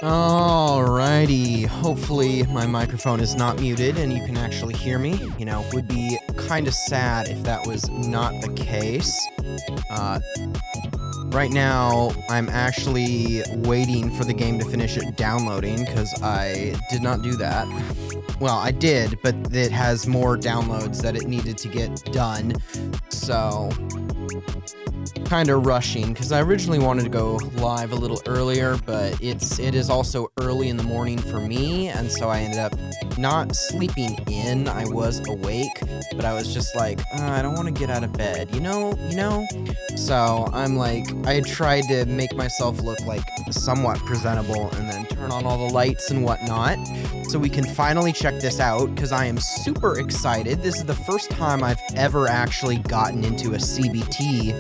Alrighty, hopefully my microphone is not muted and you can actually hear me. You know, would be kind of sad if that was not the case. Right now, I'm actually waiting for the game to finish it downloading because I did not do that. Well, I did, but it has more downloads that it needed to get done, so kind of rushing because I originally wanted to go live a little earlier, but it is also early in the morning for me, and so I ended up not sleeping in. I was awake, but I was just like, I don't want to get out of bed, you know? So I'm like, I tried to make myself look like somewhat presentable and then turn on all the lights and whatnot so we can finally check this out because I am super excited. This is the first time I've ever actually gotten into a CBT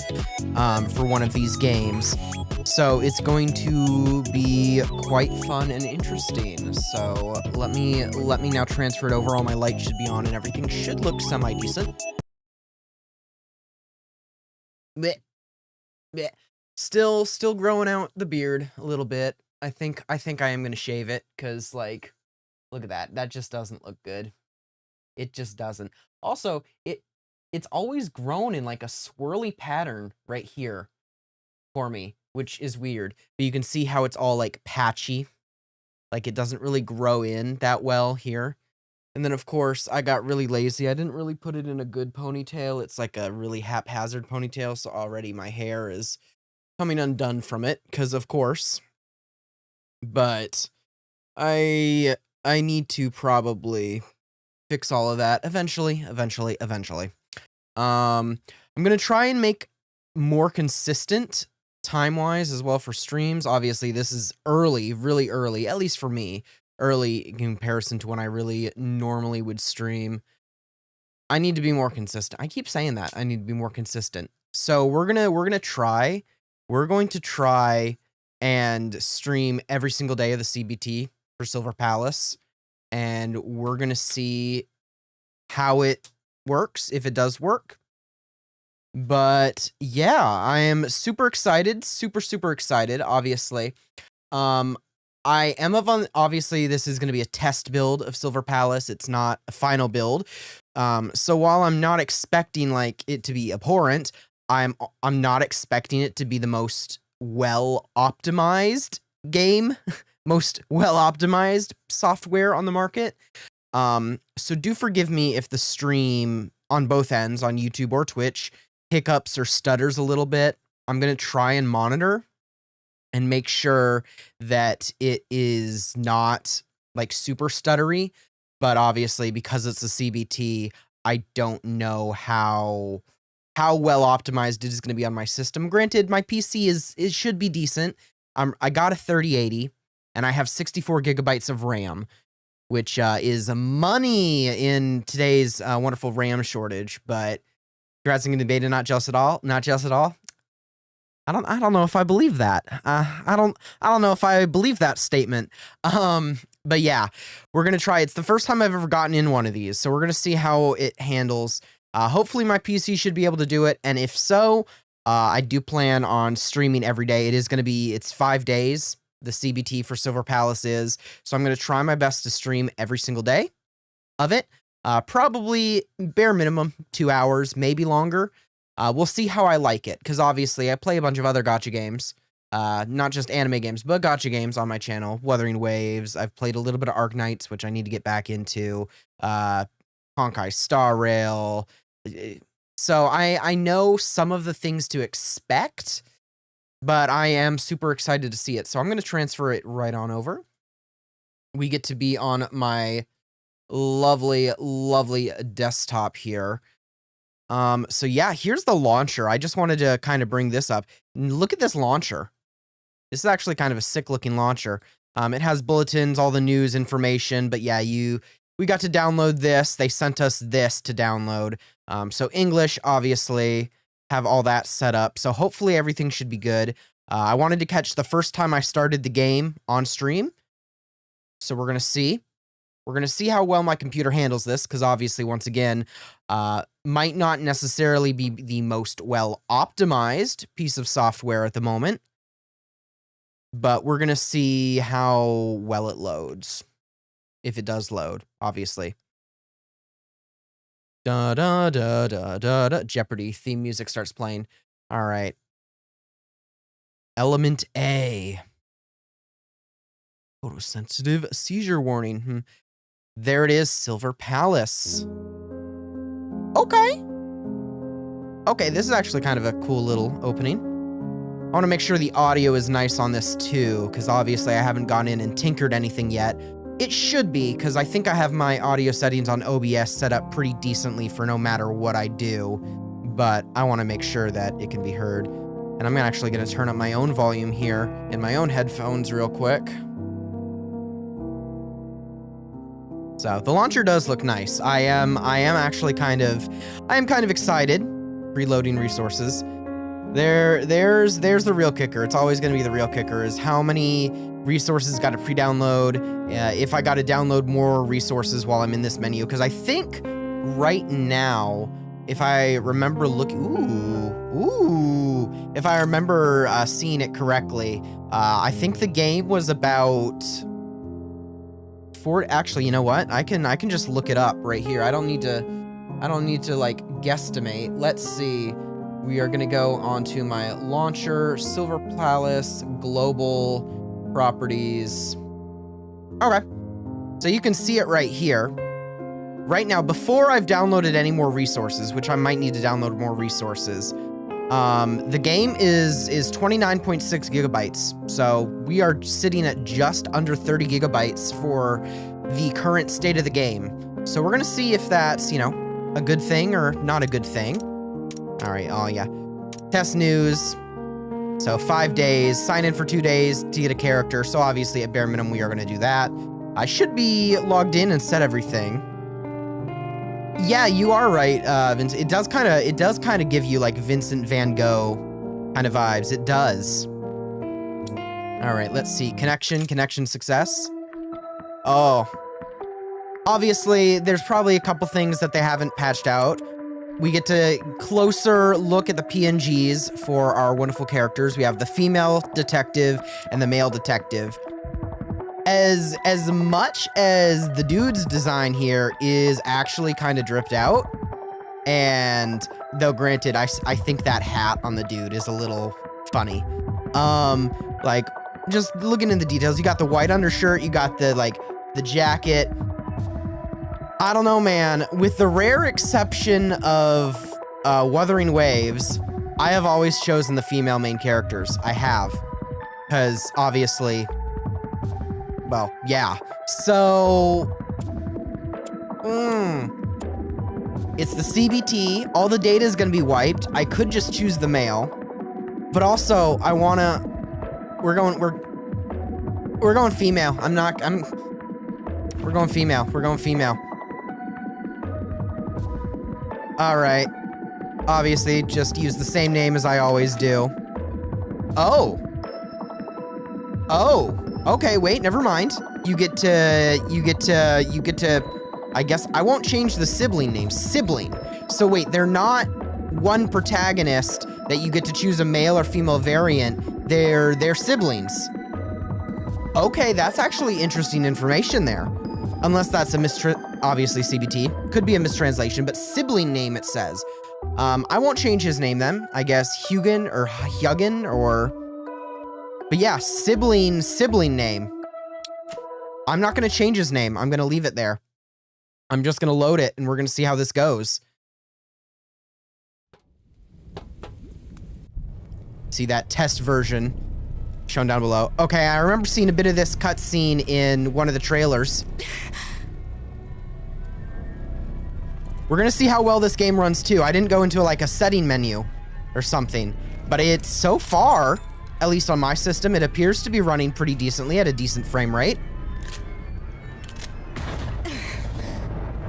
for one of these games. So it's going to be quite fun and interesting. So let me now transfer it over. All my lights should be on and everything should look semi-decent. Blech. Blech. Still growing out the beard a little bit. I think I am gonna shave it because, like, look at that. That just doesn't look good. It just doesn't. Also, it's always grown in like a swirly pattern right here for me, which is weird. But you can see how it's all like patchy. Like it doesn't really grow in that well here. And then of course I got really lazy. I didn't really put it in a good ponytail. It's like a really haphazard ponytail. So already my hair is coming undone from it, because of course. But I need to probably fix all of that eventually. I'm gonna try and make more consistent time-wise as well for streams. Obviously, this is early, really early, at least for me. Early in comparison to when I really normally would stream. I need to be more consistent. I keep saying that. I need to be more consistent. So we're going to try and stream every single day of the CBT for Silver Palace, and we're going to see how it works, if it does work. But yeah, I am super excited, super excited, obviously. I am obviously this is going to be a test build of Silver Palace. It's not a final build. So while I'm not expecting like it to be abhorrent, I'm not expecting it to be the most well optimized game, most well optimized software on the market. So do forgive me if the stream on both ends, on YouTube or Twitch, hiccups or stutters a little bit. I'm going to try and monitor and make sure that it is not like super stuttery, but obviously because it's a CBT, I don't know how well optimized it is going to be on my system. Granted, my PC it should be decent. I got a 3080 and I have 64 gigabytes of RAM, which is money in today's wonderful RAM shortage. But congrats on getting the beta. Not jealous at all. Not jealous at all. I don't know if I believe that. I don't know if I believe that statement. But yeah, we're gonna try. It's the first time I've ever gotten in one of these, so we're gonna see how it handles. Hopefully my PC should be able to do it, and if so, I do plan on streaming every day. It's 5 days. The CBT for Silver Palace is, so I'm gonna try my best to stream every single day of it. Probably bare minimum 2 hours, maybe longer. We'll see how I like it, because obviously I play a bunch of other gacha games, not just anime games, but gacha games on my channel. Wuthering Waves, I've played a little bit of Arknights, which I need to get back into, Honkai Star Rail. So I know some of the things to expect, but I am super excited to see it. So I'm going to transfer it right on over. We get to be on my lovely desktop here. So yeah, here's the launcher. I just wanted to kind of bring this up. Look at this launcher. This is actually kind of a sick looking launcher. It has bulletins, all the news information, but yeah, we got to download this. They sent us this to download. So English, obviously, have all that set up. So hopefully everything should be good. I wanted to catch the first time I started the game on stream. So we're going to see. We're going to see how well my computer handles this, because obviously, once again, might not necessarily be the most well-optimized piece of software at the moment. But we're going to see how well it loads. If it does load, obviously. Da da da da da da. Jeopardy theme music starts playing. All right. Element A. Photosensitive seizure warning. There it is, Silver Palace. Okay. Okay, this is actually kind of a cool little opening. I want to make sure the audio is nice on this too, because obviously I haven't gone in and tinkered anything yet. It should be, because I think I have my audio settings on OBS set up pretty decently for no matter what I do, but I want to make sure that it can be heard. And I'm actually going to turn up my own volume here in my own headphones real quick. So the launcher does look nice. I am actually kind of excited. Reloading resources. There's the real kicker. It's always going to be the real kicker, is how many resources got to pre-download, if I got to download more resources while I'm in this menu. Because I think right now, if I remember if I remember seeing it correctly, I think the game was about... Actually, you know what? I can just look it up right here. I don't need to like guesstimate. Let's see. We are going to go onto my launcher, Silver Palace, global properties. Okay. So you can see it right here. Right now, before I've downloaded any more resources, which I might need to download more resources, The game is 29.6 gigabytes. So we are sitting at just under 30 gigabytes for the current state of the game. So we're gonna see if that's, you know, a good thing or not a good thing. All right, oh yeah. Test news. So 5 days, sign in for 2 days to get a character. So obviously at bare minimum, we are gonna do that. I should be logged in and set everything. Yeah, you are right, Vince. It does kind of give you like Vincent Van Gogh kind of vibes. It does. All right, let's see. Connection success. Oh. Obviously, there's probably a couple things that they haven't patched out. We get to closer look at the PNGs for our wonderful characters. We have the female detective and the male detective. As much as the dude's design here is actually kind of dripped out, and though granted, I think that hat on the dude is a little funny. Like, just looking in the details, you got the white undershirt, you got the, like, the jacket. I don't know, man. With the rare exception of Wuthering Waves, I have always chosen the female main characters. I have. Because, obviously... Well, yeah. So... It's the CBT. All the data is going to be wiped. I could just choose the male. But also, I want to... We're going female. We're going female. We're going female. Alright. Obviously, just use the same name as I always do. Oh. Oh. Okay, wait, never mind. You get to, I guess, I won't change the sibling name. Sibling. So wait, they're not one protagonist that you get to choose a male or female variant. They're siblings. Okay, that's actually interesting information there. Unless that's a obviously CBT. Could be a mistranslation, but sibling name it says. I won't change his name then. I guess Hugin or Hugin or... But yeah, sibling name. I'm not going to change his name. I'm going to leave it there. I'm just going to load it, and we're going to see how this goes. See that test version shown down below. Okay, I remember seeing a bit of this cutscene in one of the trailers. We're going to see how well this game runs, too. I didn't go into, like, a setting menu or something. But it's so far... At least on my system, it appears to be running pretty decently at a decent frame rate.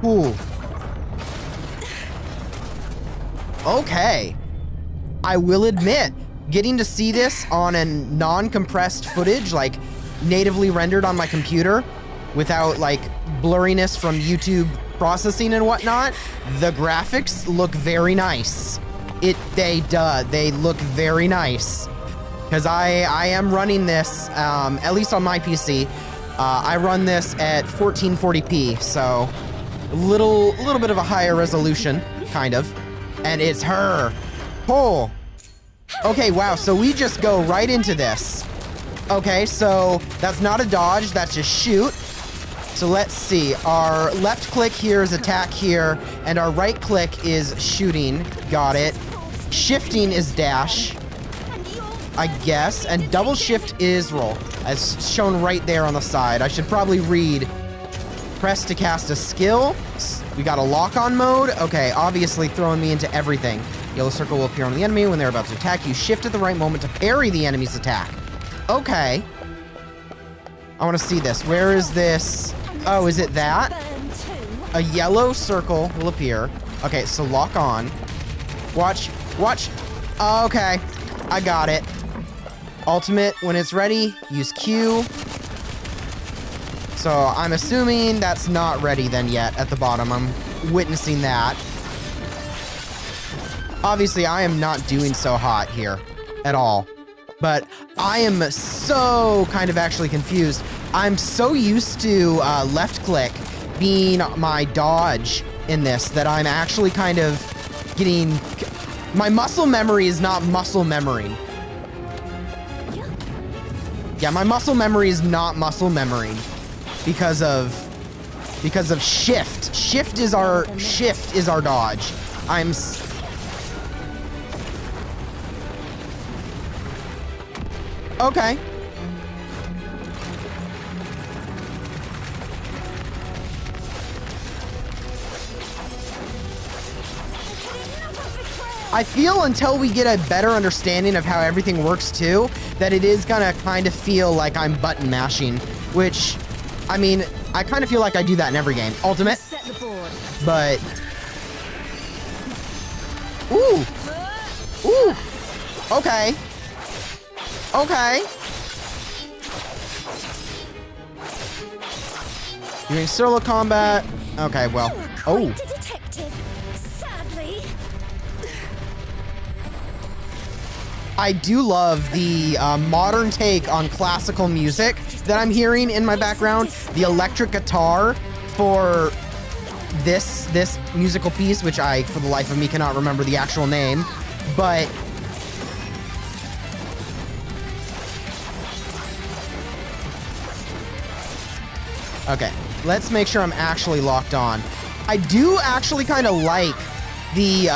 Ooh. Okay. I will admit, getting to see this on a non-compressed footage, like natively rendered on my computer, without like blurriness from YouTube processing and whatnot, the graphics look very nice. They look very nice. Because I am running this, at least on my PC, I run this at 1440p, so a little bit of a higher resolution, kind of. And it's her. Oh. Okay, wow, so we just go right into this. Okay, so that's not a dodge, that's just shoot. So let's see, our left click here is attack here, and our right click is shooting. Got it. Shifting is dash, I guess, and double shift is roll, as shown right there on the side. I should probably read. Press to cast a skill. We got a lock-on mode. Okay, obviously throwing me into everything. Yellow circle will appear on the enemy when they're about to attack. You shift at the right moment to parry the enemy's attack. Okay. I want to see this. Where is this? Oh, is it that? A yellow circle will appear. Okay, so lock on. Watch. Okay, I got it. Ultimate, when it's ready, use Q. So I'm assuming that's not ready then yet at the bottom. I'm witnessing that. Obviously, I am not doing so hot here at all. But I am so kind of actually confused. I'm so used to left click being my dodge in this that I'm actually kind of getting... My muscle memory is not muscle memory. Yeah, my muscle memory is not muscle memory because of shift. Shift is our dodge. Okay. I feel until we get a better understanding of how everything works too, that it is gonna kind of feel like I'm button mashing, which, I mean, I kind of feel like I do that in every game. Ultimate. But... Ooh. Ooh. Okay. Okay. Doing solo combat. Okay, well. Oh. I do love the modern take on classical music that I'm hearing in my background. The electric guitar for this musical piece, which I, for the life of me, cannot remember the actual name, but okay, let's make sure I'm actually locked on. I do actually kind of like the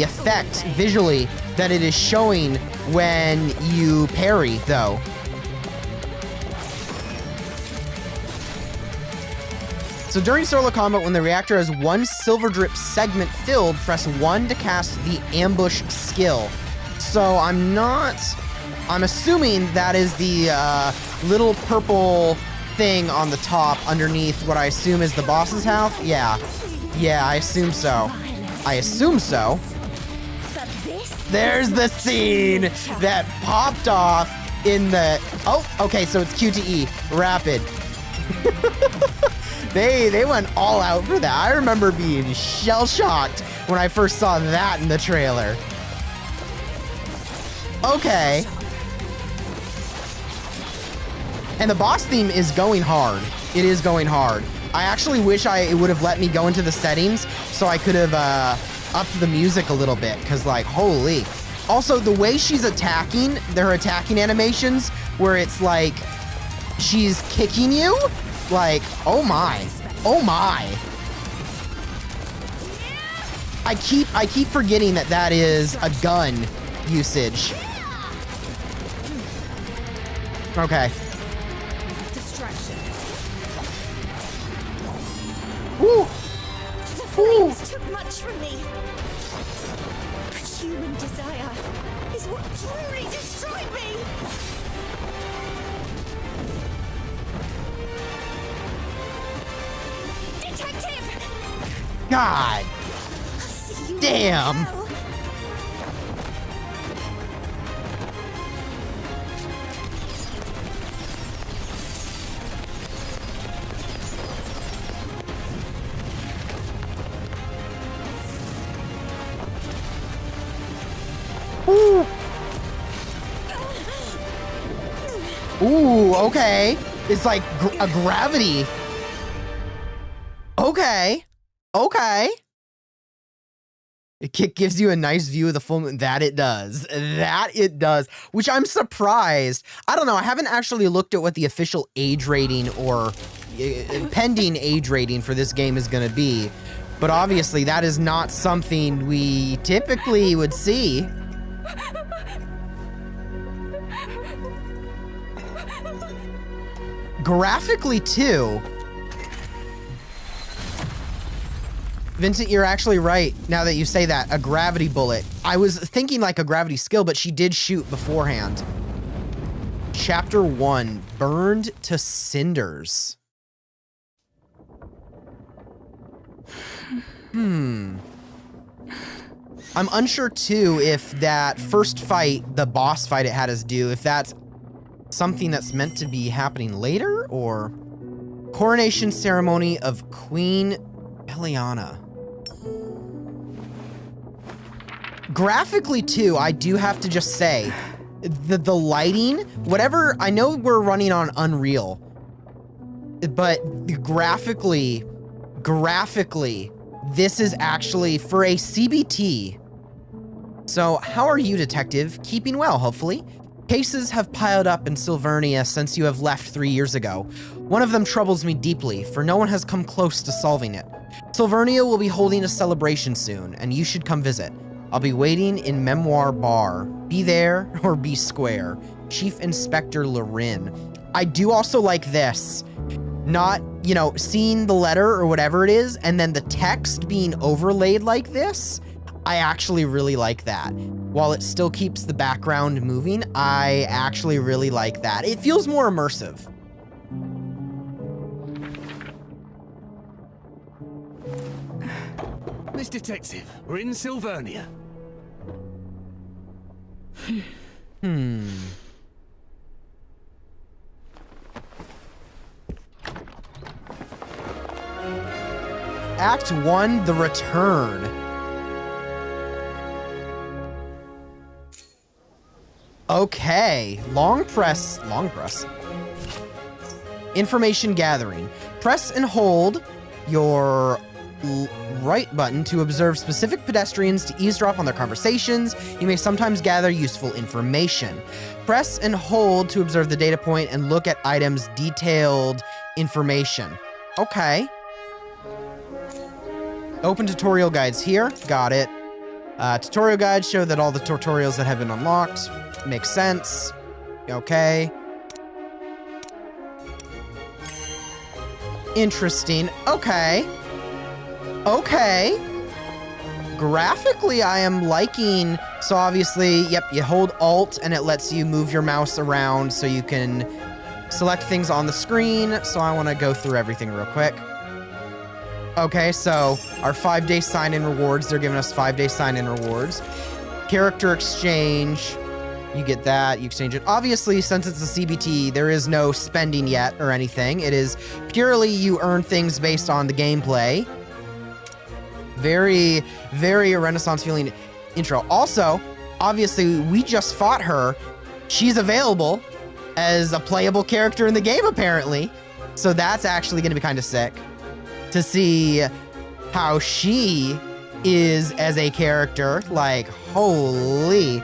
effect visually that it is showing when you parry, though. So during solo combat, when the reactor has one silver drip segment filled, press 1 to cast the ambush skill. So I'm assuming that is the little purple thing on the top underneath what I assume is the boss's health. Yeah, I assume so. There's the scene that popped off in the... Oh, okay, so it's Q to E. Rapid. They went all out for that. I remember being shell-shocked when I first saw that in the trailer. Okay. And the boss theme is going hard. It is going hard. I actually wish it would have let me go into the settings so I could have upped the music a little bit, because, like, holy. Also, the way she's attacking, her attacking animations, where it's like she's kicking you, like, oh my. Oh my. I keep forgetting that is a gun usage. Okay. Woo! The flames took much from me. But human desire is what truly destroyed me. Detective! God damn. Ooh. Ooh, okay. It's like a gravity. Okay. Okay. It gives you a nice view of the full moon. That it does. That it does. Which I'm surprised. I don't know. I haven't actually looked at what the official age rating or pending age rating for this game is going to be. But obviously that is not something we typically would see. Graphically too. Vincent, you're actually right. Now that you say that, a gravity bullet. I was thinking like a gravity skill, but she did shoot beforehand. Chapter 1, Burned to Cinders. I'm unsure too if that first fight, the boss fight it had us do, if that's something that's meant to be happening later, or coronation ceremony of Queen Eliana. Graphically too, I do have to just say, the lighting, whatever, I know we're running on Unreal, but graphically, this is actually for a CBT. So how are you, detective? Keeping well, hopefully. Cases have piled up in Silvernia since you have left 3 years ago. One of them troubles me deeply, for no one has come close to solving it. Silvernia will be holding a celebration soon, and you should come visit. I'll be waiting in Memoir Bar. Be there or be square. Chief Inspector Lorin. I do also like this. Not, you know, seeing the letter or whatever it is, and then the text being overlaid like this. I actually really like that. While it still keeps the background moving, I actually really like that. It feels more immersive. Miss Detective, we're in Silvernia. Act 1, The Return. Okay, long press. Information gathering. Press and hold your right button to observe specific pedestrians to eavesdrop on their conversations. You may sometimes gather useful information. Press and hold to observe the data point and look at items' detailed information. Okay. Open tutorial guides here. Got it. Tutorial guides show that all the tutorials that have been unlocked. Makes sense. Okay. Interesting. Okay. Okay. Graphically, I am liking... So obviously, yep, you hold Alt and it lets you move your mouse around so you can select things on the screen. So I want to go through everything real quick. Okay, so our 5-day sign-in rewards. They're giving us 5-day sign-in rewards. Character exchange. You get that. You exchange it. Obviously, since it's a CBT, there is no spending yet or anything. It is purely you earn things based on the gameplay. Very, very Renaissance feeling intro. Also, obviously, we just fought her. She's available as a playable character in the game, apparently. So that's actually going to be kind of sick to see how she is as a character. Like, holy...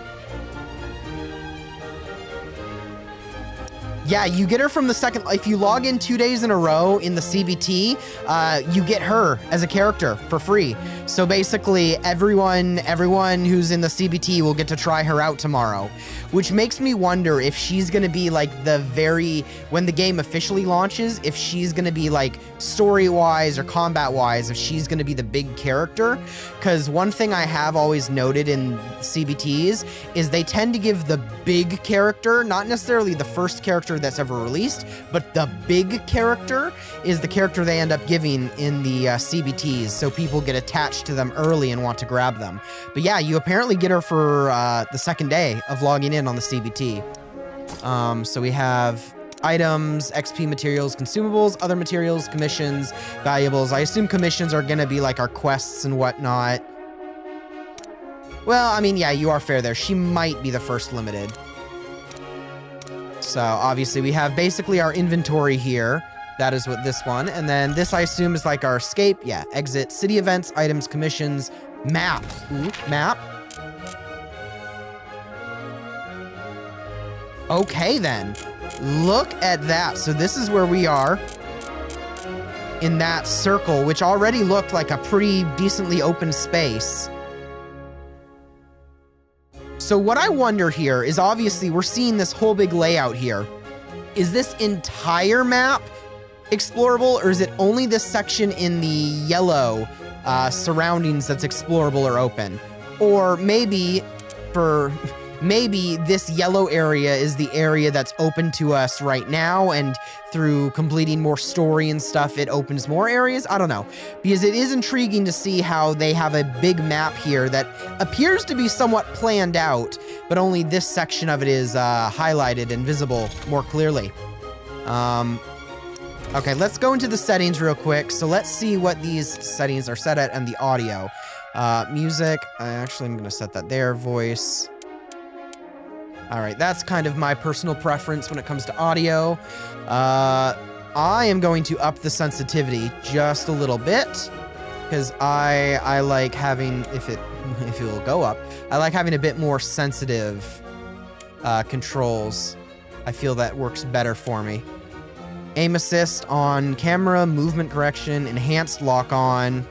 Yeah, you get her from the second... If you log in 2 days in a row in the CBT, you get her as a character for free. So basically, everyone who's in the CBT will get to try her out tomorrow. Which makes me wonder if she's going to be like the very... When the game officially launches, if she's going to be like story-wise or combat-wise, if she's going to be the big character. Because one thing I have always noted in CBTs is they tend to give the big character, not necessarily the first character that's ever released, but the big character is the character they end up giving in the CBTs, so people get attached to them early and want to grab them. But yeah, you apparently get her for the second day of logging in on the CBT. So we have items, XP materials, consumables, other materials, commissions, valuables. I assume commissions are going to be like our quests and whatnot. Well, I mean, yeah, you are fair there. She might be the first limited. So obviously we have basically our inventory here. That is what this one. And then this I assume is like our escape. Yeah, exit, city events, items, commissions, map. Ooh, map. Okay then. Look at that. So this is where we are in that circle, which already looked like a pretty decently open space. So what I wonder here is obviously we're seeing this whole big layout here. Is this entire map explorable, or is it only this section in the yellow surroundings that's explorable or open? Or maybe this yellow area is the area that's open to us right now, and through completing more story and stuff, it opens more areas? I don't know. Because it is intriguing to see how they have a big map here that appears to be somewhat planned out, but only this section of it is highlighted and visible more clearly. Okay, let's go into the settings real quick. So let's see what these settings are set at and the audio. Music, I'm going to set that there. Voice. All right, that's kind of my personal preference when it comes to audio. I am going to up the sensitivity just a little bit because I like having, if it will go up, I like having a bit more sensitive controls. I feel that works better for me. Aim assist on camera, movement correction, enhanced lock on.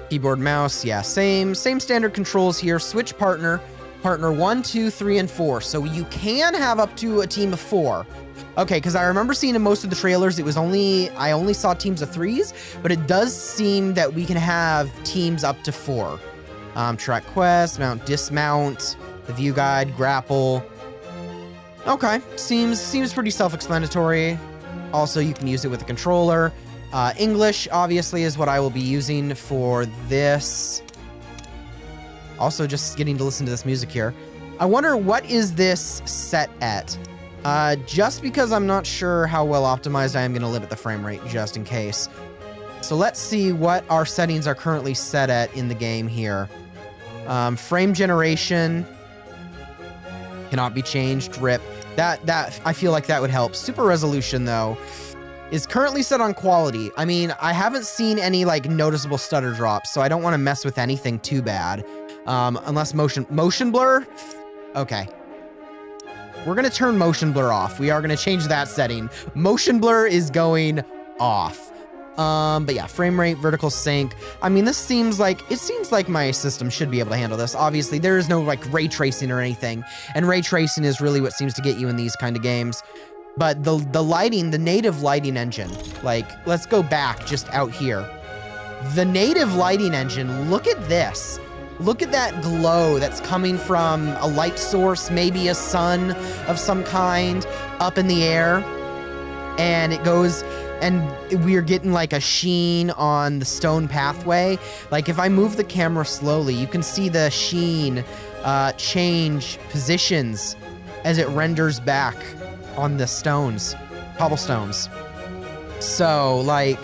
Keyboard, mouse, yeah, same standard controls here. Switch partner, Partner 1, 2, 3, and 4. So you can have up to a team of 4. Okay, because I remember seeing in most of the trailers, I only saw teams of 3s, but it does seem that we can have teams up to 4. Track quest, mount, dismount, the view guide, grapple. Okay, seems pretty self-explanatory. Also, you can use it with a controller. English, obviously, is what I will be using for this. Also, just getting to listen to this music here. I wonder, what is this set at? Just because I'm not sure how well optimized I am going to limit the frame rate, just in case. So let's see what our settings are currently set at in the game here. Frame generation cannot be changed. RIP. That I feel like that would help. Super resolution, though, is currently set on quality. I mean, I haven't seen any like noticeable stutter drops, so I don't want to mess with anything too bad. Unless motion blur. Okay. We're going to turn motion blur off. We are going to change that setting. Motion blur is going off. But yeah, frame rate, vertical sync. I mean, it seems like my system should be able to handle this. Obviously, there is no like ray tracing or anything. And ray tracing is really what seems to get you in these kind of games. But the lighting, the native lighting engine, like, let's go back just out here. The native lighting engine, look at this. Look at that glow that's coming from a light source, maybe a sun of some kind up in the air. And it goes, and we're getting like a sheen on the stone pathway. Like if I move the camera slowly, you can see the sheen change positions as it renders back on the stones, cobblestones. So like...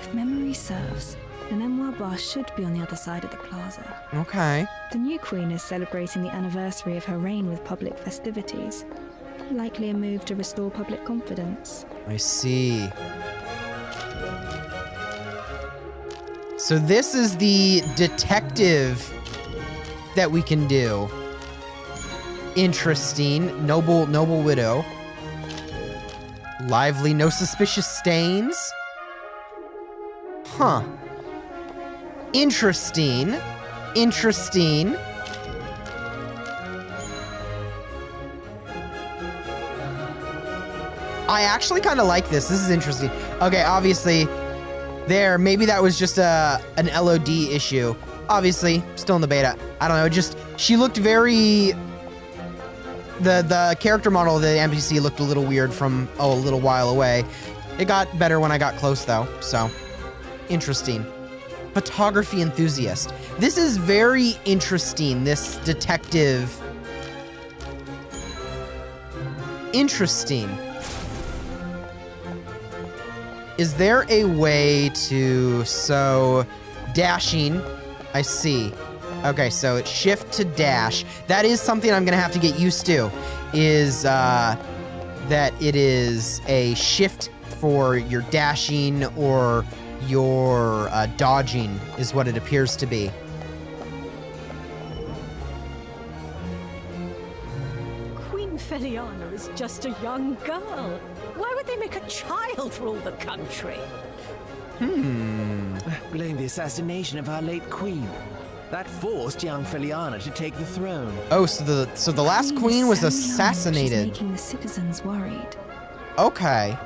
If memory serves, the memoir bar should be on the other side of the plaza. Okay. The new queen is celebrating the anniversary of her reign with public festivities. Likely a move to restore public confidence. I see. So this is the detective that we can do. Interesting. Noble widow. Lively, no suspicious stains. Huh. Interesting. Interesting. I actually kind of like this. This is interesting. Okay, obviously, maybe that was just an LOD issue. Obviously, still in the beta. I don't know, just, she looked very... The character model of the NPC looked a little weird from a little while away. It got better when I got close, though, so interesting. Photography enthusiast. This is very interesting, this detective. Interesting. Is there a way to... So, dashing, I see. Okay, so it's shift to dash. That is something I'm going to have to get used to, is that it is a shift for your dashing or your dodging is what it appears to be. Queen Feliana is just a young girl. Why would they make a child rule the country? Blame the assassination of our late queen. That forced young Feliana to take the throne. Oh, so the last queen was assassinated. She's making the citizens worried. Okay.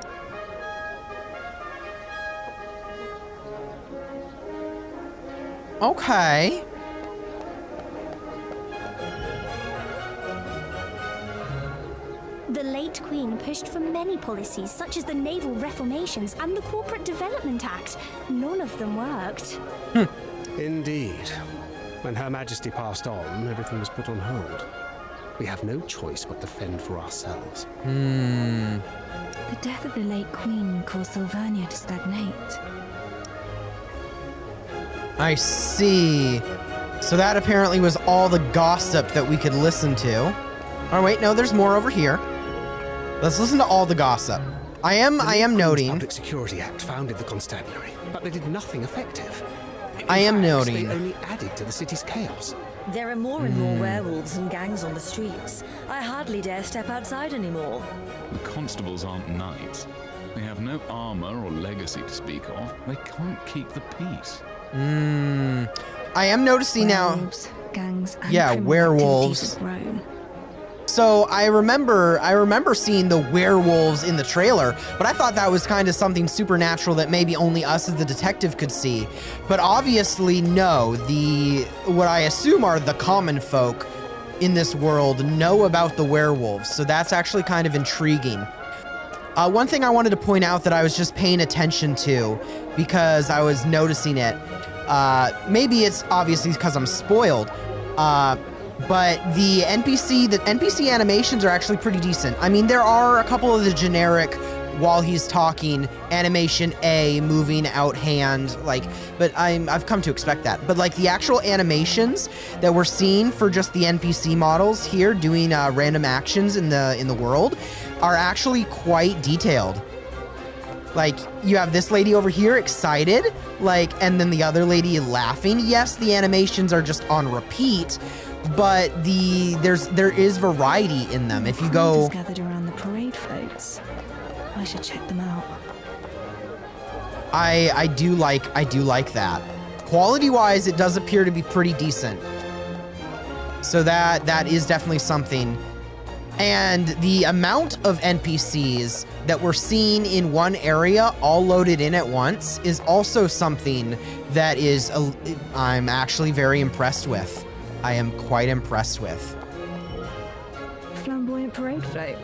Okay. The late Queen pushed for many policies, such as the naval reformations and the Corporate Development Act. None of them worked. Indeed. When Her Majesty passed on, everything was put on hold. We have no choice but to fend for ourselves. The death of the late Queen caused Silvernia to stagnate. I see. So that apparently was all the gossip that we could listen to. Oh wait, no, there's more over here. Let's listen to all the gossip. I am noting. The Public Security Act founded the constabulary, but they did nothing effective. I am In fact, noting. They only added to the city's chaos. There are more and more werewolves and gangs on the streets. I hardly dare step outside anymore. The constables aren't knights. They have no armor or legacy to speak of. They can't keep the peace. I am noticing now. Werewolves, gangs and Yeah, criminal werewolves. activities have grown. So I remember seeing the werewolves in the trailer, but I thought that was kind of something supernatural that maybe only us as the detective could see. But obviously, no, what I assume are the common folk in this world know about the werewolves. So that's actually kind of intriguing. One thing I wanted to point out that I was just paying attention to because I was noticing it. Maybe it's obviously because I'm spoiled. But the NPC animations are actually pretty decent. I mean, there are a couple of the generic, while he's talking, animation A, moving out hand, but I've come to expect that. But like the actual animations that we're seeing for just the NPC models here doing random actions in the world are actually quite detailed. Like, you have this lady over here excited, and then the other lady laughing. Yes, the animations are just on repeat, but there is variety in them. If you go, Gathered around the parade floats. I should check them out. I do like that. Quality-wise, it does appear to be pretty decent. So that is definitely something. And the amount of NPCs that we're seeing in one area all loaded in at once is also something that I'm actually very impressed with. I am quite impressed with. Flamboyant parade float.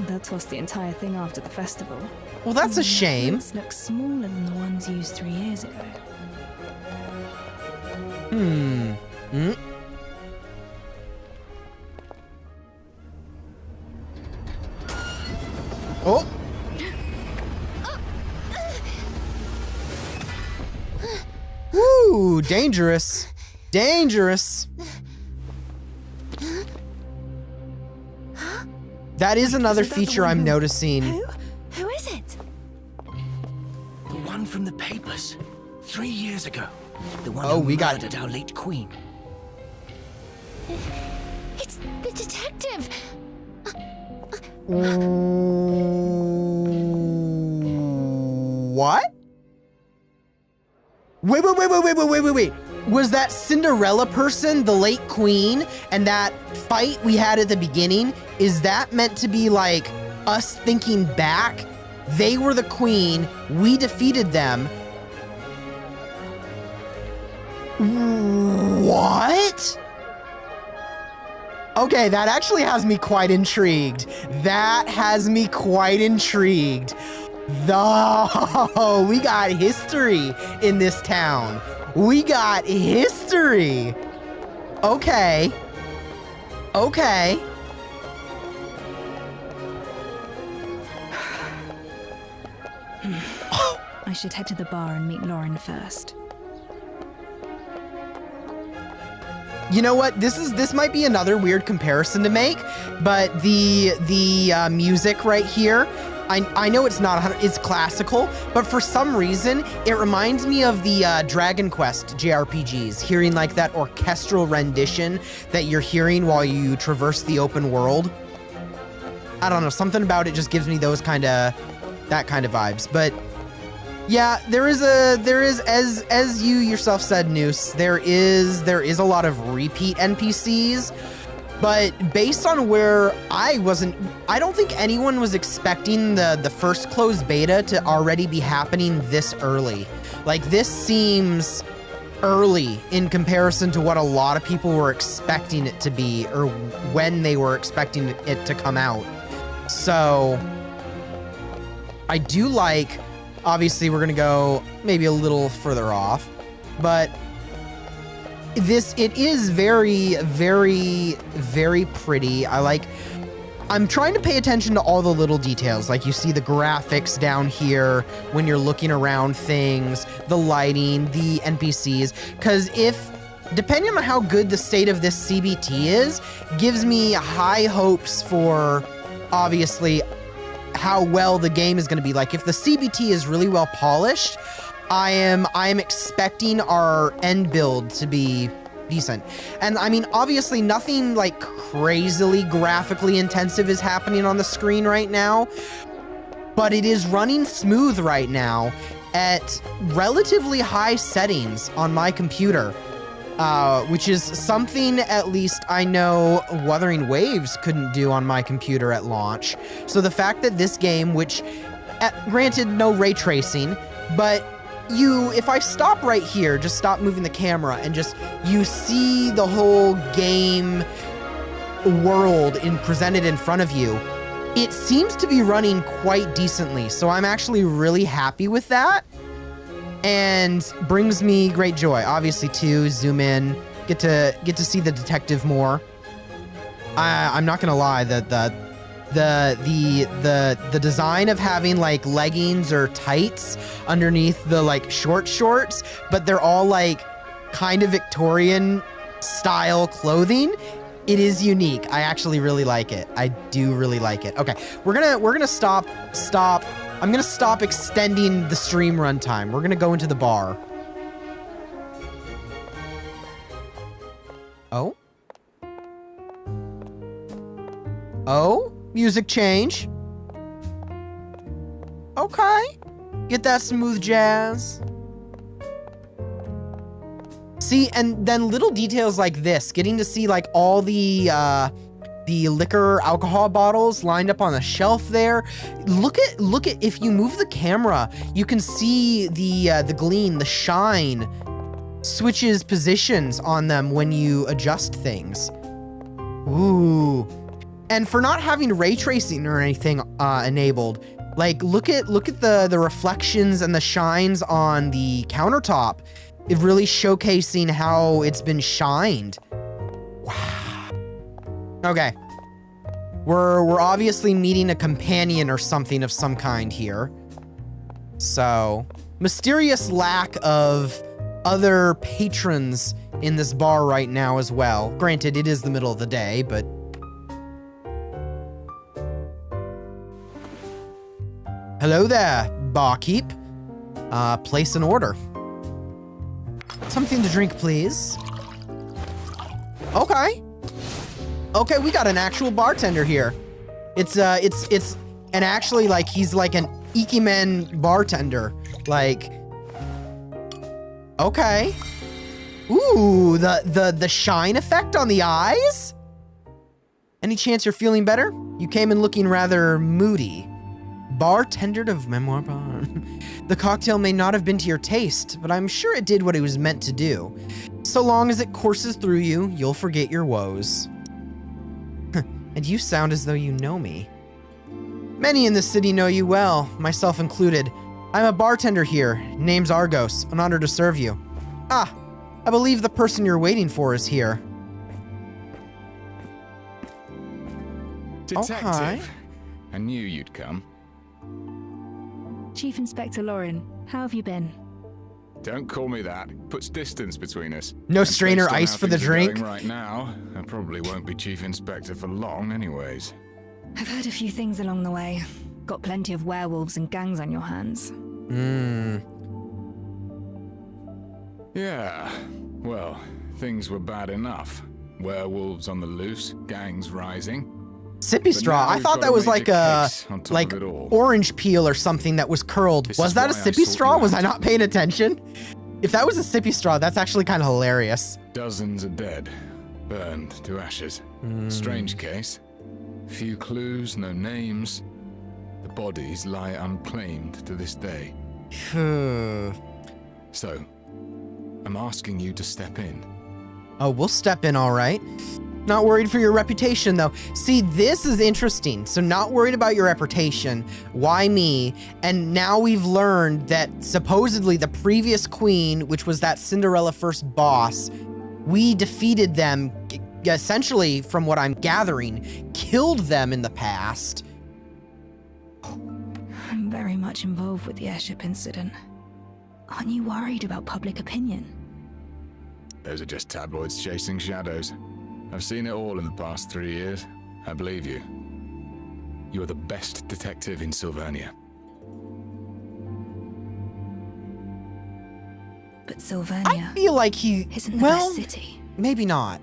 They'll toss the entire thing after the festival. Well, that's a shame. Floats look smaller than the ones used 3 years ago. Oh! Woo! Dangerous. Dangerous. That is another feature I'm noticing. Who is it? The one from the papers. 3 years ago. The one Oh, who we got- murdered our late queen. It's the detective. What? Wait. Was that Cinderella person the late queen, and that fight we had at the beginning, is that meant to be like us thinking back? They were the queen, we defeated them. What? Okay, that actually has me quite intrigued. That has me quite intrigued. We got history in this town. We got history. Okay. Okay. I should head to the bar and meet Lauren first. You know what? This might be another weird comparison to make, but the music right here, I know it's not it's classical, but for some reason it reminds me of the Dragon Quest JRPGs, hearing like that orchestral rendition that you're hearing while you traverse the open world. I don't know, something about it just gives me that kind of vibes. But yeah, there is as you yourself said, Noose, there is a lot of repeat NPCs, but based on where I don't think anyone was expecting the first closed beta to already be happening this early. Like, this seems early in comparison to what a lot of people were expecting it to be, or when they were expecting it to come out. So I do like, obviously we're gonna go maybe a little further off, but it is very, very, very pretty. I'm trying to pay attention to all the little details. Like, you see the graphics down here when you're looking around things, the lighting, the NPCs, because depending on how good the state of this CBT is, gives me high hopes for, obviously, how well the game is going to be. Like, if the CBT is really well polished, I am expecting our end build to be decent. And I mean, obviously nothing like crazily graphically intensive is happening on the screen right now, but it is running smooth right now at relatively high settings on my computer. which is something at least I know Wuthering Waves couldn't do on my computer at launch. So the fact that this game, which, granted, no ray tracing, but if I stop right here, just stop moving the camera and you see the whole game world presented in front of you, it seems to be running quite decently. So I'm actually really happy with that. And brings me great joy. Obviously, too, zoom in, get to see the detective more. I'm not gonna lie, the design of having like leggings or tights underneath the like shorts, but they're all like kind of Victorian style clothing. It is unique. I actually really like it. I do really like it. Okay, we're gonna stop. I'm gonna stop extending the stream runtime. We're gonna go into the bar. Oh? Oh? Music change. Okay. Get that smooth jazz. See, and then little details like this, getting to see like all the liquor alcohol bottles lined up on the shelf there. Look at if you move the camera, you can see the gleam, the shine switches positions on them when you adjust things. Ooh. And for not having ray tracing or anything enabled, like look at the reflections and the shines on the countertop. It really showcasing how it's been shined. Wow. Okay. We're obviously meeting a companion or something of some kind here. So, mysterious lack of other patrons in this bar right now as well. Granted, it is the middle of the day, but... Hello there, barkeep. Place an order. Something to drink, please. Okay. Okay, we got an actual bartender here. It's and actually like he's like an Ikemen bartender. Like, okay. Ooh, the shine effect on the eyes? Any chance you're feeling better? You came in looking rather moody. Bartender of Memoir Bar. The cocktail may not have been to your taste, but I'm sure it did what it was meant to do. So long as it courses through you, you'll forget your woes. And you sound as though you know me. Many in this city know you well, myself included. I'm a bartender here. Name's Argos. An honor to serve you. Ah, I believe the person you're waiting for is here. Detective. Okay. I knew you'd come. Chief Inspector Lauren, how have you been? Don't call me that. Puts distance between us. No And strain or based on ice how for the things are drink? going right now, I probably won't be Chief Inspector for long anyways. I've heard a few things along the way. Got plenty of werewolves and gangs on your hands. Yeah, well, things were bad enough. Werewolves on the loose, gangs rising. Sippy straw. now I we've thought got that a was major like a case on top of it all. orange peel or something that was curled. This Was is that a why I sippy sought straw? you Was out. I not paying attention? If that was a sippy straw, that's actually kind of hilarious. Dozens are dead, burned to ashes. Strange case. Few clues, no names. The bodies lie unclaimed to this day. So, I'm asking you to step in. Oh, we'll step in all right. Not worried for your reputation, though. See, this is interesting. So not worried about your reputation. Why me? And now we've learned that supposedly the previous queen, which was that Cinderella first boss, we defeated them, essentially, from what I'm gathering, killed them in the past. I'm very much involved with the airship incident. Aren't you worried about public opinion? Those are just tabloids chasing shadows. I've seen it all in the past 3 years. I believe you. You are the best detective in Sylvania. But Sylvania I feel like he... isn't the well, best city. maybe not.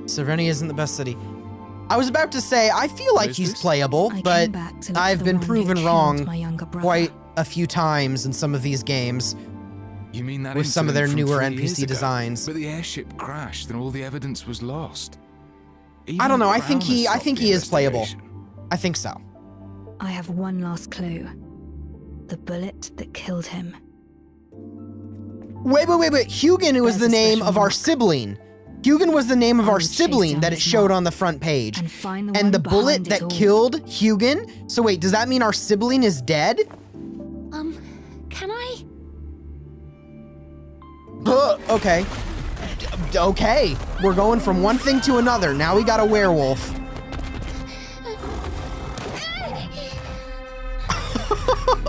Sylvania isn't the best city. I was about to say, I feel like is he's this? playable, I but came back to look I've for been the one who proven killed wrong my younger brother. quite a few times in some of these games. You mean that with some of their incident newer from 3 years NPC ago? designs. But the airship crashed and all the evidence was lost. I don't know. I Even think Crown has he stopped the is playable. investigation. I think so. I have one last clue. The bullet that killed him. Wait. Hugin was There's the a name special of our mark. sibling. Hugin was the name of I our will chase sibling down that it his showed mark on the front page. and find the And one the bullet behind it that all. killed Hugin? So wait, does that mean our sibling is dead? Can I? Okay. Okay. We're going from one thing to another. Now we got a werewolf.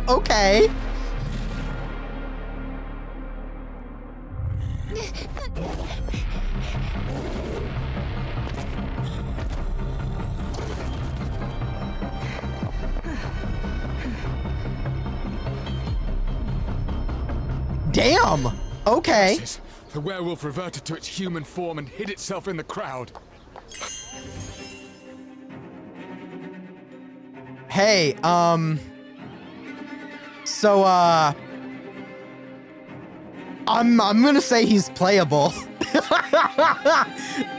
Okay. Damn. Okay. Ashes. The werewolf reverted to its human form and hid itself in the crowd. Hey, so, I'm gonna say he's playable.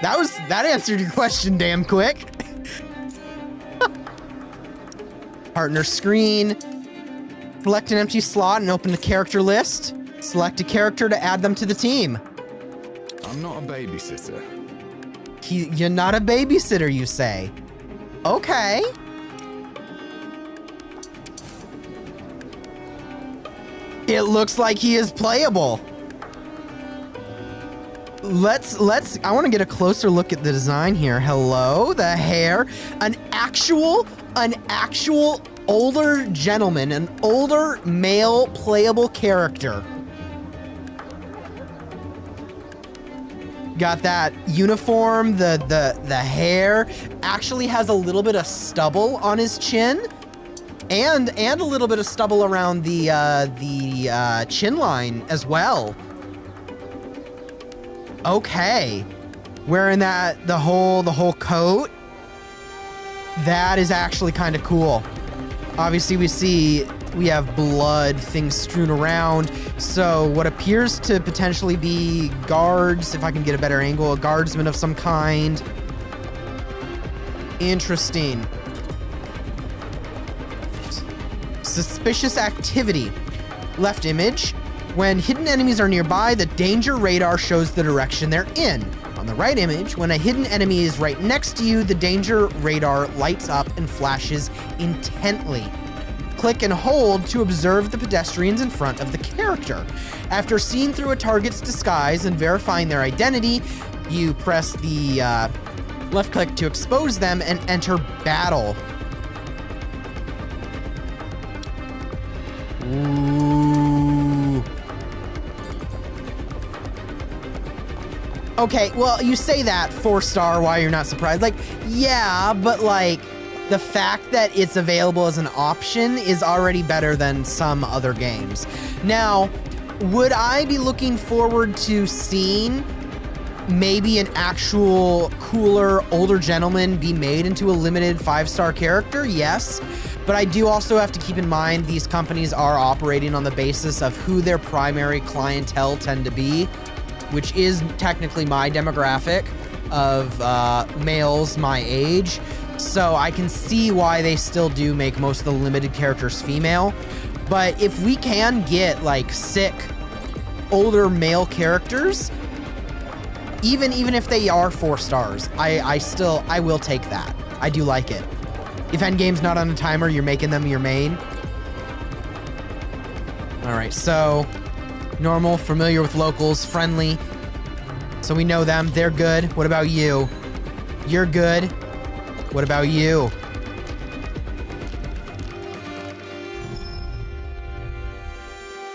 That answered your question damn quick. Partner screen. Select an empty slot and open the character list. Select a character to add them to the team. I'm not a babysitter. You're not a babysitter, you say? Okay. It looks like he is playable. I want to get a closer look at the design here. Hello, the hair, an actual older gentleman, an older male playable character. Got that uniform, the hair, actually has a little bit of stubble on his chin. And a little bit of stubble around the chin line as well. Okay, wearing the whole coat. That is actually kind of cool. Obviously, we have blood, things strewn around. So what appears to potentially be guards, if I can get a better angle, a guardsman of some kind. Interesting. Suspicious activity. Left image. When hidden enemies are nearby, the danger radar shows the direction they're in. On the right image, when a hidden enemy is right next to you, the danger radar lights up and flashes intently. Click and hold to observe the pedestrians in front of the character. After seeing through a target's disguise and verifying their identity, you press the left click to expose them and enter battle. Ooh. Okay, well, you say that 4-star, why you're not surprised. Like, yeah, but like, the fact that it's available as an option is already better than some other games. Now, would I be looking forward to seeing maybe an actual cooler older gentleman be made into a limited 5-star character? Yes. But I do also have to keep in mind these companies are operating on the basis of who their primary clientele tend to be, which is technically my demographic of males my age. So I can see why they still do make most of the limited characters female. But if we can get like sick older male characters, even if they are 4 stars, I will take that. I do like it. If endgame's not on a timer, you're making them your main. All right, so normal, familiar with locals, friendly. So we know them, they're good. What about you? You're good. What about you?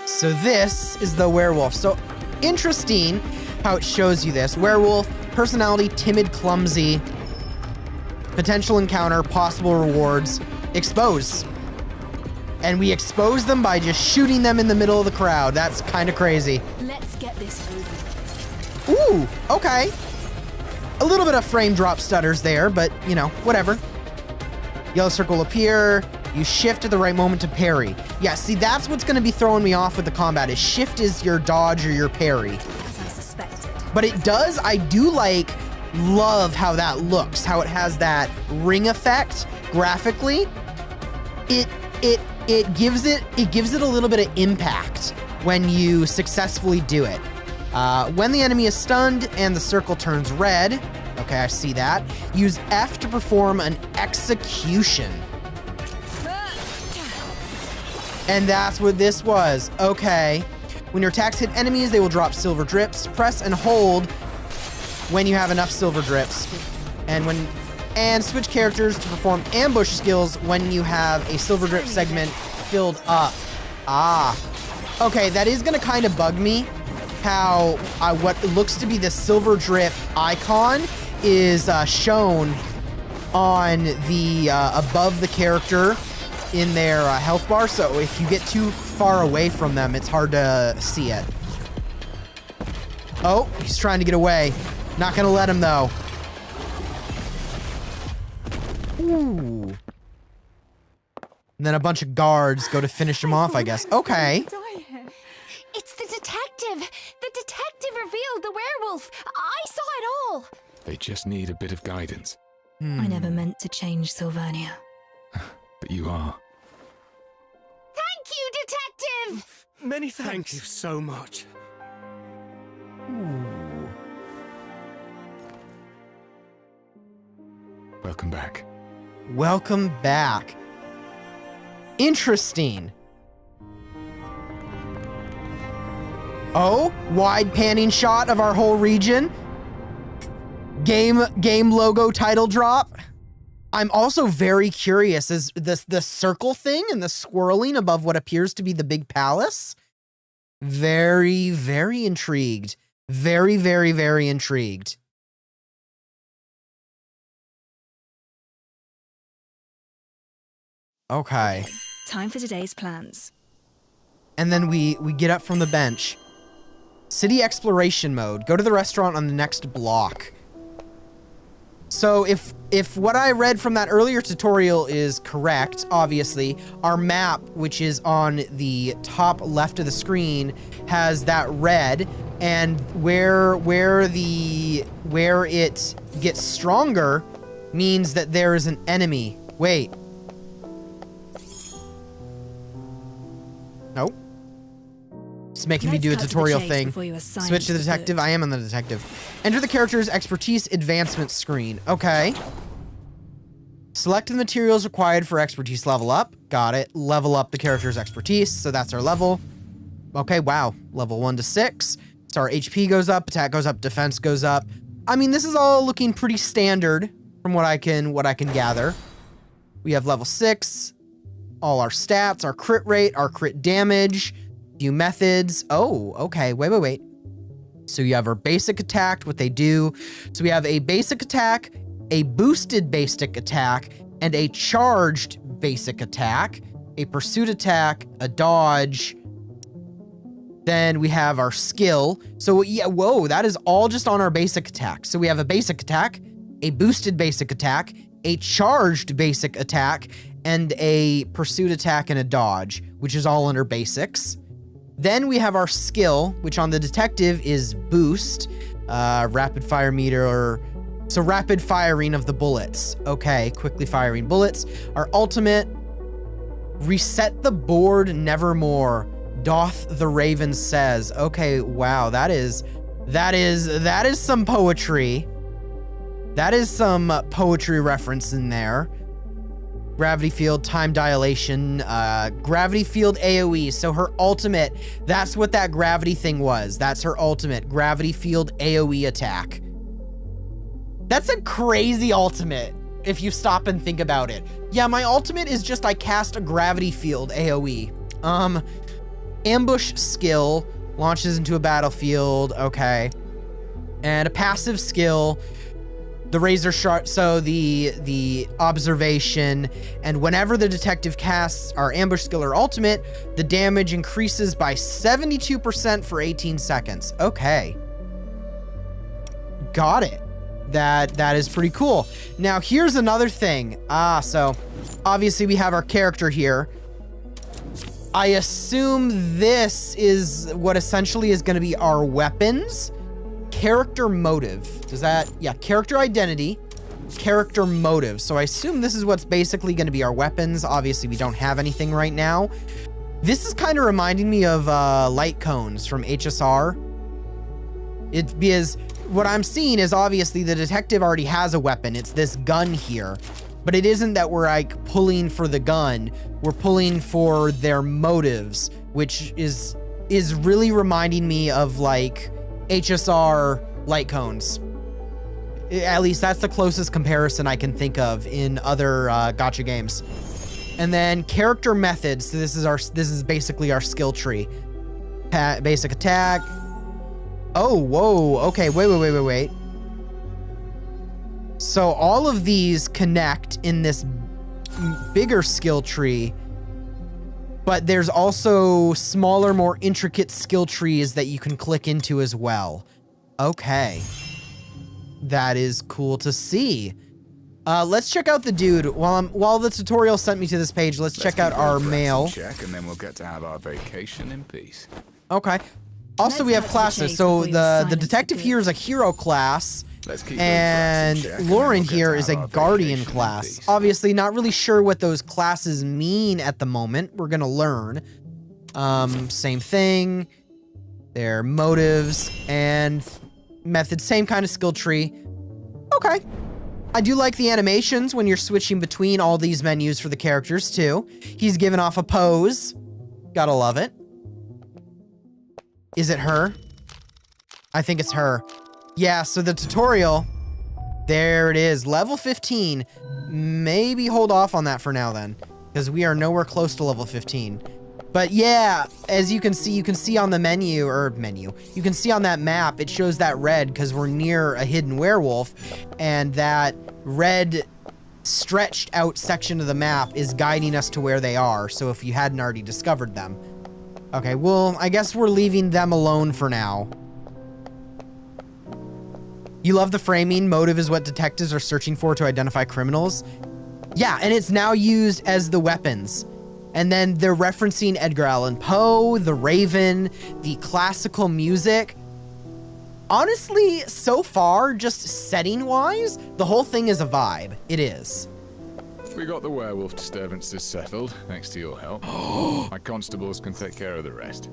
So this is the werewolf. So interesting how it shows you this. Werewolf, personality, timid, clumsy, potential encounter, possible rewards, expose. And we expose them by just shooting them in the middle of the crowd. That's kind of crazy. Let's get this over. Ooh, okay. A little bit of frame drop stutters there, but, you know, whatever. Yellow circle appear. You shift at the right moment to parry. Yeah, see, that's what's going to be throwing me off with the combat, is shift is your dodge or your parry. As I suspected. But I do love how that looks, how it has that ring effect graphically. It gives it a little bit of impact when you successfully do it. When the enemy is stunned and the circle turns red, okay, I see that. Use F to perform an execution. And that's what this was. Okay. When your attacks hit enemies, they will drop silver drips. Press and hold when you have enough silver drips. And switch characters to perform ambush skills when you have a silver drip segment filled up. Ah. Okay, that is gonna kind of bug me how what looks to be the silver drip icon is shown on the above the character in their health bar. So if you get too far away from them, it's hard to see it. Oh, he's trying to get away. Not gonna let him though. Ooh. And then a bunch of guards go to finish him off, I guess. Okay. It's the detective! The detective revealed the werewolf! I saw it all! They just need a bit of guidance. I never meant to change Sylvania. But you are. Thank you, detective! Many thanks. Thank you so much. Welcome back. Welcome back. Interesting. Oh, wide panning shot of our whole region. Game logo title drop. I'm also very curious, is the circle thing and the swirling above what appears to be the big palace? Very, very intrigued. Very, very, very intrigued. Okay. Time for today's plans. And then we get up from the bench. City exploration mode. Go to the restaurant on the next block. So if what I read from that earlier tutorial is correct, obviously, our map, which is on the top left of the screen, has that red, and where it gets stronger means that there is an enemy. Wait. Nope. It's making me do a tutorial thing. Switch to the detective. I am on the detective. Enter the character's expertise advancement screen. Okay. Select the materials required for expertise level up. Got it. Level up the character's expertise. So that's our level. Okay, wow. Level 1 to 6. So our HP goes up, attack goes up, defense goes up. I mean, this is all looking pretty standard from what I can gather. We have level 6. All our stats, our crit rate, our crit damage, few methods. Oh, okay. Wait. So you have our basic attack, what they do. So we have a basic attack, a boosted basic attack, and a charged basic attack, a pursuit attack, a dodge. Then we have our skill. So yeah, whoa, that is all just on our basic attack. So we have a basic attack, a boosted basic attack, a charged basic attack, and a pursuit attack and a dodge, which is all under basics. Then we have our skill, which on the detective is boost, rapid fire meter, so rapid firing of the bullets. Okay, quickly firing bullets. Our ultimate, reset the board nevermore, doth the raven says. Okay, wow, that is some poetry. That is some poetry reference in there. Gravity field, time dilation, gravity field AoE. So her ultimate, that's what that gravity thing was. That's her ultimate, gravity field AoE attack. That's a crazy ultimate, if you stop and think about it. Yeah, my ultimate is just I cast a gravity field AoE. Ambush skill, launches into a battlefield, okay. And a passive skill, the razor sharp, so the observation, and whenever the detective casts our ambush skill or ultimate, the damage increases by 72% for 18 seconds. Okay. Got it. That is pretty cool. Now, here's another thing. So obviously we have our character here. I assume this is what essentially is going to be our weapons. Character motive. Does that... Yeah, character identity. Character motive. So I assume this is what's basically going to be our weapons. Obviously, we don't have anything right now. This is kind of reminding me of light cones from HSR. Because what I'm seeing is obviously the detective already has a weapon. It's this gun here. But it isn't that we're like pulling for the gun. We're pulling for their motives, which is really reminding me of like HSR light cones. At least that's the closest comparison I can think of in other gacha games. And then character methods. So this is basically our skill tree. Basic attack. Oh, whoa. Okay, wait. So all of these connect in this bigger skill tree, but there's also smaller, more intricate skill trees that you can click into as well. Okay. That is cool to see. Let's check out the dude. While the tutorial sent me to this page, let's check out our mail. Check, and then we'll get to have our vacation in peace. Okay. Also, we have classes. So the detective here is a hero class, and Lauren here is a guardian class. Obviously, not really sure what those classes mean at the moment. We're gonna learn. Same thing. Their motives and methods, same kind of skill tree. Okay. I do like the animations when you're switching between all these menus for the characters too. He's giving off a pose. Gotta love it. Is it her? I think it's her. Yeah, so the tutorial, there it is, level 15. Maybe hold off on that for now then, because we are nowhere close to level 15. But yeah, as you can see on the menu, you can see on that map, it shows that red because we're near a hidden werewolf, and that red stretched out section of the map is guiding us to where they are, so if you hadn't already discovered them. Okay, well, I guess we're leaving them alone for now. You love the framing. Motive is what detectives are searching for to identify criminals. Yeah, and it's now used as the weapons. And then they're referencing Edgar Allan Poe, The Raven, the classical music. Honestly, so far, just setting-wise, the whole thing is a vibe. It is. We got the werewolf disturbances settled, thanks to your help. My constables can take care of the rest.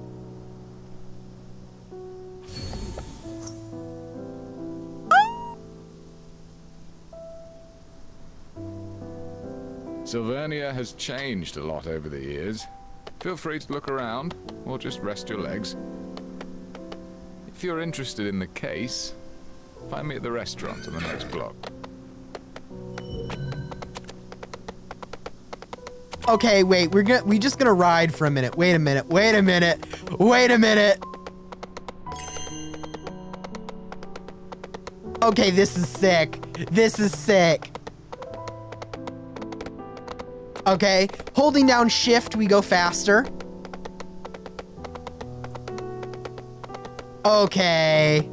Silvernia has changed a lot over the years. Feel free to look around, or just rest your legs. If you're interested in the case, find me at the restaurant on the next block. Okay, wait, we just gonna ride for a minute. Wait a minute. Okay, this is sick. Okay, holding down shift, we go faster. Okay.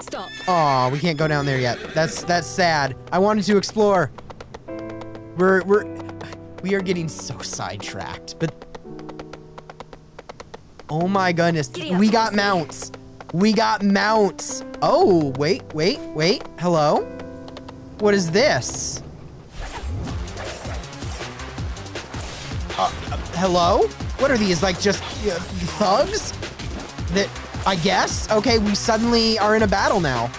Stop. Oh, we can't go down there yet. That's sad. I wanted to explore. We are getting so sidetracked, but oh my goodness. We got mounts. Oh, wait. Hello? What is this? Hello? What are these, like just thugs? That, I guess? Okay, we suddenly are in a battle now.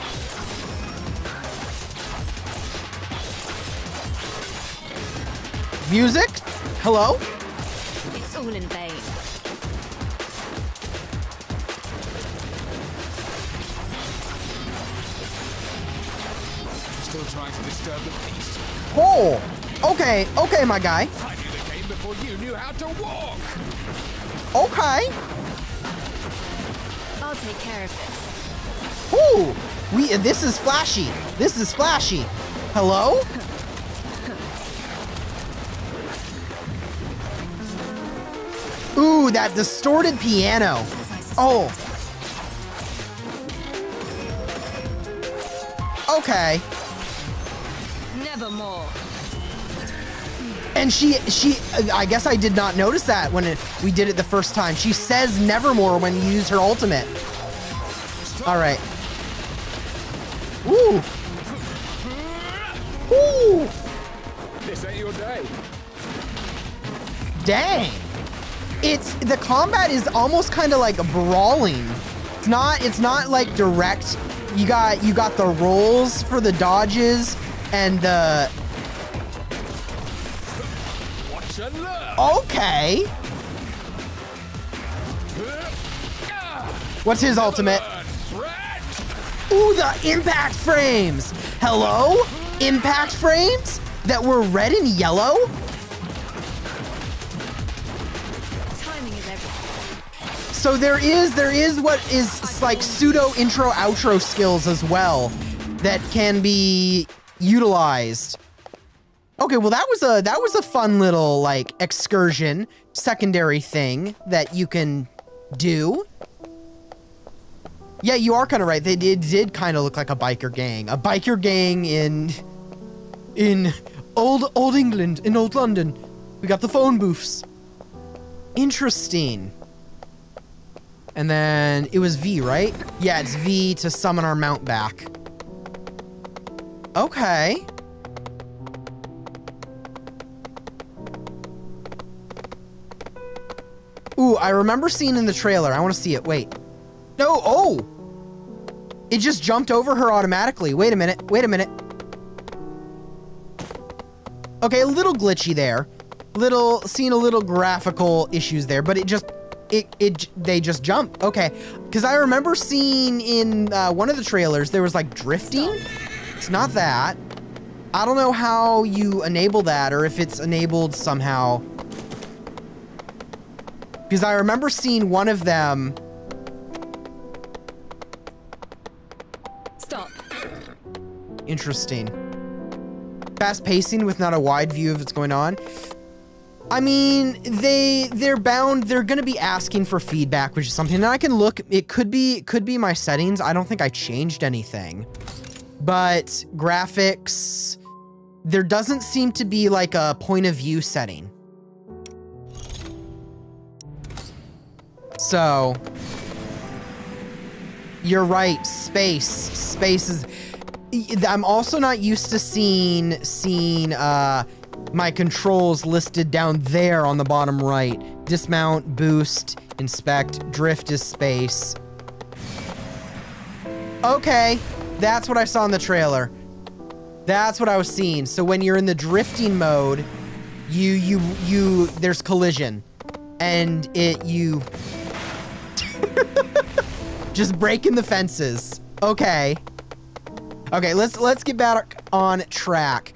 Music? Hello? It's all in vain. Still trying to disturb the peace. Oh! Okay, my guy. I knew the game before you knew how to walk! Okay. I'll take care of this. Ooh! This is flashy. Hello? Ooh, that distorted piano. Oh. Okay. Nevermore. And I guess I did not notice that when we did it the first time. She says nevermore when you use her ultimate. All right. Ooh. Ooh. This ain't your day. Dang. The combat is almost kind of like brawling. It's not like direct. You got the rolls for the dodges and the. Okay. What's his ultimate? Ooh, the impact frames. Hello? Impact frames that were red and yellow? Timing is everything. So there is what is like pseudo intro outro skills as well that can be utilized. Okay, well that was a fun little like excursion secondary thing that you can do. Yeah, you are kind of right. They did kind of look like a biker gang. A biker gang in old England, in old London. We got the phone booths. Interesting. And then it was V, right? Yeah, it's V to summon our mount back. Okay. Ooh, I remember seeing in the trailer. I want to see it. Wait. No. Oh. It just jumped over her automatically. Wait a minute. Okay, a little glitchy there. Seeing a little graphical issues there, but they just jump. Okay. Because I remember seeing in one of the trailers, there was like drifting. It's not that. I don't know how you enable that or if it's enabled somehow. Because I remember seeing one of them. Stop. Interesting. Fast pacing with not a wide view of what's going on. I mean, they're gonna be asking for feedback, which is something that I can look. It could be my settings. I don't think I changed anything. But graphics, there doesn't seem to be like a point of view setting. So, you're right, space is, I'm also not used to seeing my controls listed down there on the bottom right. Dismount, boost, inspect, drift is space. Okay, that's what I saw in the trailer. That's what I was seeing. So when you're in the drifting mode, there's collision. And you just breaking the fences. Okay. Okay, let's get back on track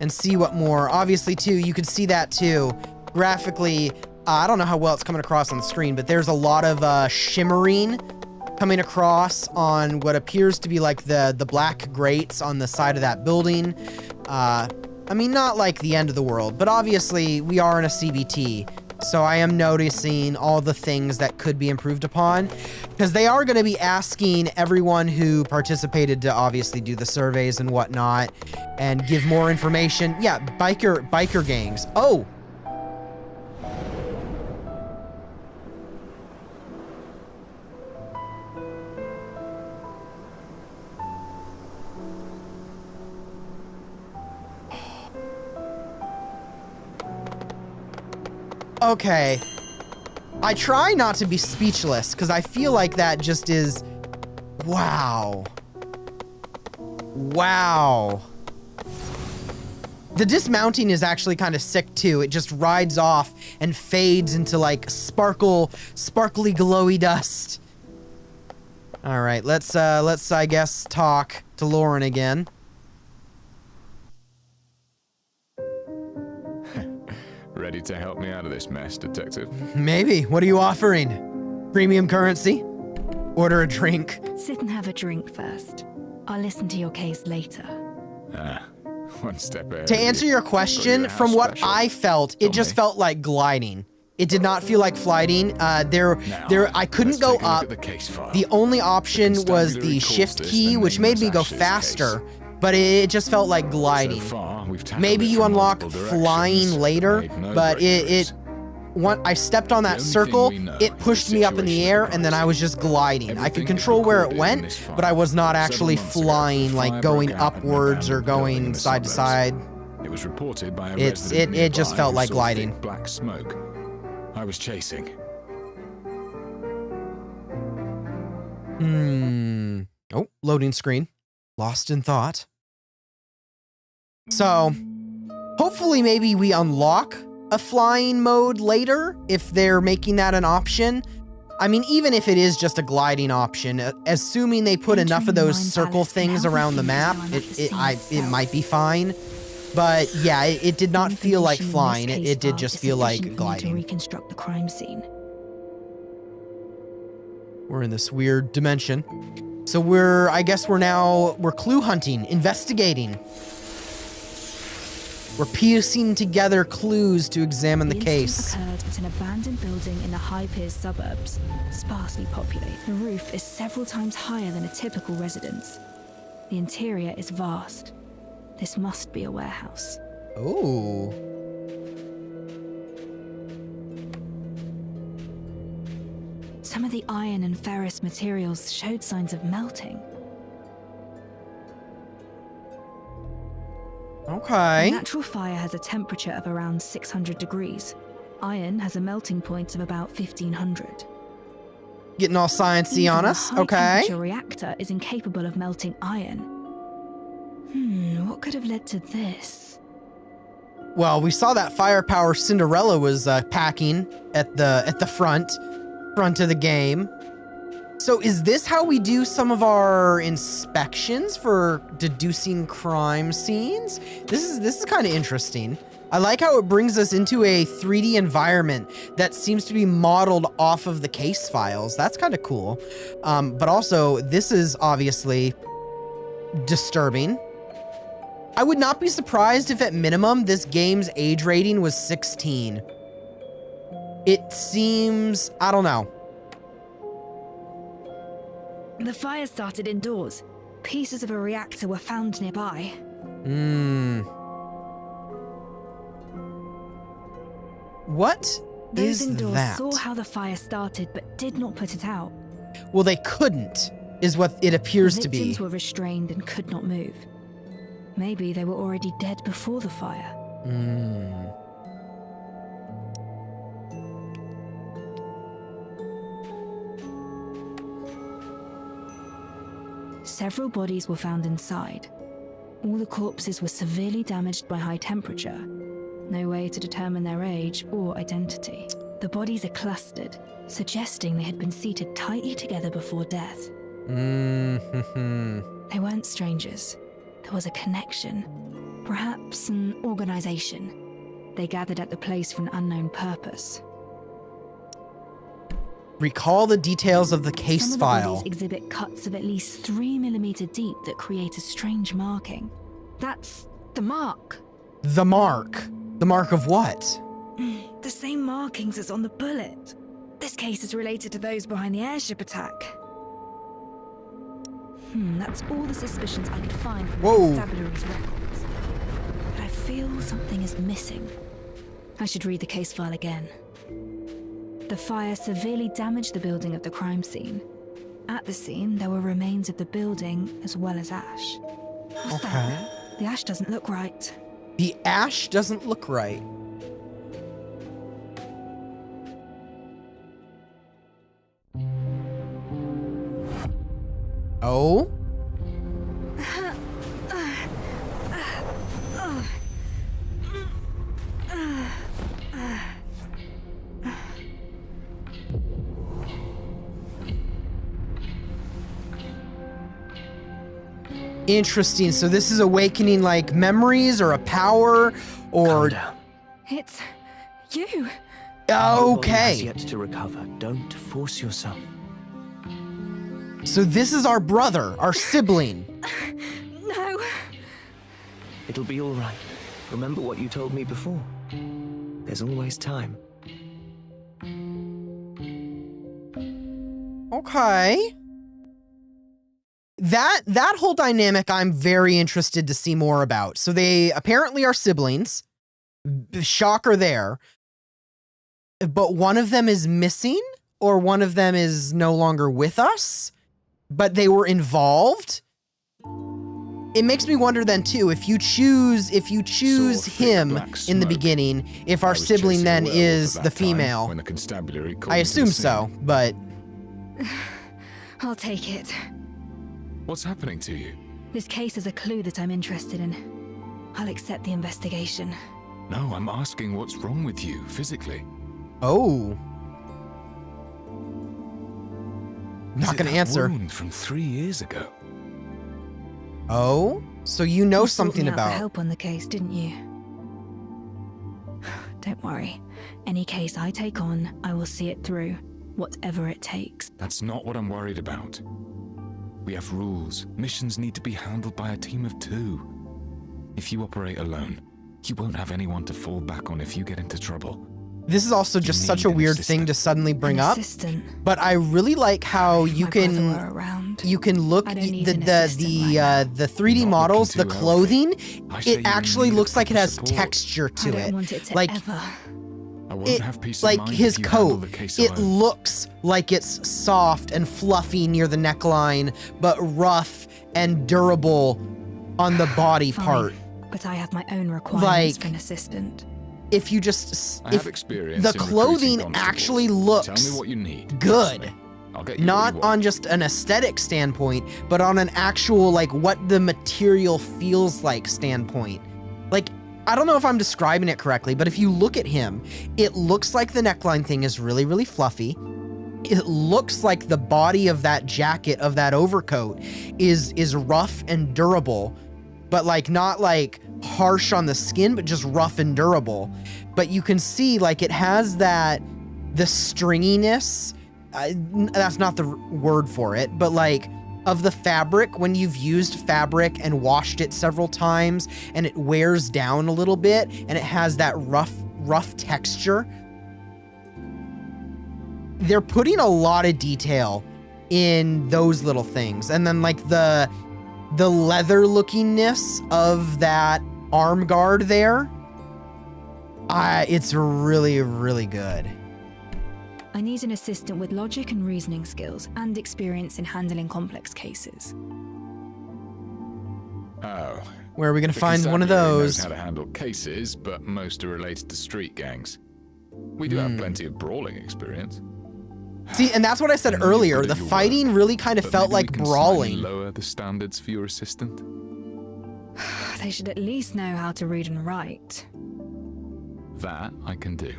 and see what more. Obviously, too, you can see that, too. Graphically, I don't know how well it's coming across on the screen, but there's a lot of shimmering coming across on what appears to be like the black grates on the side of that building. I mean, not like the end of the world, but obviously we are in a CBT. So I am noticing all the things that could be improved upon, because they are going to be asking everyone who participated to obviously do the surveys and whatnot and give more information. Yeah, biker gangs. Oh. Okay. I try not to be speechless because I feel like that just is... Wow. Wow. The dismounting is actually kind of sick too. It just rides off and fades into like sparkly glowy dust. All right, let's I guess talk to Lauren again. Ready to help me out of this mess, detective? Maybe. What are you offering? Premium currency? Order a drink? Sit and have a drink first. I'll listen to your case later. One step ahead. To answer your question, from what special. I felt, it just felt like gliding. It did not feel like flighting. I couldn't go up. The only option was the shift key, which made me go faster, but it just felt like gliding. Maybe you unlock flying later, but I stepped on that circle, it pushed me up in the air, and then I was just gliding. I could control where it went, but I was not actually flying, like going upwards or going side to side. It was reported by a it just felt like gliding. Black smoke. I was chasing. Oh, loading screen. Lost in thought. So, hopefully maybe we unlock a flying mode later if they're making that an option. I mean, even if it is just a gliding option, assuming they put enough of those circle things around the map, it might be fine. But yeah, it did not feel like flying. It did just feel like gliding. To reconstruct the crime scene. We're in this weird dimension. So I guess we're clue hunting, investigating. We're piecing together clues to examine the case. The incident occurred at an abandoned building in the High Piers suburbs, sparsely populated. The roof is several times higher than a typical residence. The interior is vast. This must be a warehouse. Oh. Some of the iron and ferrous materials showed signs of melting. Okay. A natural fire has a temperature of around 600 degrees. Iron has a melting point of about 1500. Getting all sciencey on us. A Okay. high-temperature reactor is incapable of melting iron. What could have led to this? Well, we saw that firepower Cinderella was packing at the front of the game. So is this how we do some of our inspections for deducing crime scenes? This is kind of interesting. I like how it brings us into a 3D environment that seems to be modeled off of the case files. That's kind of cool. But also, this is obviously disturbing. I would not be surprised if at minimum this game's age rating was 16. It seems, I don't know. The fire started indoors. Pieces of a reactor were found nearby. What Those is indoors that? saw how the fire started but did not put it out. Well, they couldn't, is what it appears to be. Victims were restrained and could not move. Maybe they were already dead before the fire. Several bodies were found inside. All the corpses were severely damaged by high temperature. No way to determine their age or identity. The bodies are clustered, suggesting they had been seated tightly together before death. They weren't strangers. There was a connection, perhaps an organization. They gathered at the place for an unknown purpose. Recall the details of the case Some of file. the bodies exhibit cuts of at least 3 millimeters deep that create a strange marking. That's the mark. The mark. The mark of what? The same markings as on the bullet. This case is related to those behind the airship attack. That's all the suspicions I could find from the constabulary's records. But I feel something is missing. I should read the case file again. The fire severely damaged the building of the crime scene. At the scene, there were remains of the building as well as ash. What's that? The ash doesn't look right. The ash doesn't look right. Oh? Interesting. So this is awakening like memories or a power or... Calm down. It's you. Your body has Okay. yet to recover. Don't force yourself. So this is our brother, our sibling. No. It'll be all right. Remember what you told me before. There's always time. Okay. That whole dynamic I'm very interested to see more about. So they apparently are siblings. Shocker there. But one of them is missing, or one of them is no longer with us, but they were involved. It makes me wonder then too, if you choose him in the beginning, if our sibling then is the female. When the constabulary called I me to assume the so, scene. but I'll take it. What's happening to you? This case is a clue that I'm interested in. I'll accept the investigation. No, I'm asking what's wrong with you, physically. oh. Is Not it gonna that answer. wound from 3 years ago. Oh? So you know You sought something me out for about. help on the case, didn't you? Don't worry. Any case I take on, I will see it through, whatever it takes. That's not what I'm worried about. We have rules. Missions need to be handled by a team of 2. If you operate alone, you won't have anyone to fall back on if you get into trouble. This is also just such a need an weird thing assistant. to suddenly bring An up, assistant. but I really like how you My brother can were around. you can look I don't need the an the assistant right the 3D Not models, the looking too clothing. I say It you actually need looks like it proper has support. texture I to don't it. want it to Like ever. I won't it, have peace like of mind his if you handle coat. the case It alone. looks like it's soft and fluffy near the neckline, but rough and durable on the body Fine, part. But I have my own requirements Like- for an assistant. If you just I if have experience the in recruiting clothing constables. actually Tell looks me what you need. good. Trust me. I'll get you Not what you on want. just an aesthetic standpoint, but on an actual, like, what the material feels like standpoint. Like, I don't know if I'm describing it correctly, but if you look at him, it looks like the neckline thing is really, really fluffy. It looks like the body of that jacket, of that overcoat, is rough and durable, but like not like harsh on the skin, but just rough and durable. But you can see like it has the stringiness. That's not the word for it, but like of the fabric, when you've used fabric and washed it several times and it wears down a little bit and it has that rough texture. They're putting a lot of detail in those little things. And then like the leather lookingness of that arm guard there. It's really, really good. I need an assistant with logic and reasoning skills and experience in handling complex cases. Oh. Where are we going to The find one of constabulary knows those? how to handle cases, but most are related to street gangs. We do have plenty of brawling experience. See, and that's what I said I know you're earlier. good The at your fighting work, really kind of but felt maybe we like can brawling. slightly lower the standards for your assistant. They should at least know how to read and write. That I can do.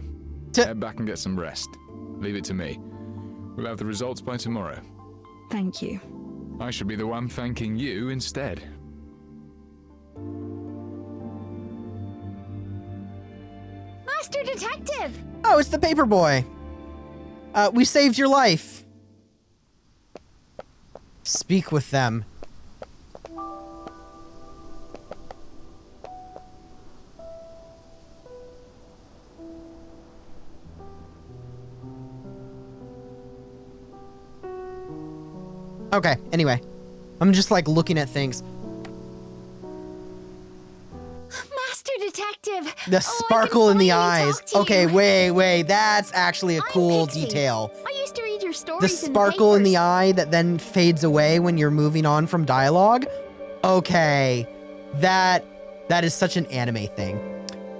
To- Head back and get some rest. Leave it to me. We'll have the results by tomorrow. Thank you. I should be the one thanking you instead. Master Detective! Oh, it's the paper boy. We saved your life. Speak with them. Okay, anyway. I'm just like looking at things. Master Detective! The Oh, I sparkle can in the finally eyes. talk to Okay, you. wait. That's actually a I'm cool Pixie. detail. I used to read your stories The sparkle in the eye that then fades away when you're moving on from dialogue. Okay, that is such an anime thing.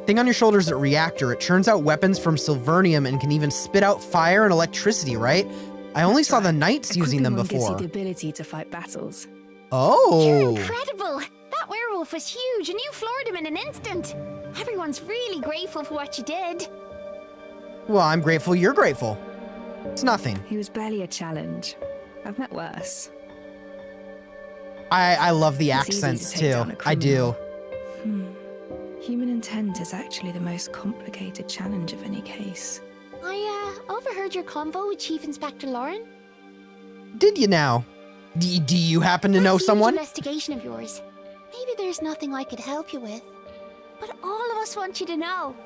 Thing on your shoulder is a reactor. It churns out weapons from Silvernium and can even spit out fire and electricity, right? I only saw the knights using them Equipping one before. gives you the ability to fight battles. You're Oh, incredible! That werewolf was huge and you floored him in an instant. Everyone's really grateful for what you did. well, I'm grateful you're grateful. It's nothing. He was barely a challenge. I've met worse. I love the It's easy to accents take too. down a I do. Human intent is actually the most complicated challenge of any case. I overheard your convo with Chief Inspector Lauren. Did you now? Do you happen to That know huge someone? investigation of yours. Maybe there's nothing I could help you with. But all of us want you to know.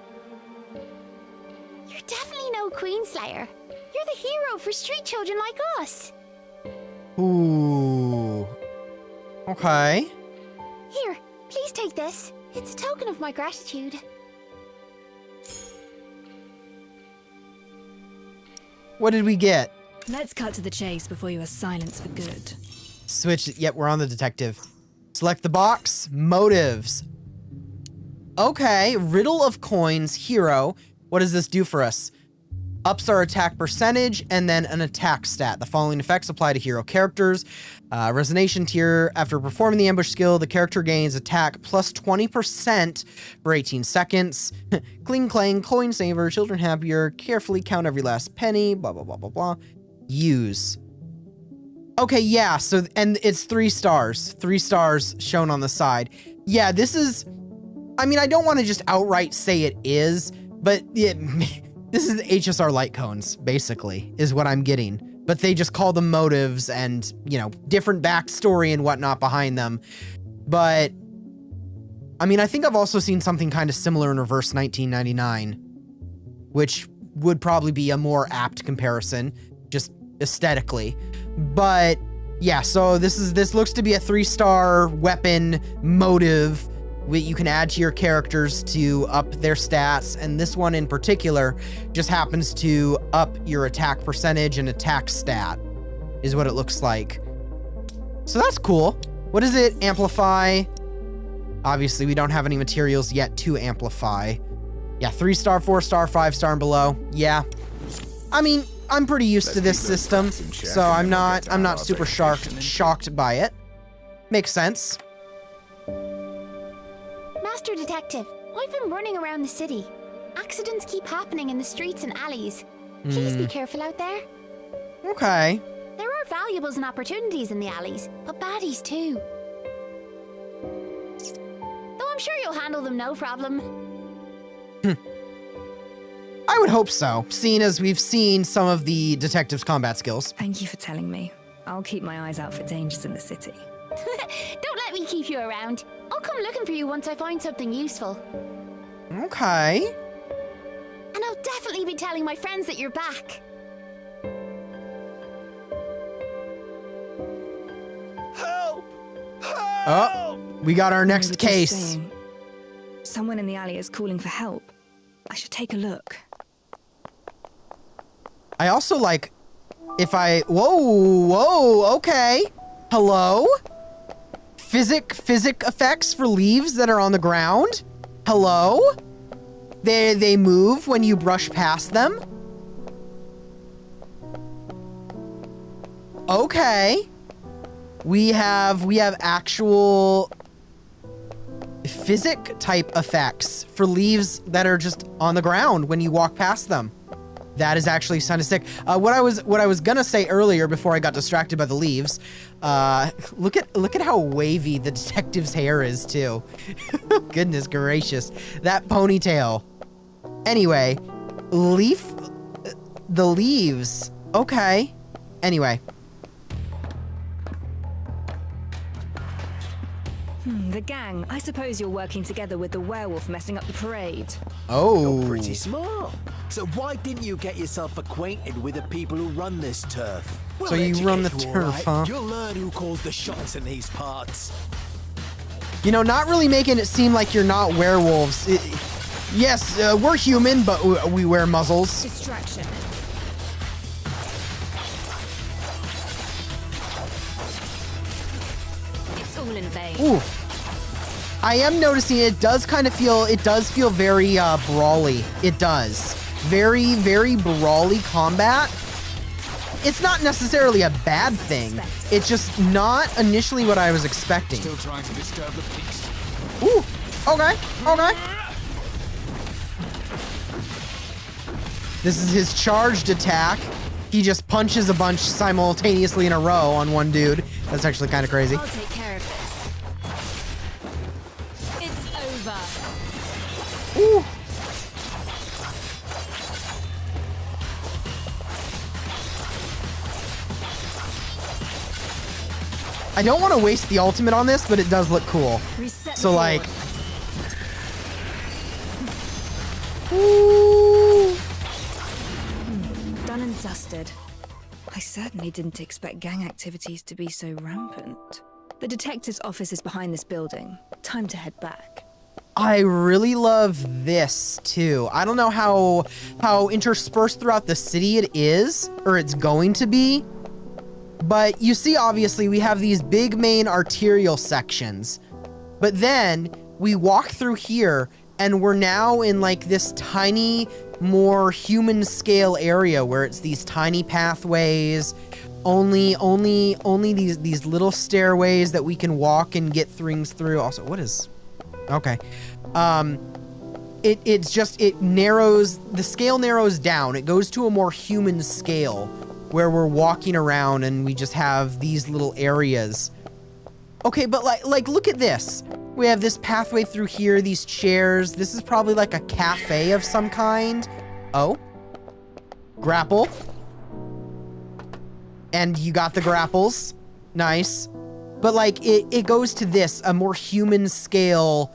You're definitely no Queenslayer. You're the hero for street children like us. Ooh. Okay. Here, please take this. It's a token of my gratitude. What did we get? Let's cut to the chase before you are silenced for good. Switch. Yep, we're on the detective. Select the box. Motives. Okay. Riddle of coins. Hero. What does this do for us? Ups our attack percentage and then an attack stat. The following effects apply to hero characters. Resonation tier. After performing the ambush skill, the character gains attack plus 20% for 18 seconds. Cling clang, coin saver, children happier, carefully count every last penny, blah, blah, blah, blah, blah. Use. Okay, yeah, so, and it's 3 stars. 3 stars shown on the side. Yeah, this is, I mean, I don't want to just outright say it is, but this is HSR light cones, basically, is what I'm getting. But they just call them motives and, you know, different backstory and whatnot behind them. But, I mean, I think I've also seen something kind of similar in Reverse 1999, which would probably be a more apt comparison, just aesthetically. But, yeah, so this looks to be a 3-star weapon motive you can add to your characters to up their stats, and this one in particular just happens to up your attack percentage and attack stat, is what it looks like. So that's cool. What does it amplify? Obviously, we don't have any materials yet to amplify. Yeah, 3-star, 4-star, 5-star, and below. Yeah. I mean, I'm pretty used to this system, so I'm not super shocked by it. Makes sense. Master Detective, I've been running around the city. Accidents keep happening in the streets and alleys. Please be careful out there. Okay. There are valuables and opportunities in the alleys, but baddies too. Though I'm sure you'll handle them no problem. I would hope so, seeing as we've seen some of the detective's combat skills. Thank you for telling me. I'll keep my eyes out for dangers in the city. Don't let me keep you around. I'll come looking for you once I find something useful. Okay. And I'll definitely be telling my friends that you're back. Help! Oh, we got our next case. Someone in the alley is calling for help. I should take a look. I also like, if I, whoa, okay. Hello? Physic effects for leaves that are on the ground? Hello? They move when you brush past them? Okay. We have actual physic type effects for leaves that are just on the ground when you walk past them. That is actually kind of sick. What I was gonna say earlier before I got distracted by the leaves, look at how wavy the detective's hair is too. Goodness gracious, that ponytail. Anyway, the leaves. Okay. Anyway. The gang. I suppose you're working together with the werewolf messing up the parade. Oh. You're pretty smart. So why didn't you get yourself acquainted with the people who run this turf? Well, So you run the educate you, turf, all right. huh? You'll learn who calls the shots in these parts. You know, not really making it seem like you're not werewolves. Yes, we're human, but we wear muzzles. Distraction. It's all in vain. Ooh. I am noticing it does feel very brawly. It does. Very, very brawly combat. It's not necessarily a bad thing. It's just not initially what I was expecting. Still trying to disturb the peace. Ooh. Okay. Okay. This is his charged attack. He just punches a bunch simultaneously in a row on one dude. That's actually kind of crazy. I'll take care of this. It's over. Ooh. I don't want to waste the ultimate on this, but it does look cool. Reset So the like, board. ooh. Done and dusted. I certainly didn't expect gang activities to be so rampant. The detective's office is behind this building. Time to head back. I really love this too. I don't know how interspersed throughout the city it is, or it's going to be. But you see, obviously, we have these big main arterial sections. But then we walk through here and we're now in like this tiny, more human scale area where it's these tiny pathways, only these little stairways that we can walk and get things through. Also, what is, okay. It narrows, the scale narrows down. It goes to a more human scale where we're walking around and we just have these little areas. Okay, but like look at this. We have this pathway through here, these chairs. This is probably like a cafe of some kind. Oh. Grapple. And you got the grapples. Nice. But like it goes to this, a more human scale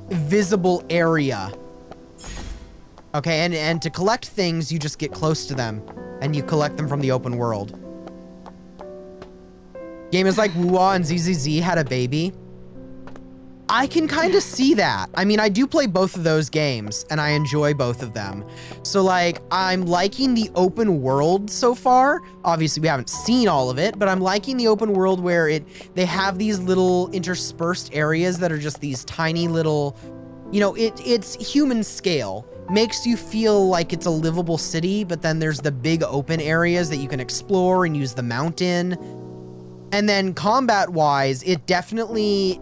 visible area. Okay, and to collect things, you just get close to them and you collect them from the open world. Game is like Wuwa and ZZZ had a baby. I can kind of see that. I mean, I do play both of those games and I enjoy both of them. So like, I'm liking the open world so far. Obviously we haven't seen all of it, but I'm liking the open world where they have these little interspersed areas that are just these tiny little, you know, it's human scale. Makes you feel like it's a livable city, but then there's the big open areas that you can explore and use the mountain. And then combat-wise, it definitely,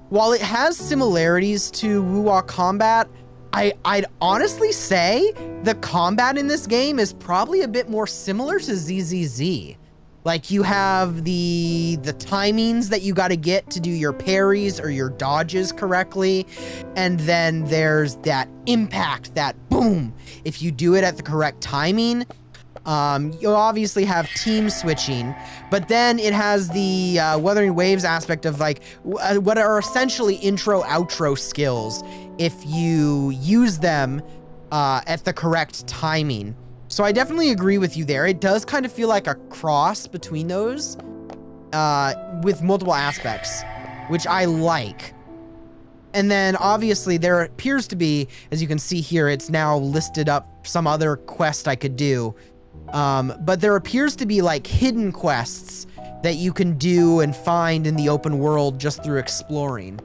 while it has similarities to Wuwa combat, I'd honestly say the combat in this game is probably a bit more similar to ZZZ. Like you have the timings that you got to get to do your parries or your dodges correctly. And then there's that impact, that boom. If you do it at the correct timing, you'll obviously have team switching, but then it has the Wuthering Waves aspect of like what are essentially intro outro skills if you use them at the correct timing. So I definitely agree with you there. It does kind of feel like a cross between those with multiple aspects, which I like. And then obviously there appears to be, as you can see here, it's now listed up some other quest I could do. But there appears to be like hidden quests that you can do and find in the open world just through exploring.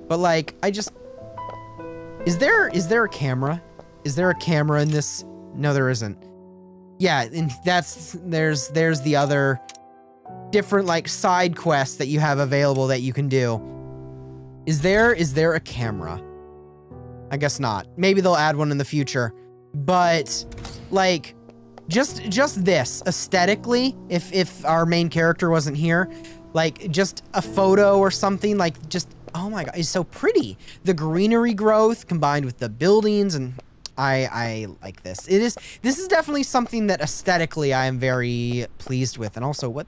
But like, is there a camera? Is there a camera in this? No, there isn't. Yeah, and there's the other different like side quests that you have available that you can do. Is there a camera? I guess not. Maybe they'll add one in the future. But like, just this aesthetically, if our main character wasn't here, like just a photo or something, like just, oh my god, it's so pretty. The greenery growth combined with the buildings, and I like this. This is definitely something that aesthetically I am very pleased with. And also what?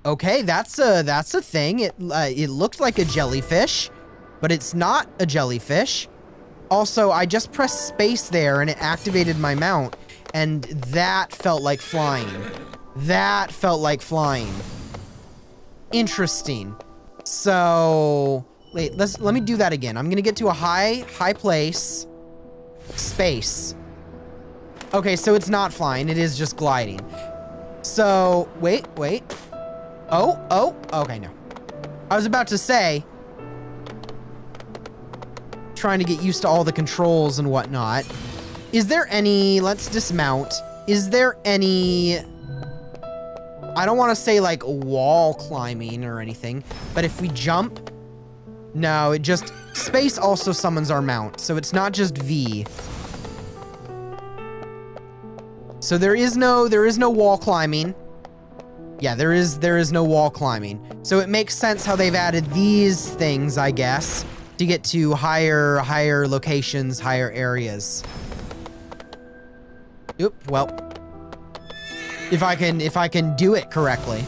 Okay, that's a thing. It looked like a jellyfish, but it's not a jellyfish. Also, I just pressed space there and it activated my mount, and that felt like flying. That felt like flying. Interesting. So, wait, let me do that again. I'm gonna get to a high place. Space. Okay, so it's not flying, it is just gliding. So, wait. Oh, okay, no. I was about to say, trying to get used to all the controls and whatnot. Is there any, let's dismount. Is there any, I don't want to say like wall climbing or anything, but if we jump, no, it just, space also summons our mount, so it's not just V. So there is no wall climbing. Yeah, there is no wall climbing. So it makes sense how they've added these things, I guess, to get to higher locations, higher areas. Oop, well, if I can do it correctly.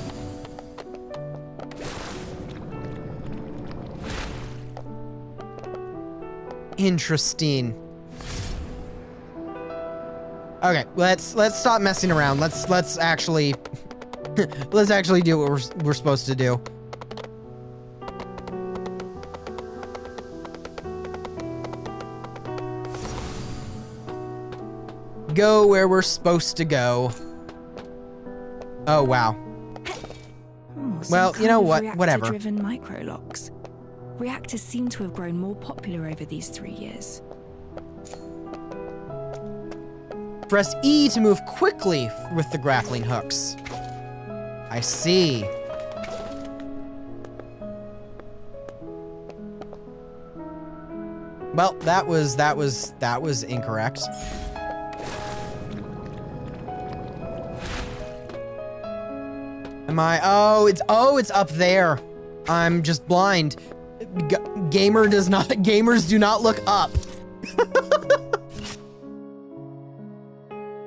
Interesting. Okay, let's stop messing around. Let's actually let's actually do what we're supposed to do. Go where we're supposed to go. Oh wow. Well, you know what? Whatever. Reactor-driven micro-locks. Reactors seem to have grown more popular over these 3 years. Press E to move quickly with the grappling hooks. I see. Well, that was incorrect. Am I? Oh, it's up there. I'm just blind. Gamers do not look up.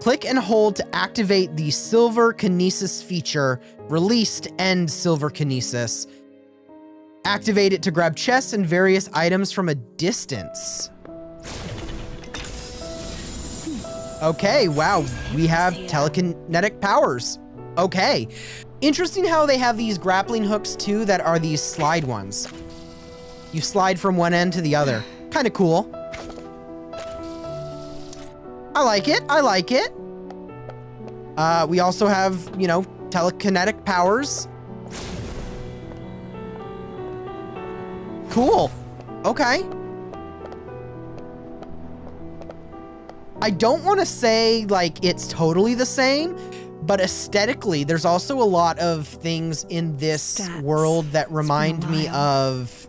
Click and hold to activate the Silver Kinesis feature. Release to end Silver Kinesis. Activate it to grab chests and various items from a distance. Okay, wow, we have telekinetic powers. Okay. Interesting how they have these grappling hooks too that are these slide ones. You slide from one end to the other. Kind of cool. I like it. I like it. We also have, you know, telekinetic powers. Cool. Okay. I don't want to say like it's totally the same, but aesthetically, there's also a lot of things in this world that remind me of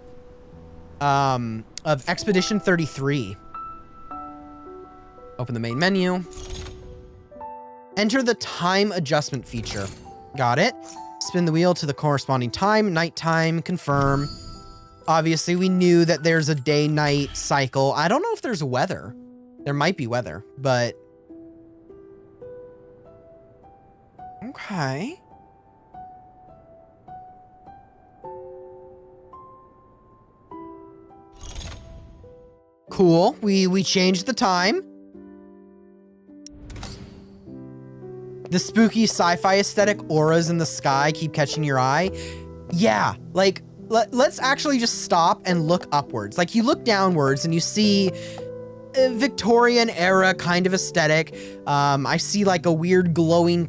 Expedition 33. Open the main menu. Enter the time adjustment feature. Got it. Spin the wheel to the corresponding time, nighttime, confirm. Obviously, we knew that there's a day-night cycle. I don't know if there's weather. There might be weather, but... Okay. Cool. We changed the time. The spooky sci-fi aesthetic auras in the sky keep catching your eye. Yeah, like, let's actually just stop and look upwards. Like, you look downwards and you see a Victorian era kind of aesthetic. I see like a weird glowing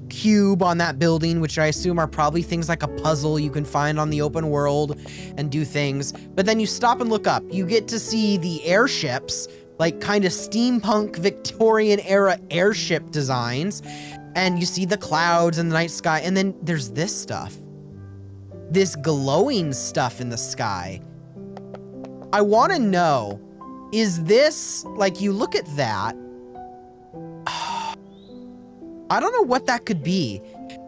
cube on that building, which I assume are probably things like a puzzle you can find on the open world and do things. But then you stop and look up. You get to see the airships, like kind of steampunk Victorian era airship designs. And you see the clouds and the night sky. And then there's this stuff. This glowing stuff in the sky. I want to know, is this, like, you look at that. I don't know what that could be.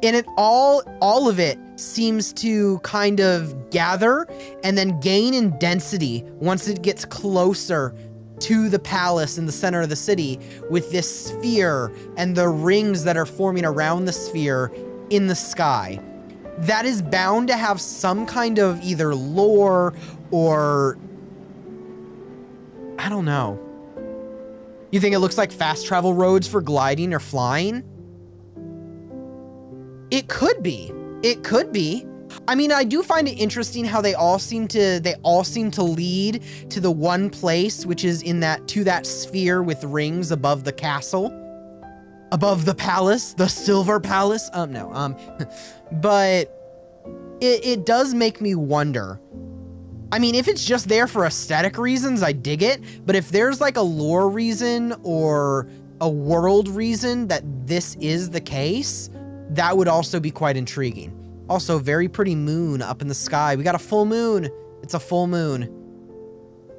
And it all of it seems to kind of gather and then gain in density once it gets closer to the palace in the center of the city with this sphere and the rings that are forming around the sphere in the sky. That is bound to have some kind of either lore or... I don't know. You think it looks like fast travel roads for gliding or flying? It could be. It could be. I mean, I do find it interesting how they all seem to lead to the one place, which is in that sphere with rings above the castle, above the palace, the Silver Palace. But it does make me wonder. I mean, if it's just there for aesthetic reasons, I dig it. But if there's like a lore reason or a world reason that this is the case, that would also be quite intriguing. Also, very pretty moon up in the sky. We got a full moon. It's a full moon.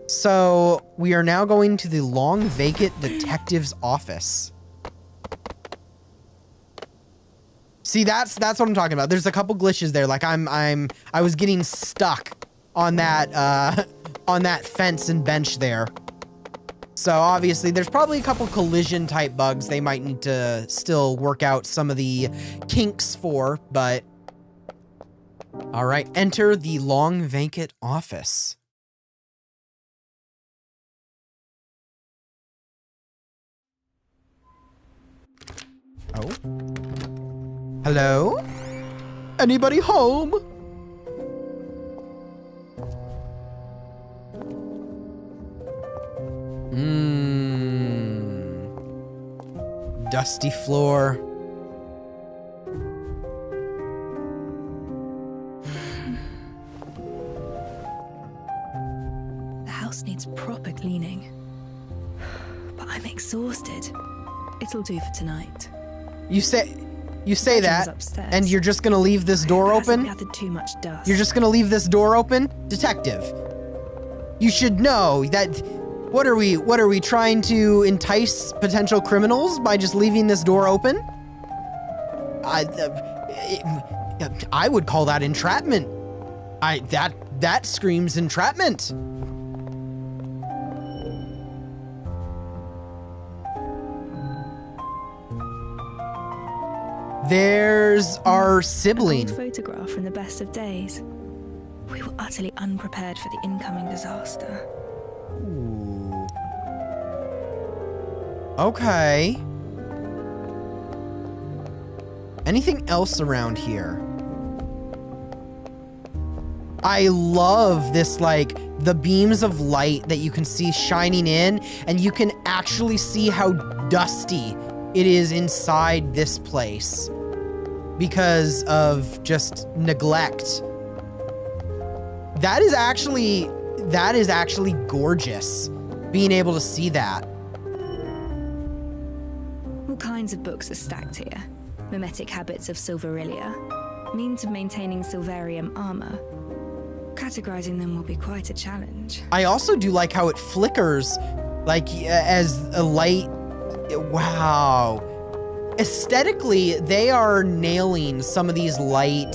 So we are now going to the long vacant detective's office. See, that's what I'm talking about. There's a couple glitches there. Like I was getting stuck on that fence and bench there. So obviously there's probably a couple collision type bugs they might need to still work out some of the kinks for, but all right, enter the long vacant office. Oh. Hello? Anybody home? Dusty floor. The house needs proper cleaning. But I'm exhausted. It'll do for tonight. You say that, upstairs. and you're just gonna leave this door open? Gathered too much dust. You're just gonna leave this door open? Detective, you should know that, what are we trying to entice potential criminals by just leaving this door open? I would call that entrapment. That screams entrapment. There's our sibling. An old photograph from the best of days. We were utterly unprepared for the incoming disaster. Ooh. Okay. Anything else around here? I love this, like, the beams of light that you can see shining in, and you can actually see how dusty it is inside this place because of just neglect. That is actually gorgeous, being able to see that. All kinds of books are stacked here. Mimetic habits of Silverillia, means of maintaining Silvarium armor. Categorizing them will be quite a challenge. I also do like how it flickers, like, as a light. Wow. Aesthetically, they are nailing some of these light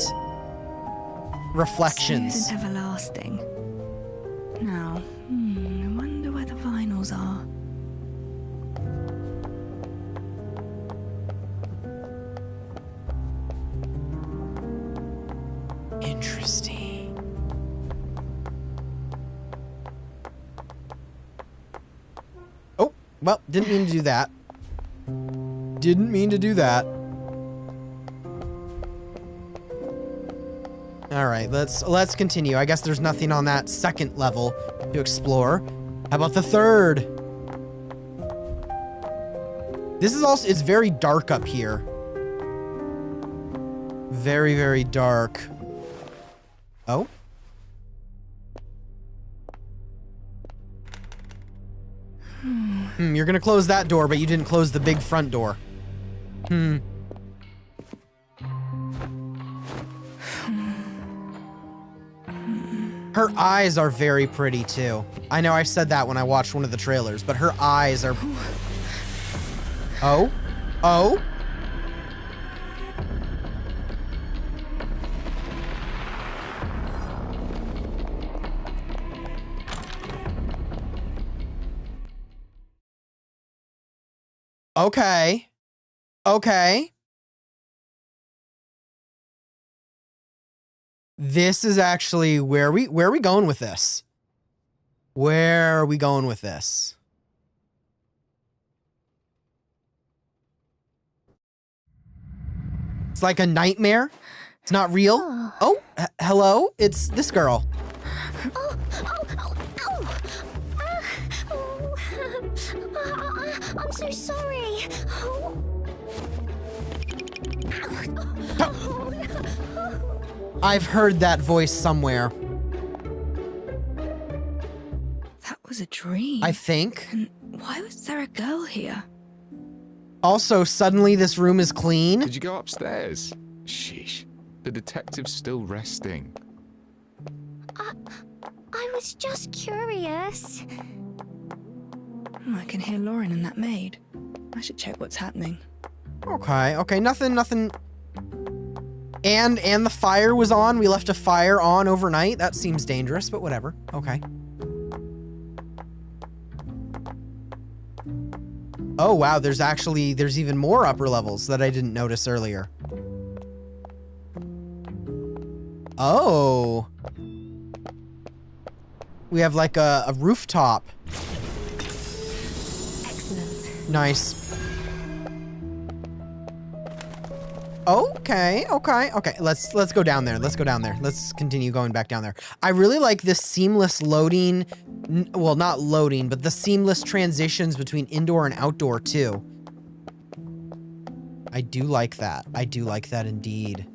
reflections. Smooth and everlasting. Now, I wonder where the vinyls are. Interesting. Oh, well, didn't mean to do that. Didn't mean to do that. All right, let's continue. I guess there's nothing on that second level to explore. How about the third? This is also, it's very dark up here. Very, very dark. Oh? You're gonna close that door, but you didn't close the big front door. Her eyes are very pretty, too. I know I said that when I watched one of the trailers, but her eyes are... Oh? Oh? Okay. Okay. This is actually where are we going with this? Where are we going with this? It's like a nightmare. It's not real. Oh, hello. It's this girl. I'm so sorry. I've heard that voice somewhere. That was a dream. I think. And why was there a girl here? Also, suddenly this room is clean. Did you go upstairs? Sheesh. The detective's still resting. I was just curious. I can hear Lauren and that maid. I should check what's happening. Okay, nothing. And the fire was on. We left a fire on overnight. That seems dangerous, but whatever. Okay. Oh, wow, there's even more upper levels that I didn't notice earlier. Oh. We have like a rooftop. Excellent. Nice. Okay. Let's go down there. Let's go down there. Let's continue going back down there. I really like this seamless loading. Well, not loading, but the seamless transitions between indoor and outdoor too. I do like that. I do like that indeed.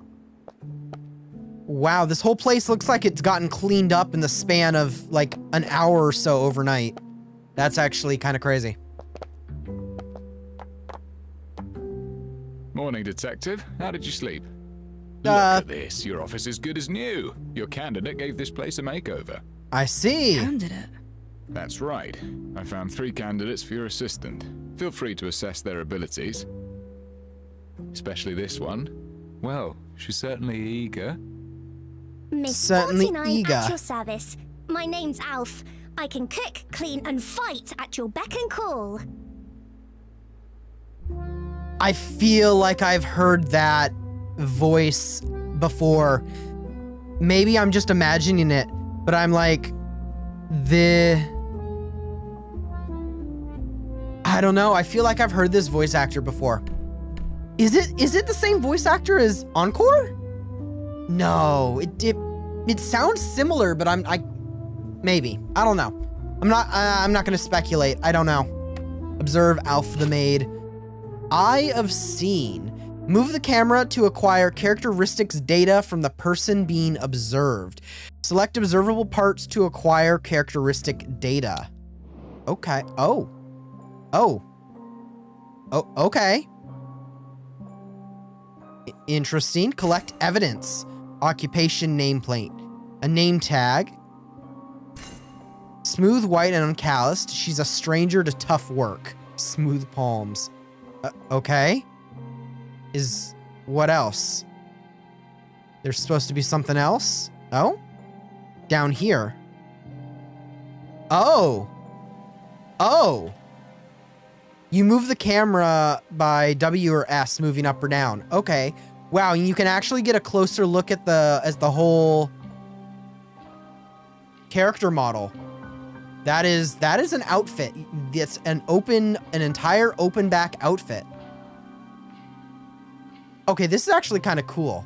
Wow, this whole place looks like it's gotten cleaned up in the span of like an hour or so overnight. That's actually kind of crazy. Morning, Detective. How did you sleep? Look at this. Your office is good as new. Your candidate gave this place a makeover. I see. Candidate? That's right. I found 3 candidates for your assistant. Feel free to assess their abilities. Especially this one. Well, she's certainly eager. Miss Certainly 49 eager. at your service. My name's Alf. I can cook, clean, and fight at your beck and call. I feel like I've heard that voice before. Maybe I'm just imagining it, but I'm like, I don't know. I feel like I've heard this voice actor before. Is it the same voice actor as Encore? No, it sounds similar, but maybe. I don't know. I'm not gonna speculate. I don't know. Observe Alf the Maid. Eye of Scene. Move the camera to acquire characteristics data from the person being observed. Select observable parts to acquire characteristic data. Okay. Oh, okay. Interesting. Collect evidence. Occupation nameplate. A name tag. Smooth, white, and uncalloused. She's a stranger to tough work. Smooth palms. Okay. What else? There's supposed to be something else? Oh? Down here. Oh. You move the camera by W or S, moving up or down. Okay. Wow, you can actually get a closer look at the whole character model. That is an outfit. It's an entire open back outfit. Okay, this is actually kind of cool.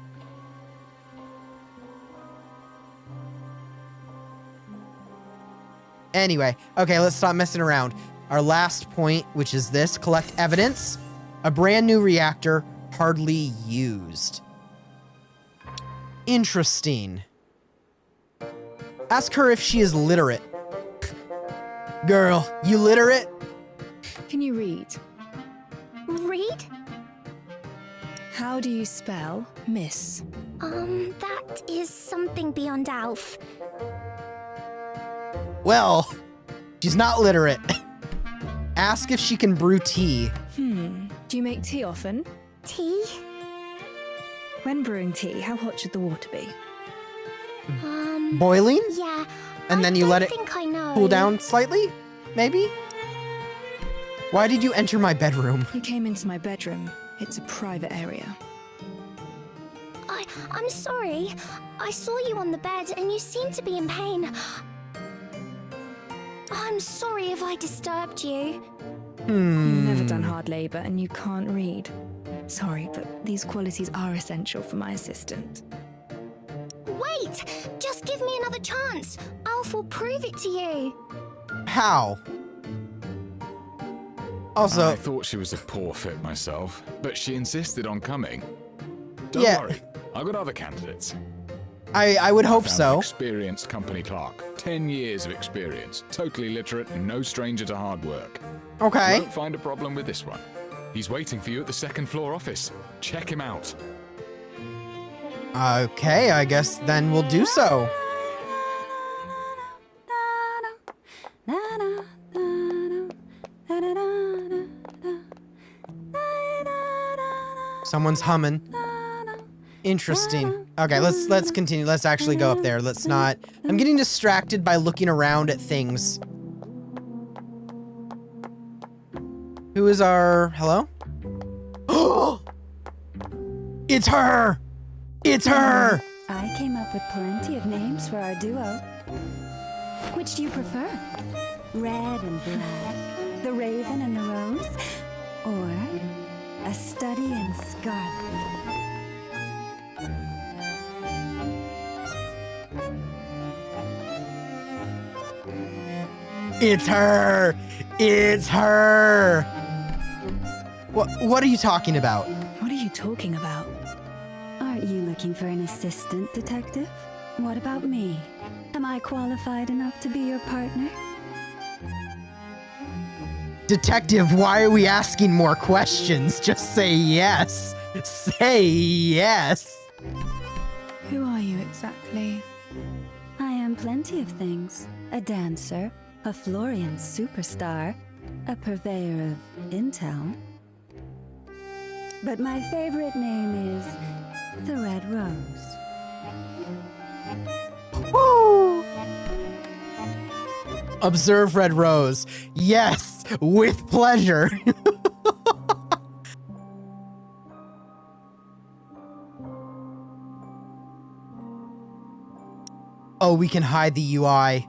Anyway, okay, let's stop messing around. Our last point, which is this, collect evidence. A brand new reactor, hardly used. Interesting. Ask her if she is literate. Girl, you literate? Can you read? Read? How do you spell miss? That is something beyond Alf. Well, she's not literate. Ask if she can brew tea. Do you make tea often? Tea? When brewing tea, how hot should the water be? Boiling? Yeah. And then you let it cool down slightly? Maybe? Why did you enter my bedroom? You came into my bedroom. It's a private area. I'm sorry. I saw you on the bed and you seemed to be in pain. I'm sorry if I disturbed you. You've never done hard labor and you can't read. Sorry, but these qualities are essential for my assistant. Wait! Just give me another chance. Alf will prove it to you. How? Also, I thought she was a poor fit myself, but she insisted on coming. Don't Yeah. worry, I've got other candidates. I would hope Found so. an experienced company clerk, 10 years of experience, totally literate and no stranger to hard work. Okay. Won't find a problem with this one. He's waiting for you at the second floor office. Check him out. Okay, I guess then we'll do so. Someone's humming. Interesting. Okay, let's continue. Let's actually go up there. Let's not. I'm getting distracted by looking around at things. Who is our... Hello? It's her! It's her! I came up with plenty of names for our duo. Which do you prefer? Red and black, the raven and the rose, or a study and scarlet? It's her! It's her! What are you talking about? What are you talking about? Aren't you looking for an assistant, detective? What about me? Am I qualified enough to be your partner? Detective, why are we asking more questions? Just say yes. Say yes. Who are you exactly? I am plenty of things. A dancer, a Florian superstar, a purveyor of intel. But my favorite name is the Red Rose. Woo! Observe Red Rose. Yes, with pleasure. Oh, we can hide the UI.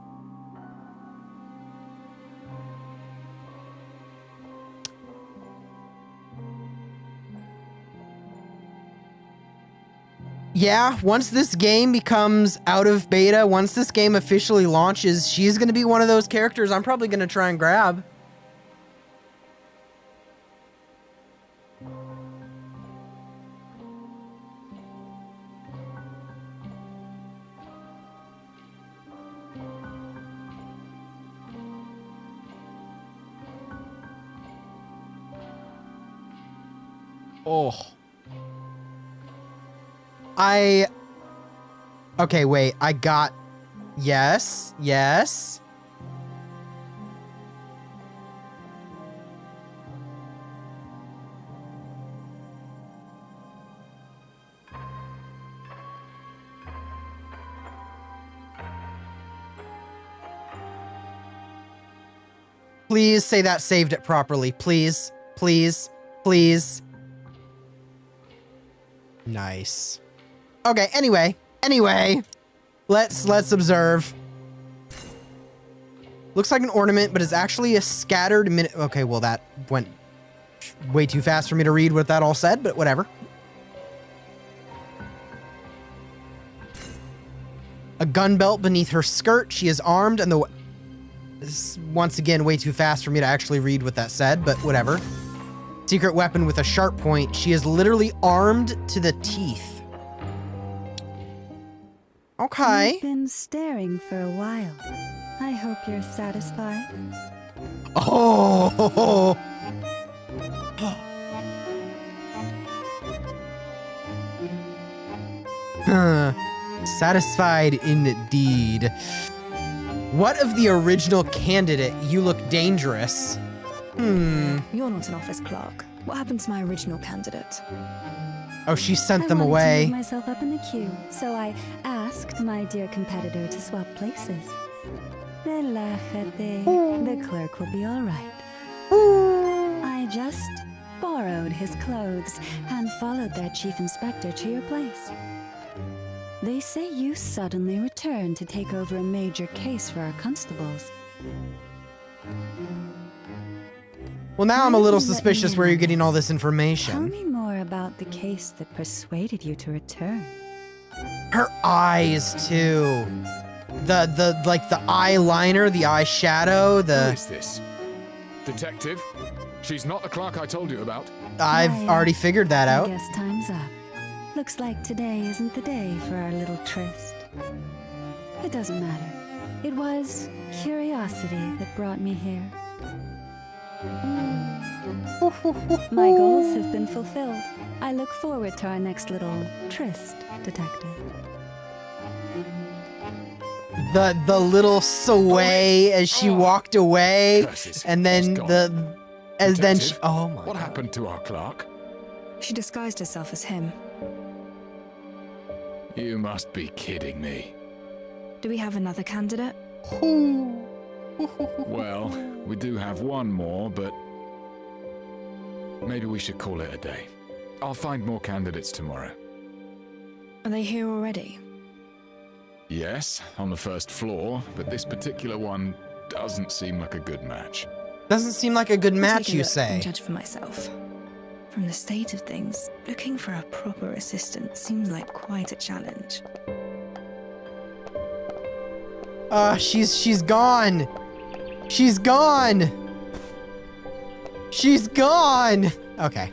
Yeah, once this game becomes out of beta, once this game officially launches, she's going to be one of those characters I'm probably going to try and grab. Oh. Okay, wait, I got... Yes, yes. Please say that saved it properly. Please, please, please. Nice. Okay, anyway, let's observe. Looks like an ornament, but it's actually a scattered okay, well, that went way too fast for me to read what that all said, but whatever. A gun belt beneath her skirt. She is armed, and this is once again way too fast for me to actually read what that said, but whatever. Secret weapon with a sharp point. She is literally armed to the teeth. Okay. You've been staring for a while. I hope you're satisfied. Oh! Satisfied indeed. What of the original candidate? You look dangerous. You're not an office clerk. What happened to my original candidate? Oh, she sent I them wanted away. to move myself up in the queue, so I asked my dear competitor to swap places. Relájate. The clerk will be all right. I just borrowed his clothes and followed their chief inspector to your place. They say you suddenly returned to take over a major case for our constables. Well, now I'm a Why little don't you let suspicious me where you're know? getting all this Tell information. me more about the case that persuaded you to return. Her eyes, too. Like the eyeliner, the eyeshadow, Who is this? Detective? She's not the clerk I told you about. I've Right. already figured that I out. guess time's up. Looks like today isn't the day for our little tryst. It doesn't matter. It was curiosity that brought me here. My goals have been fulfilled. I look forward to our next little tryst, detective. The little sway as she walked away, Curses, and then she's gone. Detective, oh my What God. happened to our clerk? She disguised herself as him. You must be kidding me. Do we have another candidate? Well, we do have one more, but maybe we should call it a day. I'll find more candidates tomorrow. Are they here already? Yes, on the first floor, but this particular one doesn't seem like a good match. Doesn't seem like a good I'll match, take a you look say. and judge for myself. From the state of things, looking for a proper assistant seems like quite a challenge. She's gone. She's gone! She's gone! Okay.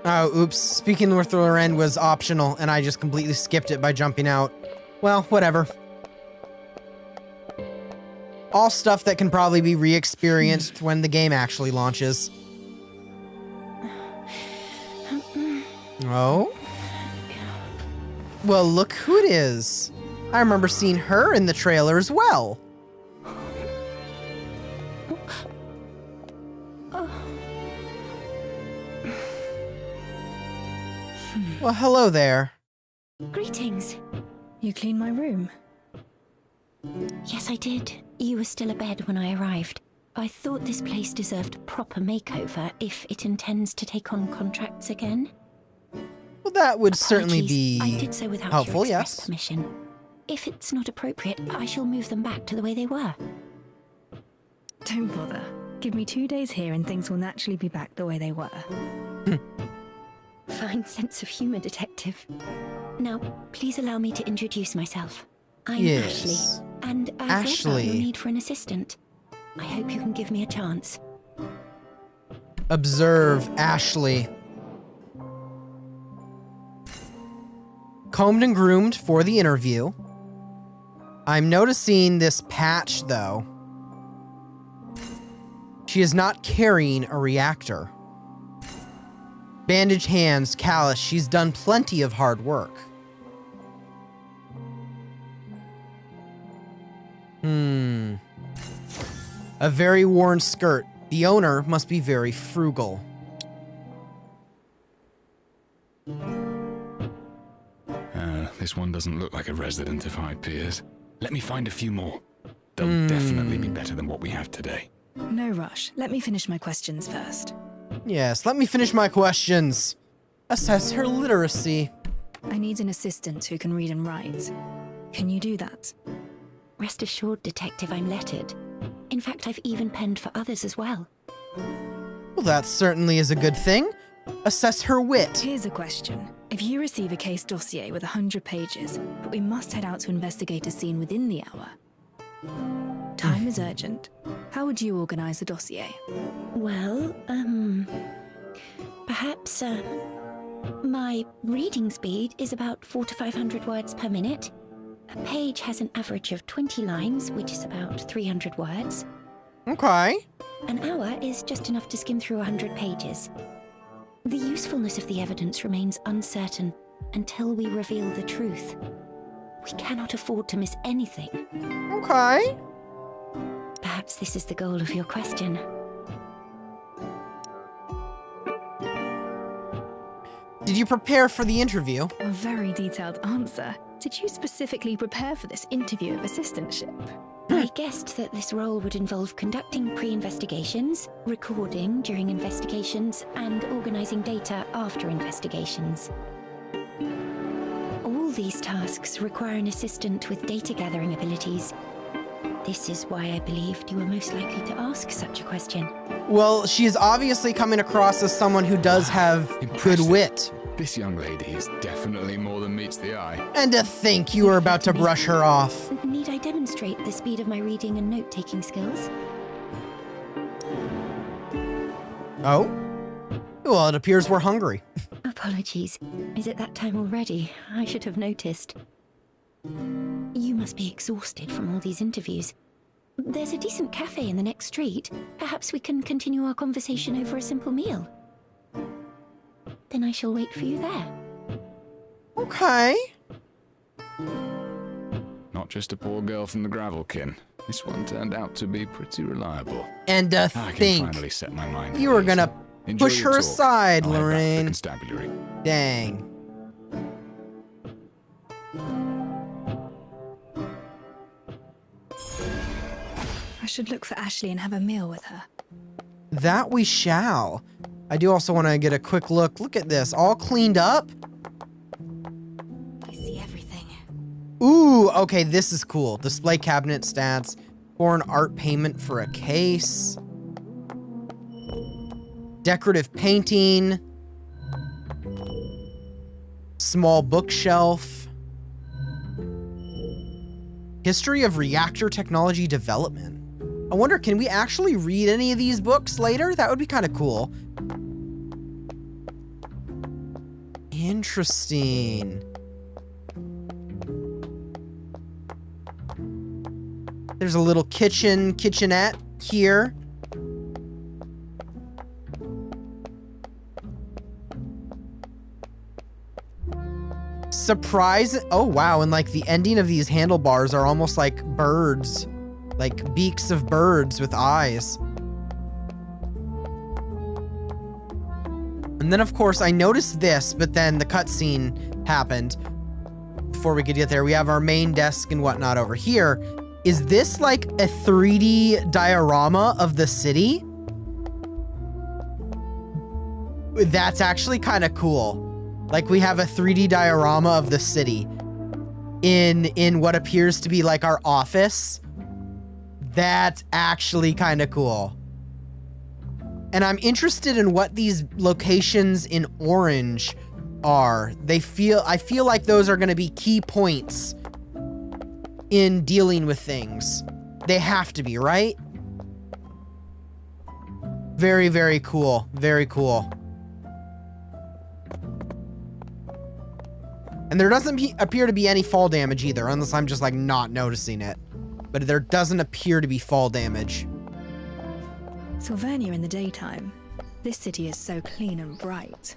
Oh, oops. Speaking with Loren was optional, and I just completely skipped it by jumping out. Well, whatever. All stuff that can probably be re-experienced when the game actually launches. Oh? Well, look who it is. I remember seeing her in the trailer as well. Well, hello there. Greetings. You cleaned my room. Yes, I did. You were still abed when I arrived. I thought this place deserved a proper makeover if it intends to take on contracts again. Well, that would certainly be I did so without helpful, your express yes. permission. If it's not appropriate, I shall move them back to the way they were. Don't bother. Give me 2 days here and things will naturally be back the way they were. Fine sense of humor, Detective. Now, please allow me to introduce myself. I'm Yes. Ashley, and I've heard about your need for an assistant. I hope you can give me a chance. Observe Ashley. Combed and groomed for the interview. I'm noticing this patch, though. She is not carrying a reactor. Bandaged hands, callous. She's done plenty of hard work. A very worn skirt. The owner must be very frugal. This one doesn't look like a resident of Hyde Piers. Let me find a few more. They'll definitely be better than what we have today. No rush. Let me finish my questions first. Yes, let me finish my questions. Assess her literacy. I need an assistant who can read and write. Can you do that? Rest assured, Detective, I'm lettered. In fact, I've even penned for others as well. Well, that certainly is a good thing. Assess her wit. Here's a question. If you receive a case dossier with 100 pages, but we must head out to investigate a scene within the hour. Time is urgent. How would you organize the dossier? Well, perhaps, my reading speed is about 400 to 500 words per minute. A page has an average of 20 lines, which is about 300 words. Okay. An hour is just enough to skim through 100 pages. The usefulness of the evidence remains uncertain until we reveal the truth. We cannot afford to miss anything. Okay. Perhaps this is the goal of your question. Did you prepare for the interview? A very detailed answer. Did you specifically prepare for this interview of assistantship? I guessed that this role would involve conducting pre-investigations, recording during investigations, and organizing data after investigations. All these tasks require an assistant with data-gathering abilities. This is why I believed you were most likely to ask such a question. Well, she is obviously coming across as someone who does have good Impressive. wit. This young lady is definitely more than meets the eye. And to think you were about to brush her off. Need I demonstrate the speed of my reading and note-taking skills? Oh? Well, it appears we're hungry. Apologies. Is it that time already? I should have noticed. You must be exhausted from all these interviews. There's a decent cafe in the next street. Perhaps we can continue our conversation over a simple meal. Then I shall wait for you there. Okay. Not just a poor girl from the Gravelkin. This one turned out to be pretty reliable. And to I can think finally set my mind. you were at ease. gonna Enjoy push your her talk. aside, I'll head back to the Lorraine. constabulary. Dang. I should look for Ashley and have a meal with her. That we shall. I do also want to get a quick look. Look at this. All cleaned up. I see everything. Ooh, okay, this is cool. Display cabinet stats. Foreign art payment for a case. Decorative painting. small bookshelf. History of reactor technology development. I wonder, can we actually read any of these books later? That would be kind of cool. Interesting. There's a little kitchenette here. Surprise. Oh, wow. And like the ending of these handlebars are almost like birds, like beaks of birds with eyes. And then, of course, I noticed this, but then the cutscene happened. Before we could get there, we have our main desk and whatnot over here. Is this like a 3D diorama of the city? That's actually kind of cool. Like we have a 3D diorama of the city in what appears to be like our office. That's actually kind of cool. And I'm interested in what these locations in orange are. I feel like those are going to be key points in dealing with things. They have to be, right? Very, very cool. Very cool. And there doesn't appear to be any fall damage either, unless I'm just like not noticing it. But there doesn't appear to be fall damage. Sylvania in the daytime. This city is so clean and bright.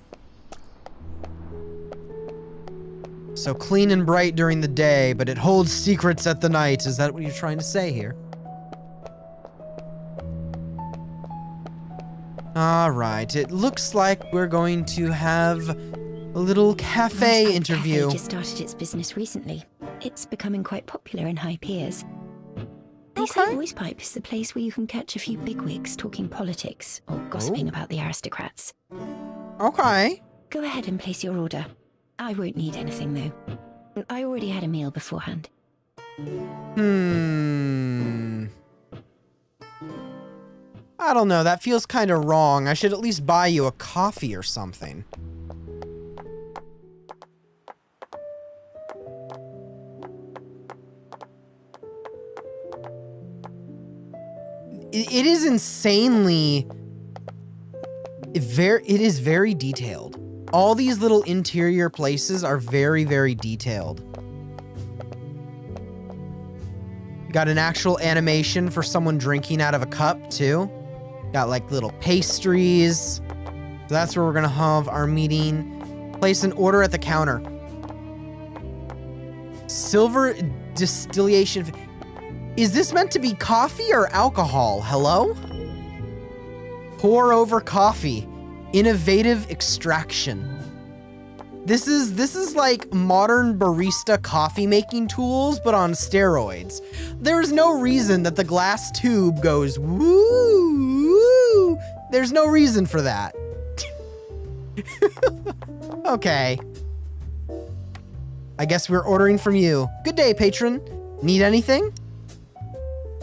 So clean and bright during the day, but it holds secrets at the night. Is that what you're trying to say here? All right. It looks like we're going to have a little cafe interview. Cafe just started its business recently. It's becoming quite popular in high peers. They say Voice Pipe is the place where you can catch a few bigwigs talking politics or gossiping about the aristocrats. Okay. Go ahead and place your order. I won't need anything, though. I already had a meal beforehand. I don't know. That feels kind of wrong. I should at least buy you a coffee or something. It is insanely... It is very detailed. All these little interior places are very, very detailed. Got an actual animation for someone drinking out of a cup, too. Got, like, little pastries. So that's where we're gonna have our meeting. Place an order at the counter. Silver distillation... Is this meant to be coffee or alcohol? Hello? Pour over coffee. Innovative extraction. This is like modern barista coffee making tools, but on steroids. There's no reason that the glass tube goes woo, woo. There's no reason for that. Okay. I guess we're ordering from you. Good day, patron. Need anything?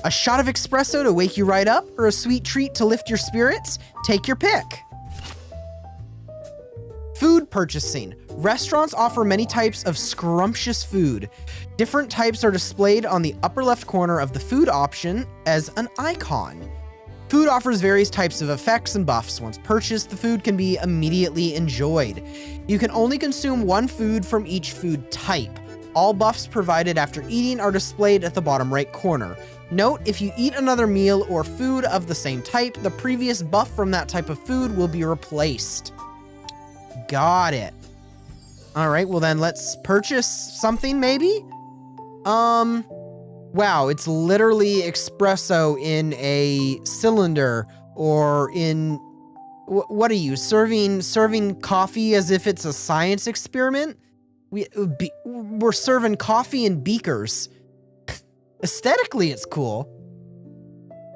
A shot of espresso to wake you right up, or a sweet treat to lift your spirits? Take your pick. Food purchasing. Restaurants offer many types of scrumptious food. Different types are displayed on the upper left corner of the food option as an icon. Food offers various types of effects and buffs. Once purchased, the food can be immediately enjoyed. You can only consume one food from each food type. All buffs provided after eating are displayed at the bottom right corner. Note, if you eat another meal or food of the same type, the previous buff from that type of food will be replaced. Got it. All right, well then let's purchase something maybe? Wow, it's literally espresso in a cylinder or in... What are you, serving coffee as if it's a science experiment? We're serving coffee in beakers. Aesthetically, it's cool.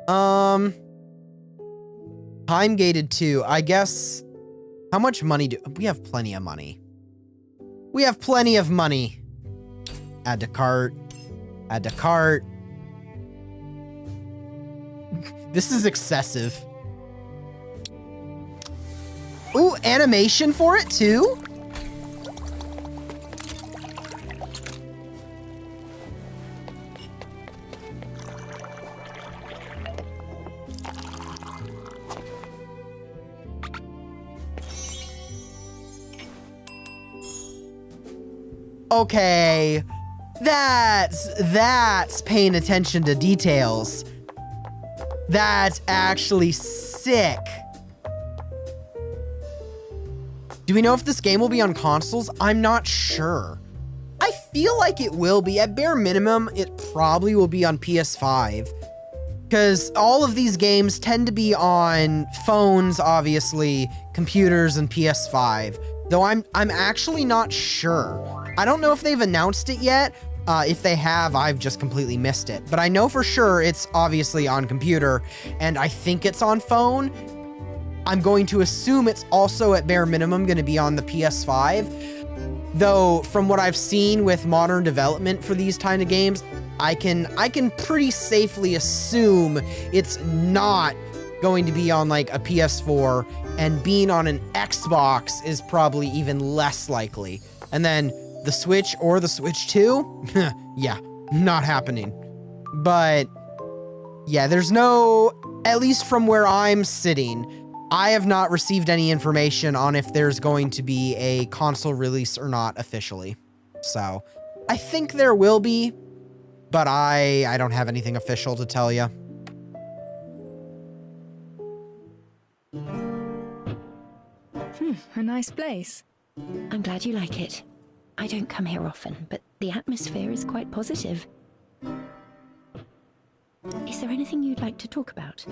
Time gated too. I guess. How much money do we have? Plenty of money. We have plenty of money. Add to cart. Add to cart. This is excessive. Ooh, animation for it too? Okay. That's paying attention to details. That's actually sick. Do we know if this game will be on consoles? I'm not sure. I feel like it will be. At bare minimum, it probably will be on PS5. Because all of these games tend to be on phones, obviously, computers, and PS5. Though I'm actually not sure. I don't know if they've announced it yet. If they have, I've just completely missed it. But I know for sure it's obviously on computer, and I think it's on phone. I'm going to assume it's also at bare minimum going to be on the PS5. Though, from what I've seen with modern development for these kind of games, I can pretty safely assume it's not going to be on like a PS4, and being on an Xbox is probably even less likely. And then the Switch or the Switch 2? Yeah, not happening. But yeah, there's no, at least from where I'm sitting, I have not received any information on if there's going to be a console release or not officially. So I think there will be, but I don't have anything official to tell you. A nice place. I'm glad you like it. I don't come here often, but the atmosphere is quite positive. Is there anything you'd like to talk about?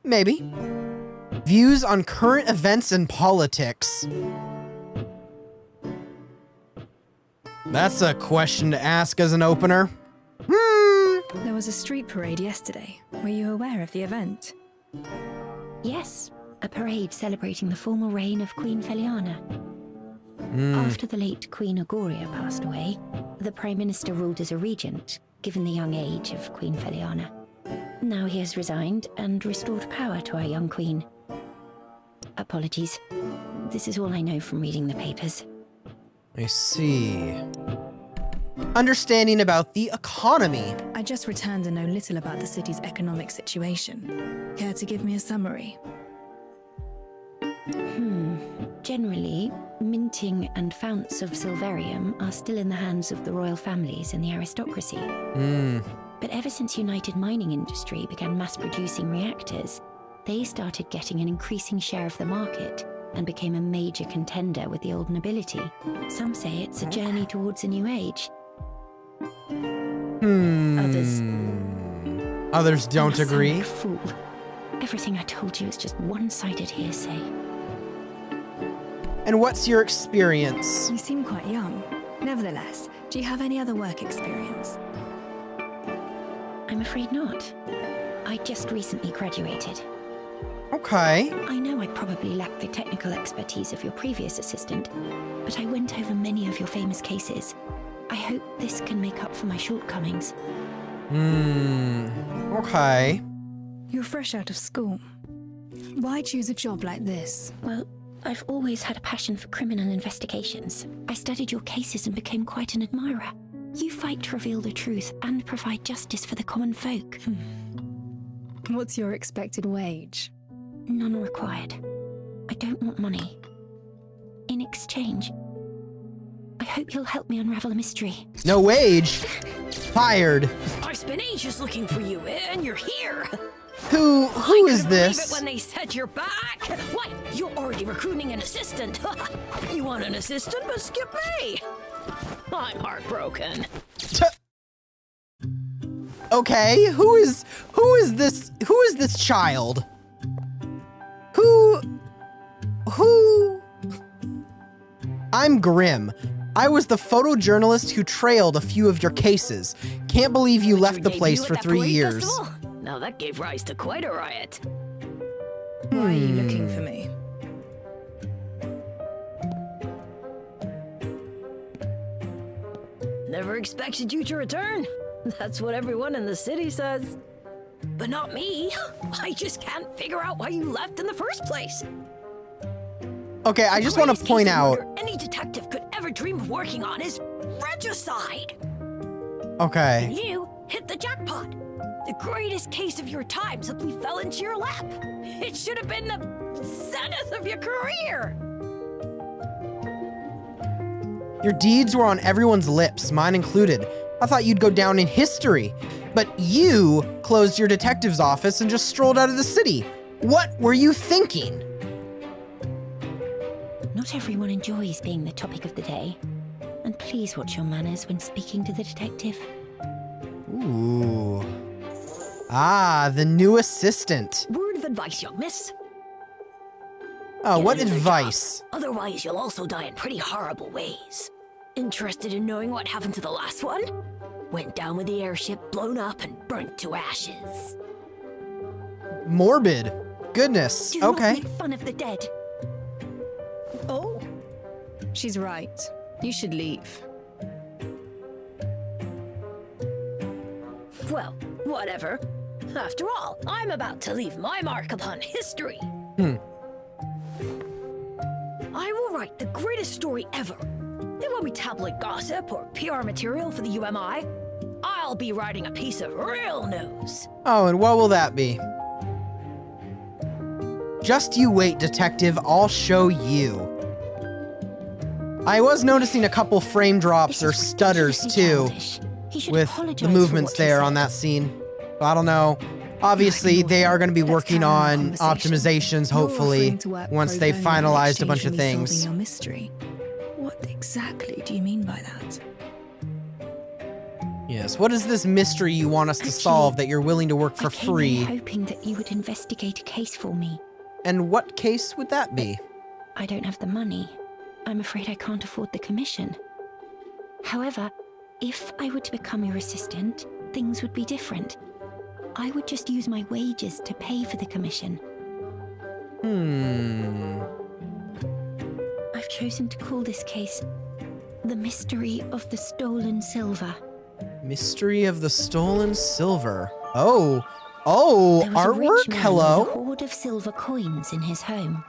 Maybe. Views on current events and politics. That's a question to ask as an opener. There was a street parade yesterday. Were you aware of the event? Yes, a parade celebrating the formal reign of Queen Feliana. After the late Queen Agoria passed away, the Prime Minister ruled as a regent, given the young age of Queen Feliana. Now he has resigned and restored power to our young queen. Apologies. This is all I know from reading the papers. I see. Understanding about the economy. I just returned to know little about the city's economic situation. Care to give me a summary? Generally, minting and founts of silverium are still in the hands of the royal families and the aristocracy. But ever since United Mining Industry began mass-producing reactors, they started getting an increasing share of the market and became a major contender with the old nobility. Some say it's a journey towards a new age. Others don't agree. Fool. Everything I told you is just one-sided hearsay. And what's your experience? You seem quite young. Nevertheless, do you have any other work experience? I'm afraid not. I just recently graduated. Okay. I know I probably lack the technical expertise of your previous assistant, but I went over many of your famous cases. I hope this can make up for my shortcomings. Okay. You're fresh out of school. Why choose a job like this? Well, I've always had a passion for criminal investigations. I studied your cases and became quite an admirer. You fight to reveal the truth and provide justice for the common folk. What's your expected wage? None required. I don't want money. In exchange, I hope you'll help me unravel a mystery. No wage? Fired. I've been ages looking for you, and you're here. Who is Believe it this? when they said you're back. What? You're already recruiting an assistant. You want an assistant, but skip me. I'm heartbroken. Okay, who is this child? Who? I'm Grim. I was the photojournalist who trailed a few of your cases. Can't believe you left the place for 3 years. Now that gave rise to quite a riot. Why are you looking for me? Never expected you to return. That's what everyone in the city says. But not me. I just can't figure out why you left in the first place. Okay, I just want to point out. Any detective could ever dream of working on is regicide. Okay. And you hit the jackpot. The greatest case of your time simply fell into your lap. It should have been the zenith of your career. Your deeds were on everyone's lips, mine included. I thought you'd go down in history. But you closed your detective's office and just strolled out of the city. What were you thinking? Not everyone enjoys being the topic of the day. And please watch your manners when speaking to the detective. Ooh. Ah, the new assistant. Word of advice, young miss. Oh, Get what another advice? job. Otherwise, you'll also die in pretty horrible ways. Interested in knowing what happened to the last one? Went down with the airship, blown up, and burnt to ashes. Morbid. Goodness. Do Okay. not make fun of the dead. Oh. She's right. You should leave. Well, whatever. After all, I'm about to leave my mark upon history. I will write the greatest story ever. It won't be tabloid gossip or PR material for the UMI. I'll be writing a piece of real news. Oh, and what will that be? Just you wait, detective. I'll show you. I was noticing a couple frame drops or stutters too with the movements there on that scene. I don't know. Obviously, they are going to be working on optimizations, hopefully, once they've finalized a bunch of things. Your mystery. What exactly do you mean by that? Yes, what is this mystery you want us to solve that you're willing to work for I came free? here hoping that you would investigate a case for me. And what case would that be? I don't have the money. I'm afraid I can't afford the commission. However, if I were to become your assistant, things would be different. I would just use my wages to pay for the commission. I've chosen to call this case The Mystery of the Stolen Silver. Mystery of the Stolen Silver. Oh, There was a artwork? rich man Hello? with a hoard of silver coins in his home.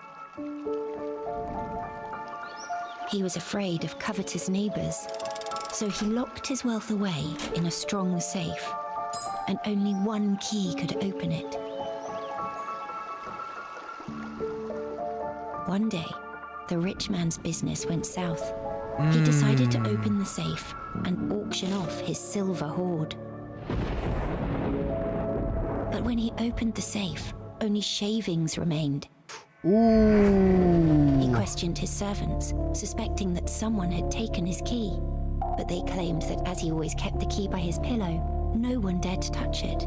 He was afraid of covetous neighbors, so he locked his wealth away in a strong safe, and only one key could open it. One day, the rich man's business went south. He decided to open the safe and auction off his silver hoard. But when he opened the safe, only shavings remained. Ooh. He questioned his servants, suspecting that someone had taken his key. But they claimed that as he always kept the key by his pillow, no one dared to touch it.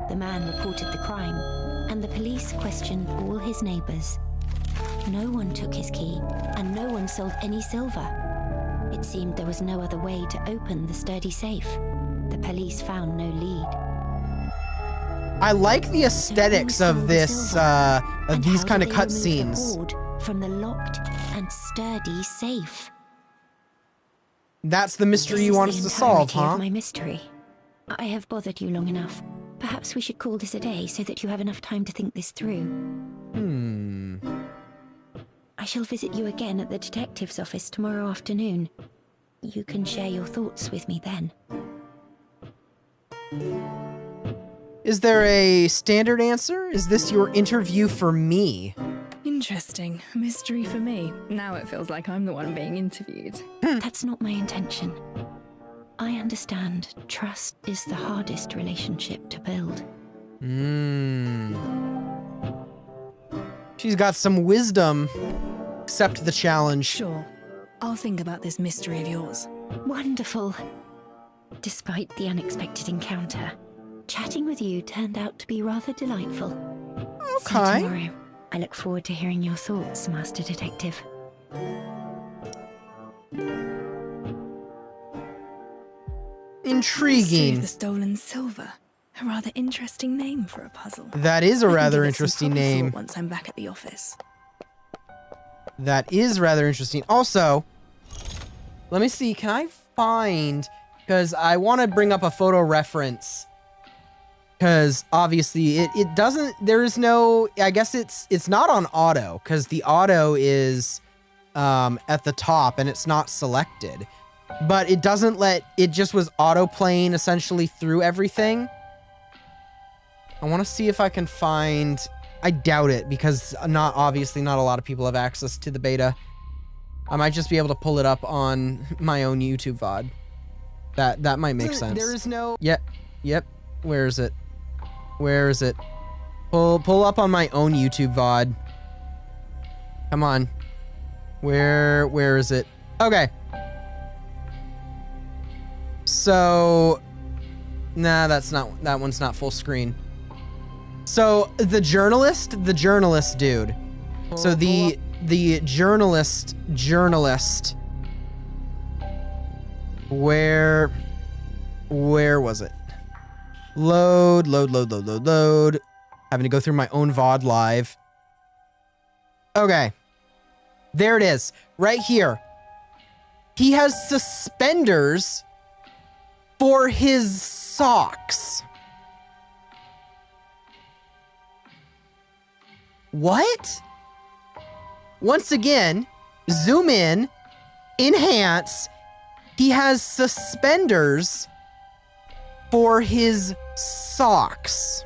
The man reported the crime, and the police questioned all his neighbors. No one took his key, and no one sold any silver. It seemed there was no other way to open the sturdy safe. The police found no lead. I like the aesthetics of this, of these kind of cutscenes. From the locked and sturdy safe. That's the mystery you want us to solve, huh? My mystery. I have bothered you long enough. Perhaps we should call this a day so that you have enough time to think this through. I shall visit you again at the detective's office tomorrow afternoon. You can share your thoughts with me then. Is there a standard answer? Is this your interview for me? Interesting. Mystery for me. Now it feels like I'm the one being interviewed. That's not my intention. I understand trust is the hardest relationship to build. She's got some wisdom. Accept the challenge. Sure. I'll think about this mystery of yours. Wonderful. Despite the unexpected encounter, chatting with you turned out to be rather delightful. See you Okay. tomorrow. I look forward to hearing your thoughts, Master Detective. Mystery Intriguing. of the Stolen Silver. A rather interesting name for a puzzle. That is a I can rather give it some interesting proper thought name. Once I'm back at the office. That is rather interesting. Also, let me see. Can I find... Because I want to bring up a photo reference. Because obviously it doesn't... There is no... I guess it's not on auto. Because the auto is at the top and it's not selected. But it doesn't let... It just was auto playing essentially through everything. I want to see if I can find... I doubt it because obviously not a lot of people have access to the beta. I might just be able to pull it up on my own YouTube VOD. That might make sense. There is no... Yep. Where is it? Where is it? Pull up on my own YouTube VOD. Come on. Where is it? Okay. So, nah, that one's not full screen. So the journalist dude. So the journalist. Where was it? Load. Having to go through my own VOD live. Okay. There it is. Right here. He has suspenders for his socks. What? Once again, zoom in, enhance. He has suspenders for his socks.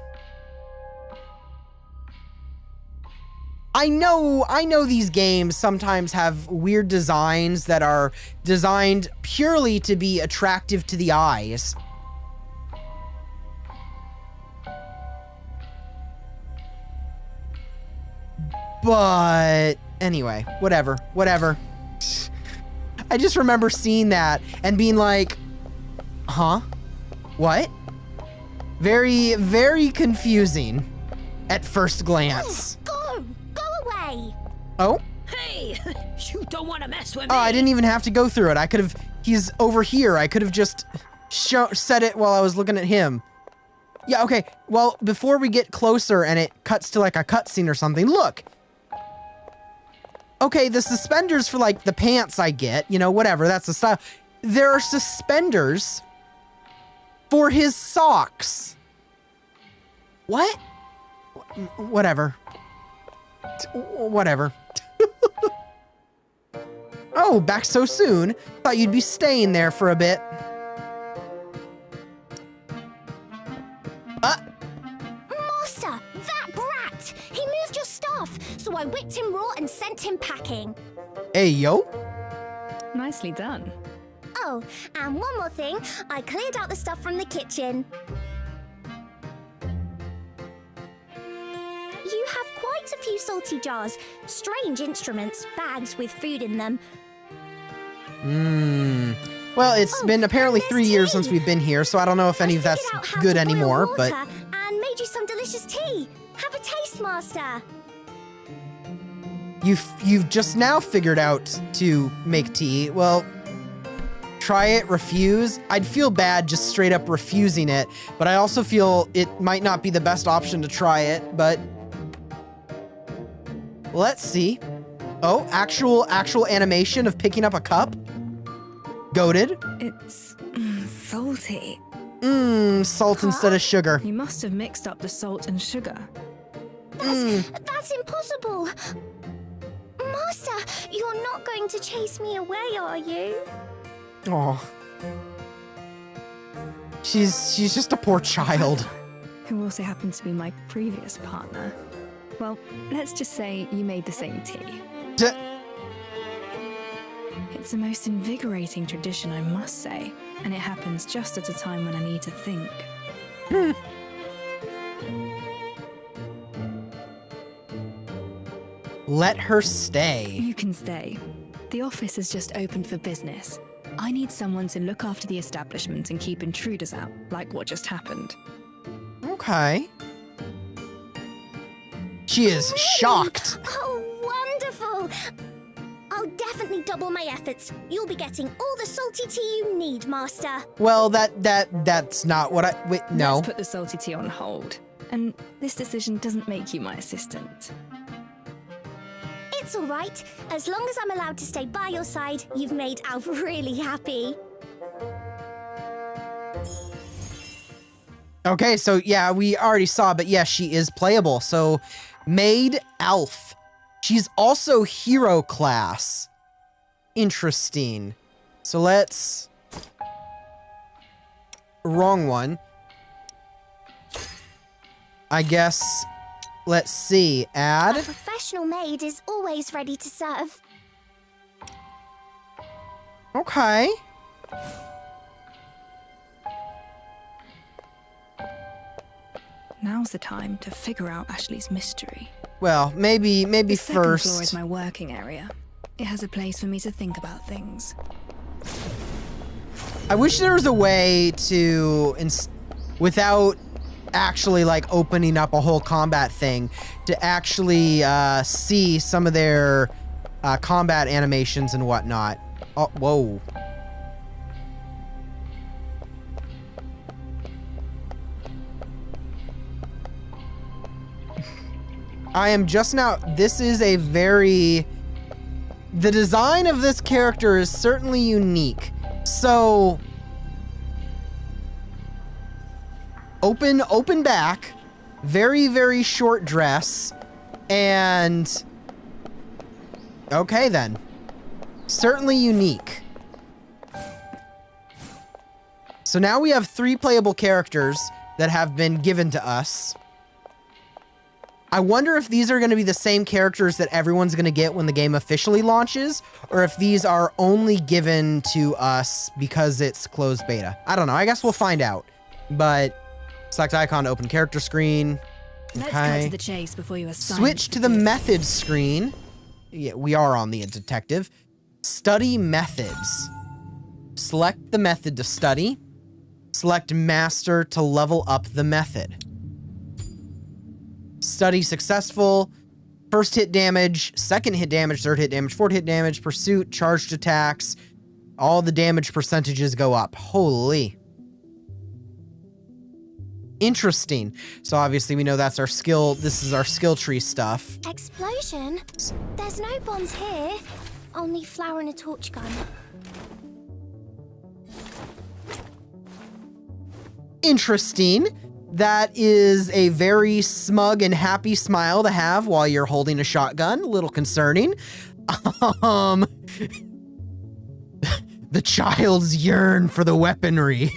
I know these games sometimes have weird designs that are designed purely to be attractive to the eyes. But anyway, whatever. I just remember seeing that and being like, huh? What? Very, very confusing at first glance. Go away. Oh? Hey, you don't want to mess with me. Oh, I didn't even have to go through it. He's over here. I could have just said it while I was looking at him. Yeah, okay. Well, before we get closer and it cuts to like a cutscene or something, look. Okay, the suspenders for like the pants I get, you know, whatever, that's the style. There are suspenders for his socks. What? Whatever. Oh, back so soon. Thought you'd be staying there for a bit. Master, that brat! He moved your stuff, so I whipped him raw and sent him packing. Hey, yo. Nicely done. Oh, and one more thing. I cleared out the stuff from the kitchen. You have quite a few salty jars, strange instruments, bags with food in them. Well, it's been apparently and 3 there's year tea. since we've been here, so I don't know if any of that's Figured out how good to boil anymore, water but... And made you some delicious tea. Have a taste, Master. You've just now figured out to make tea. Well, try it, refuse. I'd feel bad just straight up refusing it, but I also feel it might not be the best option to try it, but... Let's see. Oh, actual animation of picking up a cup? Goated. It's salty. Salt instead of sugar. You must have mixed up the salt and sugar. That's impossible. Master, you're not going to chase me away, are you? Oh. She's just a poor child. Who also happened to be my previous partner. Well, let's just say you made the same tea. It's the most invigorating tradition, I must say, and it happens just at a time when I need to think. Let her stay. You can stay. The office is just open for business. I need someone to look after the establishment and keep intruders out, like what just happened. Okay. She is shocked. Oh, wonderful. I'll definitely double my efforts. You'll be getting all the salty tea you need, Master. Well, that's not what I... Wait, no. Let's put the salty tea on hold. And this decision doesn't make you my assistant. It's all right. As long as I'm allowed to stay by your side, you've made Alf really happy. Okay, so yeah, we already saw, but yeah, she is playable. So, Maid Alf. She's also hero class. Interesting. So let's... Wrong one. I guess... Let's see. A Add. professional maid is always ready to serve. Okay. Now's the time to figure out Ashley's mystery. Well, maybe The second floor is first. my working area. It has a place for me to think about things. I wish there was a way to, without actually like opening up a whole combat thing, to actually see some of their combat animations and whatnot. Oh, whoa. I am just now, this is a very, the design of this character is certainly unique. So, open back, very, very short dress, and okay then. Certainly unique. So now we have 3 playable characters that have been given to us. I wonder if these are going to be the same characters that everyone's going to get when the game officially launches, or if these are only given to us because it's closed beta. I don't know. I guess we'll find out. But select icon to open character screen. Let's cut to the chase before you assign. Switch to the methods screen. Yeah, we are on the detective. Study methods. Select the method to study. Select master to level up the method. Study successful. First hit damage, second hit damage, third hit damage, fourth hit damage, pursuit, charged attacks. All the damage percentages go up. Holy. Interesting. So obviously we know that's our skill. This is our skill tree stuff. Explosion? There's no bombs here. Only flour and a torch gun. Interesting. That is a very smug and happy smile to have while you're holding a shotgun. A little concerning. The child's yearn for the weaponry.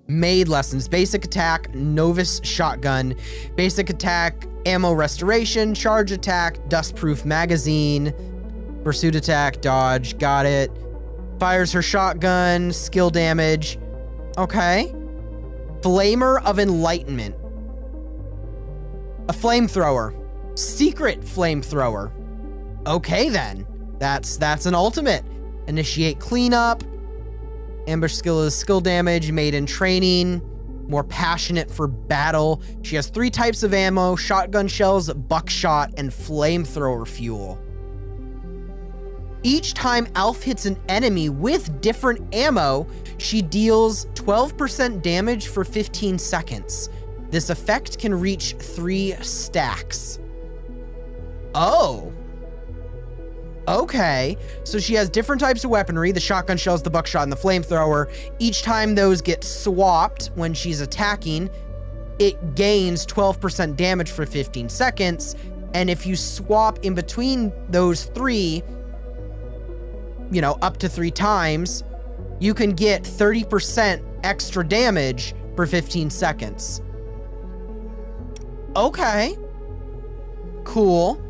Made lessons. Basic attack, novice shotgun. Basic attack, ammo restoration, charge attack, dustproof magazine. Pursuit attack, dodge, got it. Fires her shotgun, skill damage. Okay. Flamer of Enlightenment. A flamethrower. Secret flamethrower. Okay then. That's an ultimate. Initiate cleanup. Ambush skill is skill damage, made in training. More passionate for battle. She has 3 types of ammo, shotgun shells, buckshot, and flamethrower fuel. Each time Alf hits an enemy with different ammo, she deals 12% damage for 15 seconds. This effect can reach 3 stacks. Oh. Okay. So she has different types of weaponry, the shotgun shells, the buckshot, and the flamethrower. Each time those get swapped when she's attacking, it gains 12% damage for 15 seconds. And if you swap in between those 3, you know, up to 3 times, you can get 30% extra damage for 15 seconds. Okay. Cool.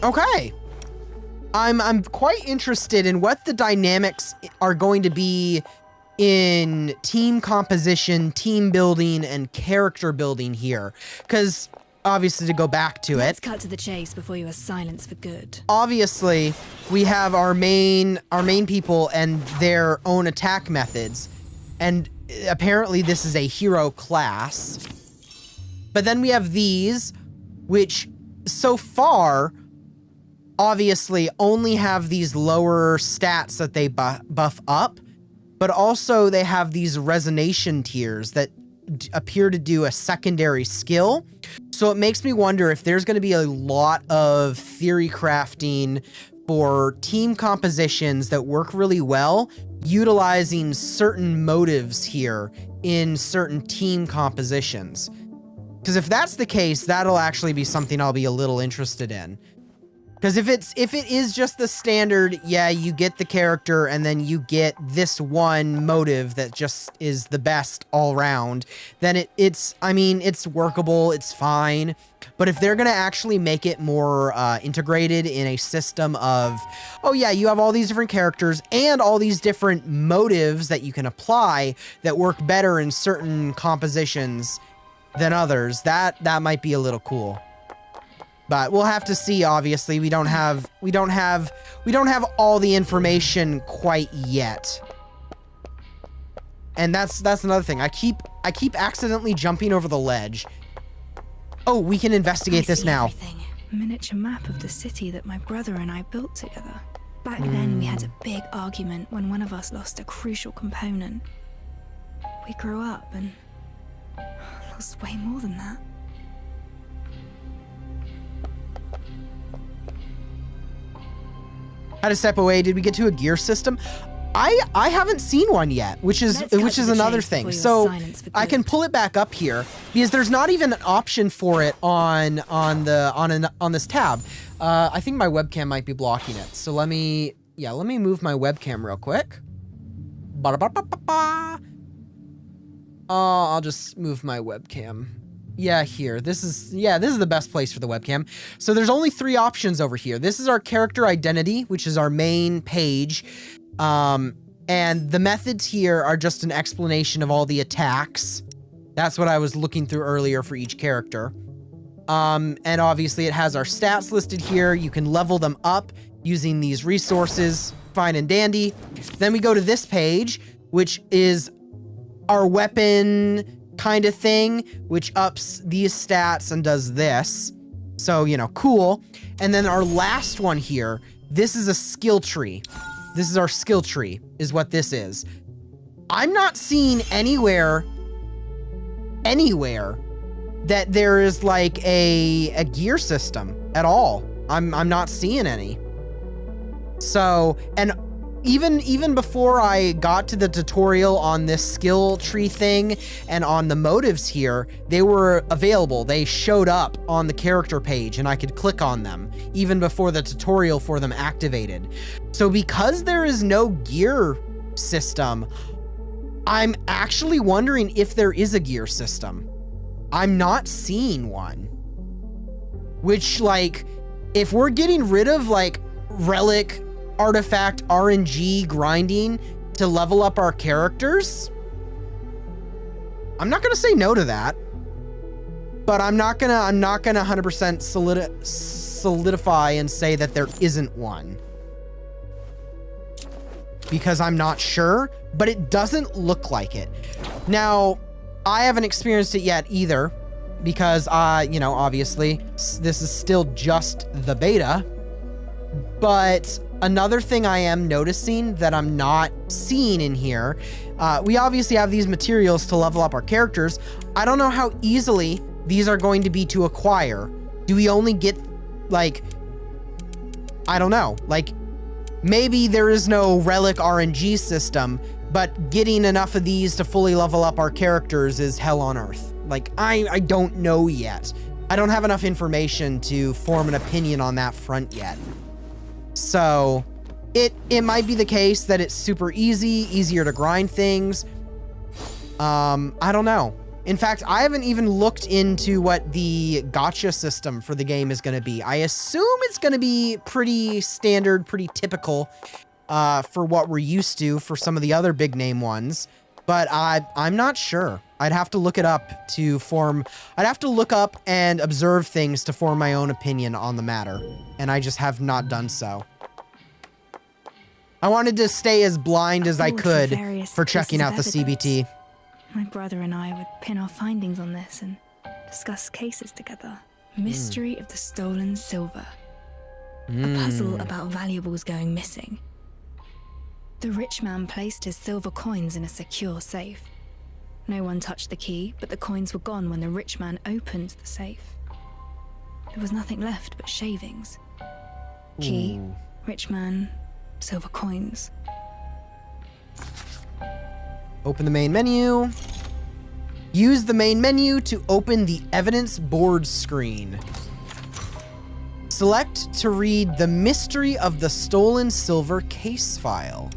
Okay. I'm quite interested in what the dynamics are going to be in team composition, team building, and character building here. Because obviously, to go back to Let's it, cut to the chase before you are silenced for good. obviously we have our main people and their own attack methods, and apparently this is a hero class. But then we have these, which so far obviously only have these lower stats that they buff up, but also they have these resonation tiers that appear to do a secondary skill. So it makes me wonder if there's going to be a lot of theory crafting for team compositions that work really well, utilizing certain motives here in certain team compositions. Because if that's the case, that'll actually be something I'll be a little interested in. Because if it is just the standard, yeah, you get the character and then you get this one motive that just is the best all around, then it's workable, it's fine. But if they're going to actually make it more integrated in a system of, oh yeah, you have all these different characters and all these different motives that you can apply that work better in certain compositions than others, that might be a little cool. But we'll have to see. Obviously, we don't have all the information quite yet. And that's another thing. I keep accidentally jumping over the ledge. Oh, we can investigate this now. Everything. Miniature map of the city that my brother and I built together. Back then, we had a big argument when one of us lost a crucial component. We grew up and lost way more than that. How to step away? Did we get to a gear system? I haven't seen one yet, which is another thing. So I can pull it back up here because there's not even an option for it on this tab. I think my webcam might be blocking it. So let me move my webcam real quick. I'll just move my webcam. Yeah, here. This is the best place for the webcam. So there's only 3 options over here. This is our character identity, which is our main page. And the methods here are just an explanation of all the attacks. That's what I was looking through earlier for each character. And obviously it has our stats listed here. You can level them up using these resources. Fine and dandy. Then we go to this page, which is our weapon kind of thing, which ups these stats and does this. So, cool. And then our last one here, this is a skill tree. This is our skill tree, is what this is. I'm not seeing anywhere that there is like a gear system at all. I'm not seeing any. So, and even before I got to the tutorial on this skill tree thing and on the motives here, they were available. They showed up on the character page and I could click on them even before the tutorial for them activated. So because there is no gear system, I'm actually wondering if there is a gear system. I'm not seeing one. Which, like, if we're getting rid of like relic artifact RNG grinding to level up our characters, I'm not gonna say no to that, but I'm not gonna 100% solidify and say that there isn't one, because I'm not sure, but it doesn't look like it. Now, I haven't experienced it yet either, because obviously this is still just the beta. But another thing I am noticing that I'm not seeing in here, we obviously have these materials to level up our characters. I don't know how easily these are going to be to acquire. Do we only get, like, I don't know, like, maybe there is no relic RNG system, but getting enough of these to fully level up our characters is hell on earth. Like, I don't know yet. I don't have enough information to form an opinion on that front yet. So it might be the case that it's super easier to grind things. I don't know. In fact, I haven't even looked into what the gacha system for the game is going to be. I assume it's going to be pretty standard, pretty typical for what we're used to for some of the other big name ones. But I'm not sure. I'd have to look it up I'd have to look up and observe things to form my own opinion on the matter. And I just have not done so. I wanted to stay as blind as I could for checking out the CBT. My brother and I would pin our findings on this and discuss cases together. Mystery of the stolen silver. A puzzle about valuables going missing. The rich man placed his silver coins in a secure safe. No one touched the key, but the coins were gone when the rich man opened the safe. There was nothing left but shavings. Key, rich man, silver coins. Open the main menu. Use the main menu to open the evidence board screen. Select to read the mystery of the stolen silver case file.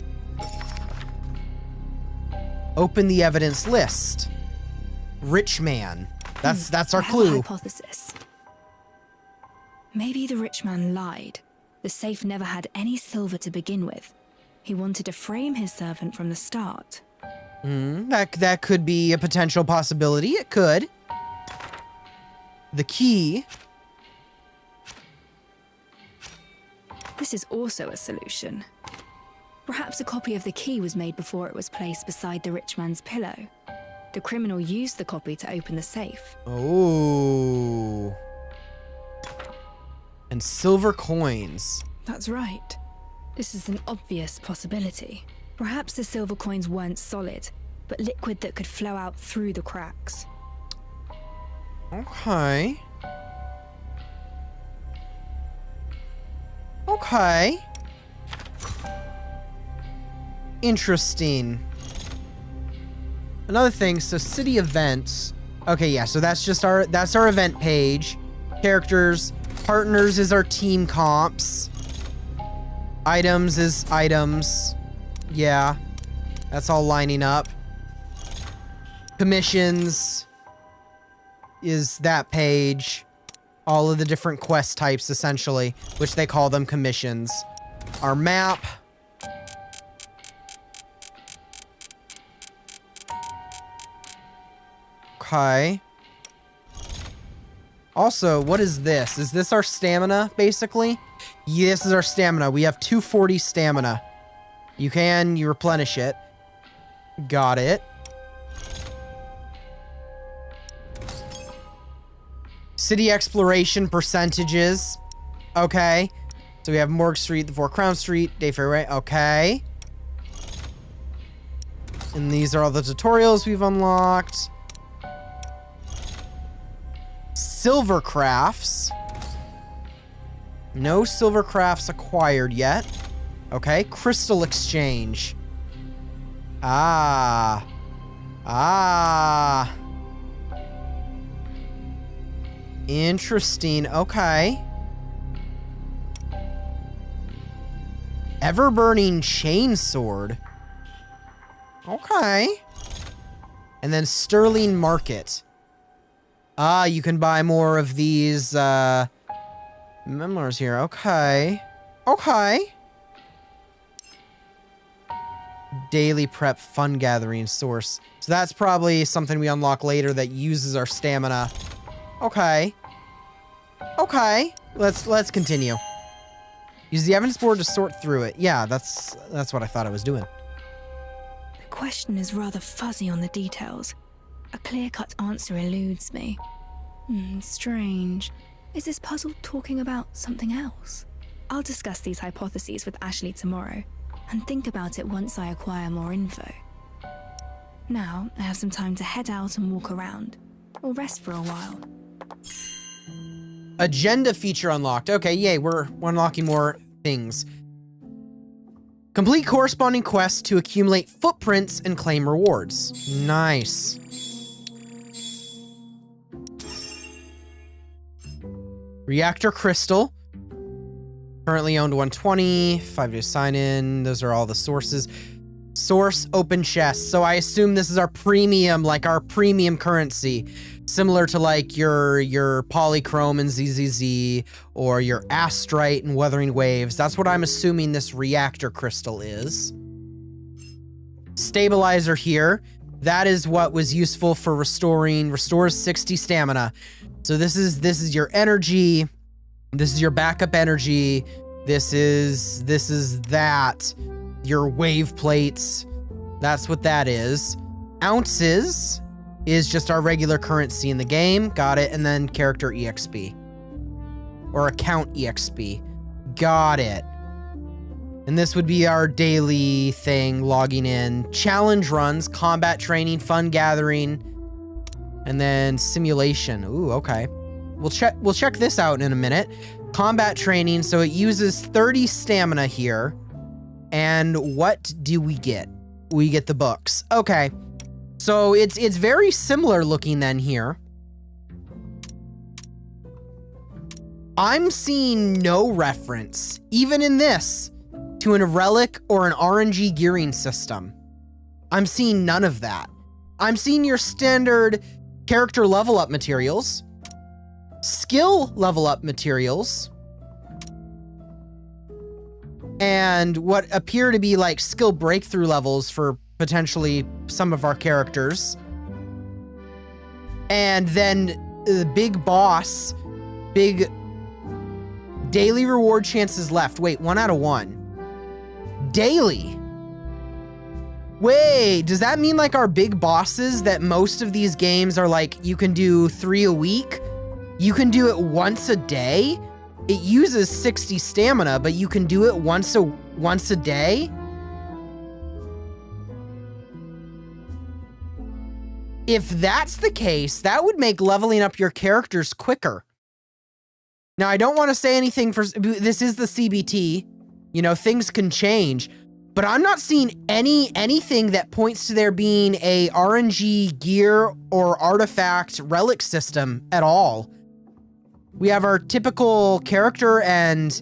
Open the evidence list. Rich man. That's our I have a clue. hypothesis. Maybe the rich man lied. The safe never had any silver to begin with. He wanted to frame his servant from the start. That could be a potential possibility. It could. The key. This is also a solution. Perhaps a copy of the key was made before it was placed beside the rich man's pillow. The criminal used the copy to open the safe. Oh. And silver coins. That's right. This is an obvious possibility. Perhaps the silver coins weren't solid, but liquid that could flow out through the cracks. Okay. Okay. Interesting. Another thing, so city events. Okay, yeah, so that's our event page. Characters, partners is our team comps. Items is items. Yeah. That's all lining up. Commissions is that page. All of the different quest types, essentially, which they call them commissions. Our map. Okay. Also, what is this? Is this our stamina, basically? Yeah, this is our stamina. We have 240 stamina. You replenish it. Got it. City exploration percentages. Okay. So we have Morgue Street, the Four Crown Street, Dayfair Way. Okay. And these are all the tutorials we've unlocked. Silver crafts. No silver crafts acquired yet. Okay. Crystal exchange. Ah. Interesting. Okay. Ever-burning chainsword. Okay. And then Sterling Market. Ah, you can buy more of these, memoirs here. Okay. Okay. Daily prep fun gathering source. So that's probably something we unlock later that uses our stamina. Okay. Okay. Let's continue. Use the evidence board to sort through it. Yeah, that's what I thought I was doing. The question is rather fuzzy on the details. A clear-cut answer eludes me. Strange. Is this puzzle talking about something else? I'll discuss these hypotheses with Ashley tomorrow, and think about it once I acquire more info. Now, I have some time to head out and walk around, or rest for a while. Agenda feature unlocked. Okay, yay, we're unlocking more things. Complete corresponding quests to accumulate footprints and claim rewards. Nice. Reactor crystal. Currently owned 120. 5 days sign in. Those are all the sources. Source open chest. So I assume this is our premium, like our premium currency. Similar to like your Polychrome and ZZZ, or your Astrite and Wuthering Waves. That's what I'm assuming this reactor crystal is. Stabilizer here. That is what was useful for restores 60 stamina. So this is your energy. This is your backup energy. This is that. Your wave plates. That's what that is. Ounces is just our regular currency in the game. Got it. And then character EXP. Or account EXP. Got it. And this would be our daily thing, logging in. Challenge runs, combat training, fun gathering, and then simulation. Ooh, okay. We'll check this out in a minute. Combat training, so it uses 30 stamina here. And what do we get? We get the books. Okay. So it's very similar looking then here. I'm seeing no reference, even in this, to a relic or an RNG gearing system. I'm seeing none of that. I'm seeing your standard character level up materials, skill level up materials, and what appear to be like skill breakthrough levels for potentially some of our characters. And then the big boss, big daily reward chances left. Wait, 1 out of 1. Daily. Wait, does that mean like our big bosses that most of these games are like, you can do 3 a week? You can do it once a day? It uses 60 stamina, but you can do it once a day? If that's the case, that would make leveling up your characters quicker. Now, I don't want to say anything for, this is the CBT, you know, things can change, but I'm not seeing anything that points to there being a RNG gear or artifact relic system at all. We have our typical character and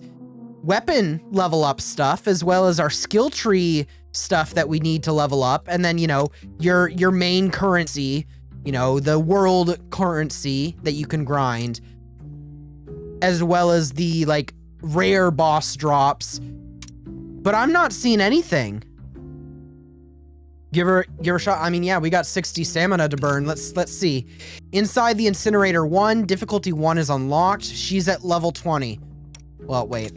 weapon level up stuff, as well as our skill tree stuff that we need to level up. And then, you know, your main currency, you know, the world currency that you can grind, as well as the like rare boss drops. But I'm not seeing anything. Give her a shot. I mean, yeah, we got 60 stamina to burn. Let's see. Inside the incinerator 1, difficulty 1 is unlocked. She's at level 20. Well, wait.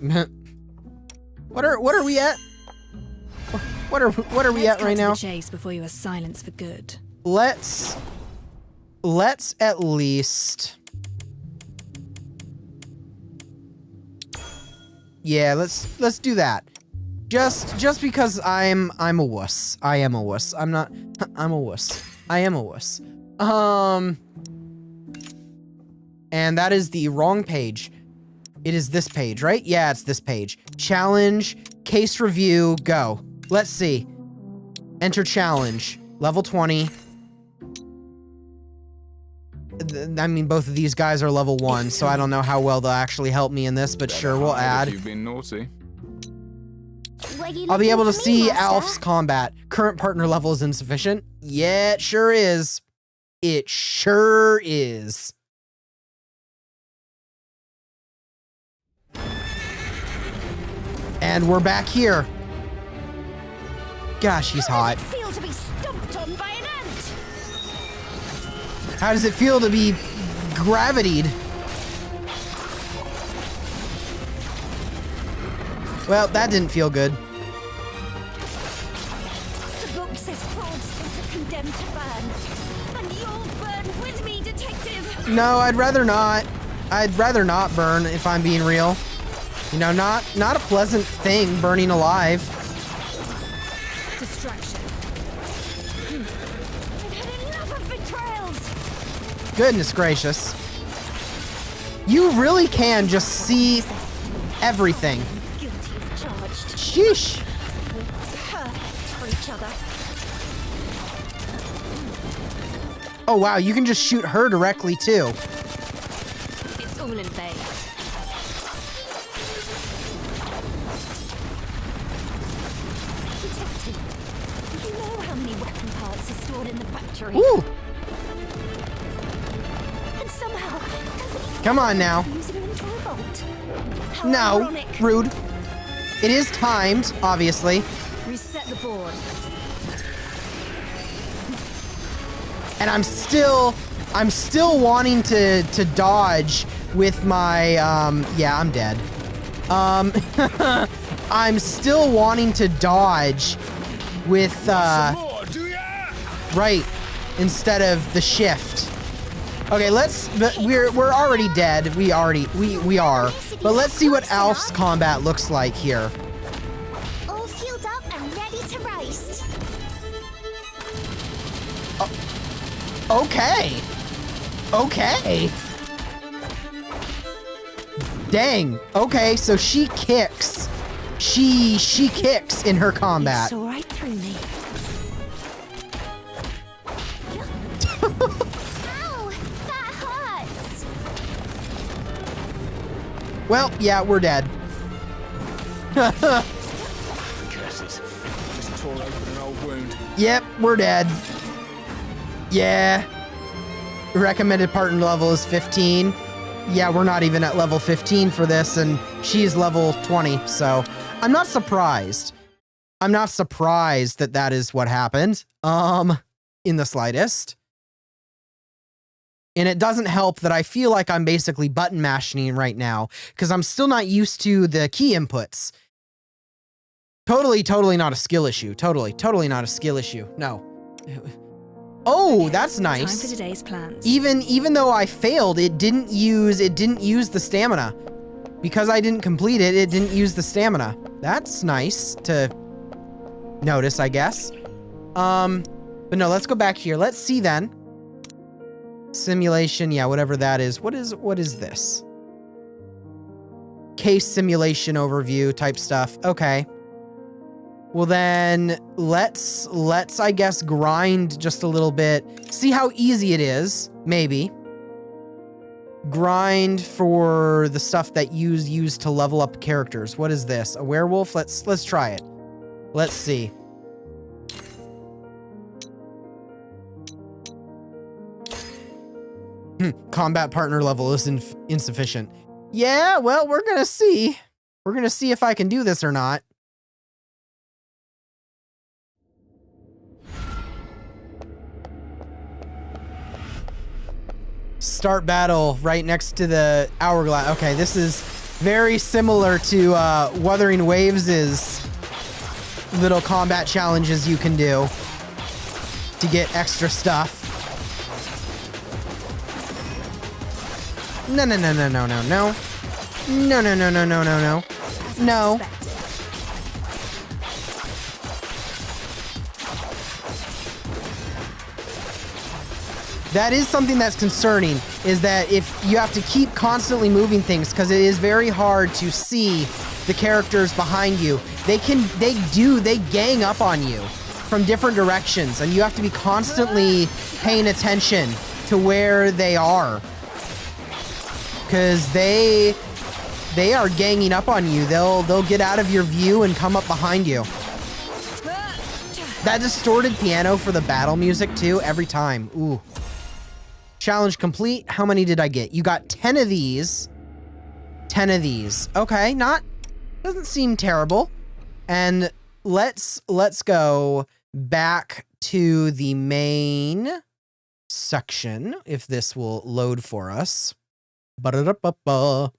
What are we at? What are we at right now? Let's cut to the chase before you are silenced for good. Let's at least. Yeah, let's do that. Just because I'm a wuss. I am a wuss. I'm a wuss. I am a wuss. And that is the wrong page. It is this page, right? Yeah, it's this page. Challenge, case review, go. Let's see. Enter challenge. Level 20. I mean, both of these guys are level 1, so I don't know how well they'll actually help me in this, but sure, we'll add. You've been naughty. I'll be able to see Alf's combat. Current partner level is insufficient. Yeah, it sure is. It sure is. And we're back here. Gosh, he's hot. Feel to be stomped on by an ant. How does it feel to be gravitied? Well, that didn't feel good. The book says fraudsters are condemned to burn. And you'll burn with me, detective. No, I'd rather not. I'd rather not burn, if I'm being real. You know, not a pleasant thing, burning alive. Distraction. I've had enough of betrayals. Goodness gracious. You really can just see everything. Guilty as charged. Sheesh. Perfect for each other. Oh wow, you can just shoot her directly too. It's all in vain. Detective, you know how many weapon parts are stored in the factory. Ooh. And somehow, Come on now. using them into a vault. How No, ironic. rude. It is timed, obviously. Reset the board. And I'm still wanting to dodge with my, yeah, I'm dead. I'm still wanting to dodge with, right, instead of the shift. Okay, but we're already dead. We are. But let's see what Alf's combat looks like here. All fueled up and ready to roast. Okay. Okay. Dang. Okay, so she kicks. She kicks in her combat. Saw right through me. Ow! That hurts! Well, yeah, we're dead. Curses. Just tore open an old wound. Yep, we're dead. Yeah. Recommended partner level is 15. Yeah, we're not even at level 15 for this, and she's level 20, so I'm not surprised. I'm not surprised that that is what happened, in the slightest. And it doesn't help that I feel like I'm basically button mashing right now, because I'm still not used to the key inputs. Totally not a skill issue. Totally not a skill issue. No. Oh, that's nice. Time for today's plans. Even though I failed, it didn't use the stamina. Because I didn't complete it, it didn't use the stamina. That's nice to notice, I guess. But no, let's go back here. Let's see then. Simulation, yeah, whatever that is. What is this? Case simulation overview type stuff. Okay. Well then, let's I guess grind just a little bit. See how easy it is, maybe. Grind for the stuff that you use to level up characters. What is this? A werewolf? Let's try it. Let's see. Combat partner level is insufficient. Yeah, well, we're gonna see. We're gonna see if I can do this or not. Start battle right next to the hourglass. Okay, this is very similar to Wuthering Waves' little combat challenges you can do to get extra stuff. No. No. That is something that's concerning, is that if you have to keep constantly moving things, because it is very hard to see the characters behind you. They gang up on you from different directions, and you have to be constantly paying attention to where they are. Because they are ganging up on you. They'll get out of your view and come up behind you. That distorted piano for the battle music too, every time. Ooh. Challenge complete. How many did I get? You got 10 of these. 10 of these. Okay, doesn't seem terrible. And let's go back to the main section, if this will load for us. Ba-da-da-ba-ba.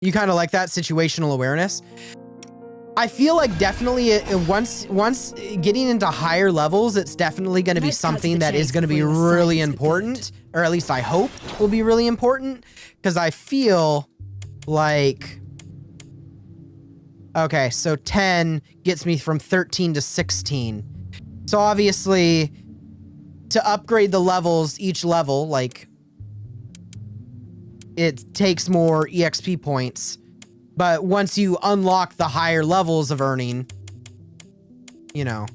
You kind of like that situational awareness? I feel like definitely once getting into higher levels, it's definitely going to be something that is going to be really important, or at least I hope will be really important, because I feel like, okay, so 10 gets me from 13 to 16. So obviously, to upgrade the levels, each level, like, it takes more EXP points. But once you unlock the higher levels of earning, you know,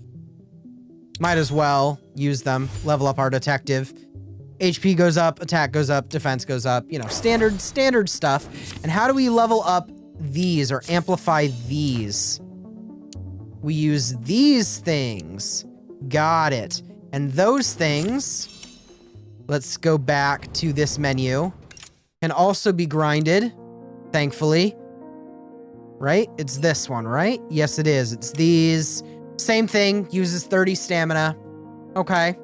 might as well use them. Level up our detective. HP goes up, attack goes up, defense goes up, you know, standard stuff. And how do we level up these or amplify these? We use these things. Got it. And those things, let's go back to this menu, can also be grinded, thankfully. Right? It's this one, right? Yes, it is. It's these. Same thing. Uses 30 stamina. Okay.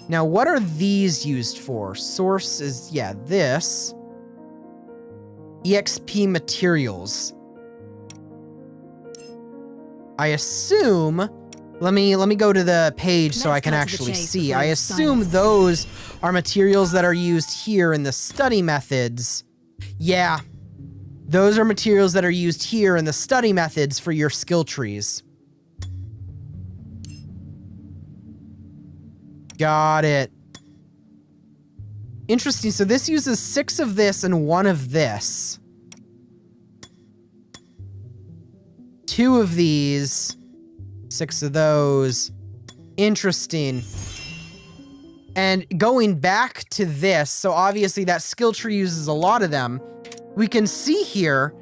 Now, what are these used for? Source is, yeah, this. EXP materials. I assume... Let me go to the page so I can actually see. I assume those are materials that are used here in the study methods. Yeah. Those are materials that are used here in the study methods for your skill trees. Got it. Interesting. So this uses 6 of this and 1 of this. 2 of these. 6 of those. Interesting. And going back to this, so obviously that skill tree uses a lot of them. We can see here,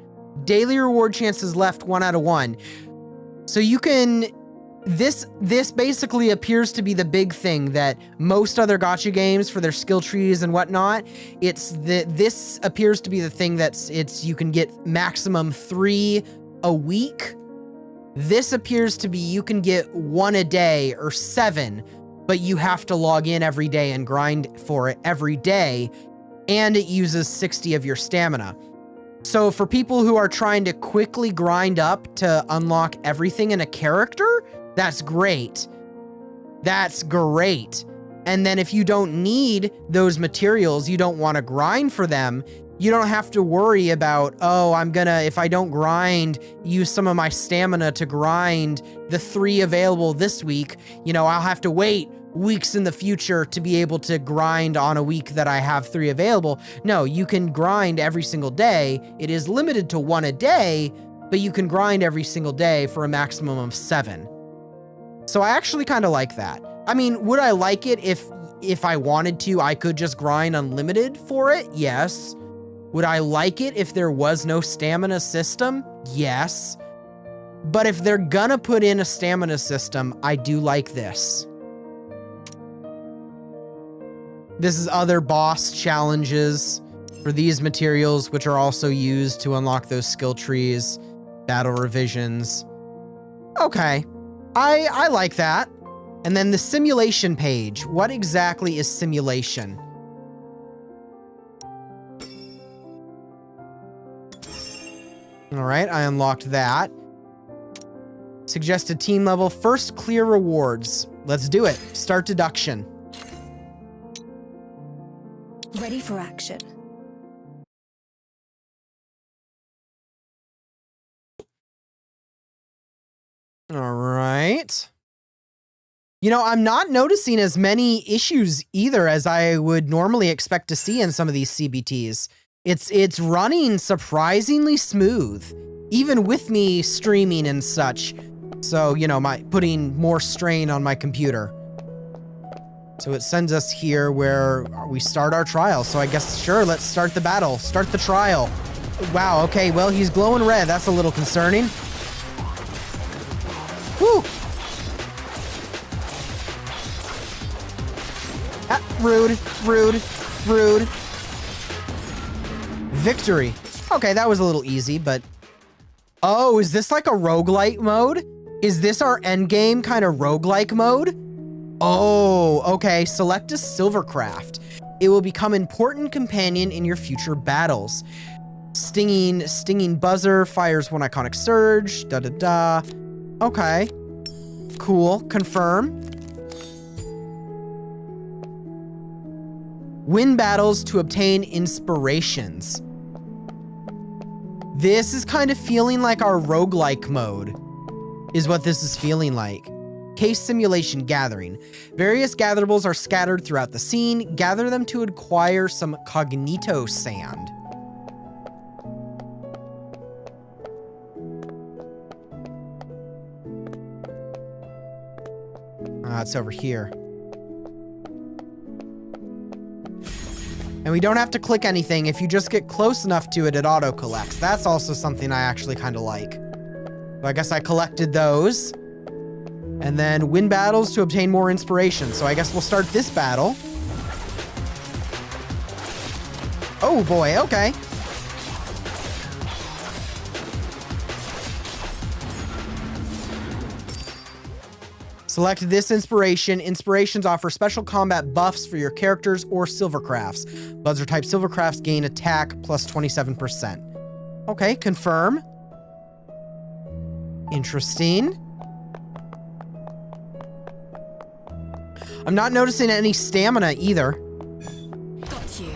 daily reward chances left 1 out of 1. So you can, this basically appears to be the big thing that most other gacha games for their skill trees and whatnot, this appears to be the thing you can get maximum 3 a week. This appears to be you can get 1 a day or 7, but you have to log in every day and grind for it every day, and it uses 60 of your stamina. So for people who are trying to quickly grind up to unlock everything in a character, that's great. That's great. And then if you don't need those materials, you don't want to grind for them, you don't have to worry about, oh, if I don't grind, use some of my stamina to grind the 3 available this week, I'll have to wait weeks in the future to be able to grind on a week that I have 3 available. No, you can grind every single day. It is limited to 1 a day, but you can grind every single day for a maximum of 7. So I actually kind of like that. I mean, would I like it if I wanted to, I could just grind unlimited for it? Yes. Would I like it if there was no stamina system? Yes. But if they're gonna put in a stamina system, I do like this. This is other boss challenges for these materials, which are also used to unlock those skill trees, battle revisions. Okay, I like that. And then the simulation page. What exactly is simulation? All right, I unlocked that. Suggested team level, first clear rewards. Let's do it. Start deduction. Ready for action. All right. I'm not noticing as many issues either as I would normally expect to see in some of these CBTs. It's running surprisingly smooth, even with me streaming and such. So, putting more strain on my computer. So it sends us here where we start our trial. So I guess, sure, let's start the battle. Start the trial. Wow, okay, well, he's glowing red. That's a little concerning. Woo! Ah, rude, rude, rude. Victory. Okay, that was a little easy, but... Oh, is this like a roguelike mode? Is this our endgame kind of roguelike mode? Oh, okay. Select a Silvercraft. It will become an important companion in your future battles. Stinging buzzer fires one iconic surge. Da-da-da. Okay. Cool. Confirm. Win battles to obtain inspirations. This is kind of feeling like our roguelike mode, is what this is feeling like. Case simulation gathering. Various gatherables are scattered throughout the scene. Gather them to acquire some cognito sand. It's over here. And we don't have to click anything. If you just get close enough to it, it auto-collects. That's also something I actually kind of like. So I guess I collected those. And then win battles to obtain more inspiration. So I guess we'll start this battle. Oh boy, okay. Select this inspiration. Inspirations offer special combat buffs for your characters or silvercrafts. Buzzer type silvercrafts gain attack plus 27%. Okay, confirm. Interesting. I'm not noticing any stamina either. Got you.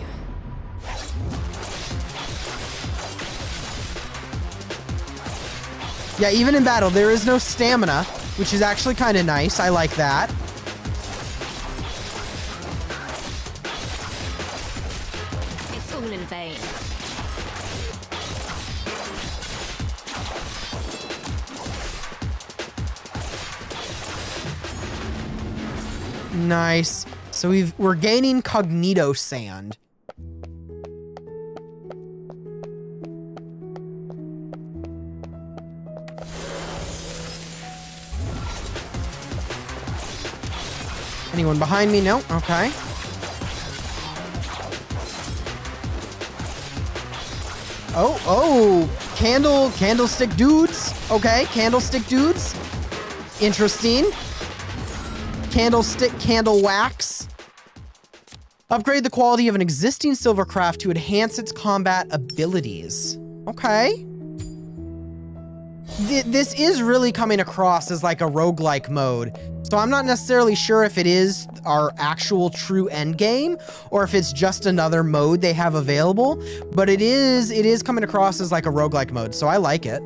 Yeah, even in battle, there is no stamina, which is actually kind of nice. I like that. It's all in vain. Nice. So we're gaining Cognito Sand. Anyone behind me? No? Okay. Oh, candlestick dudes. Okay, candlestick dudes. Interesting. Candlestick, candle wax. Upgrade the quality of an existing silvercraft to enhance its combat abilities. Okay. This is really coming across as like a roguelike mode. So I'm not necessarily sure if it is our actual true end game or if it's just another mode they have available, but it is coming across as like a roguelike mode. So I like it.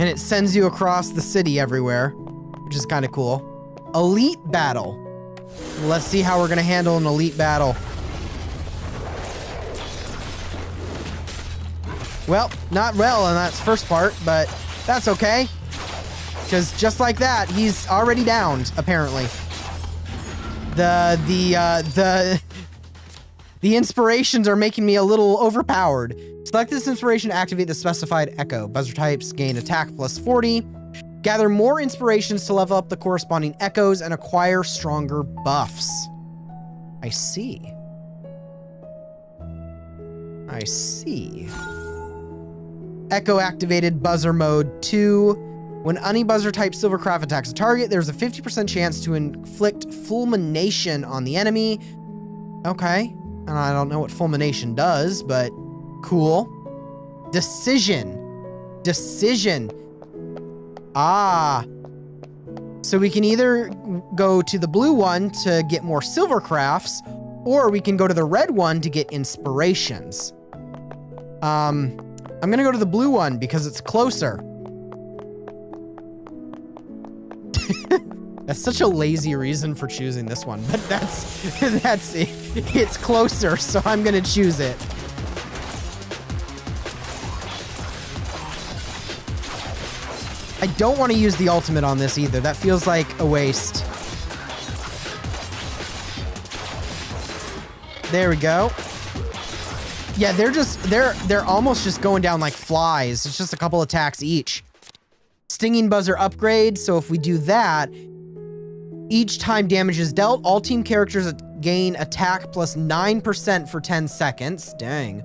And it sends you across the city everywhere, which is kind of cool. Elite battle. Let's see how we're going to handle an elite battle. Well, not well in that first part, but that's okay. Because just like that, he's already downed, apparently. The inspirations are making me a little overpowered. Select this inspiration to activate the specified echo. Buzzer types gain attack plus 40. Gather more inspirations to level up the corresponding echoes and acquire stronger buffs. I see. I see. Echo activated buzzer mode 2. When any buzzer type silvercraft attacks a target, there's a 50% chance to inflict fulmination on the enemy. Okay. And I don't know what fulmination does, but cool. Decision. Decision. Ah. So we can either go to the blue one to get more silvercrafts, or we can go to the red one to get inspirations. I'm gonna go to the blue one because it's closer. That's such a lazy reason for choosing this one, but that's it. It's closer, so I'm gonna choose it. I don't want to use the ultimate on this either. That feels like a waste. There we go. Yeah, they're almost just going down like flies. It's just a couple attacks each. Stinging buzzer upgrade. So if we do that, each time damage is dealt, all team characters gain attack plus 9% for 10 seconds. Dang.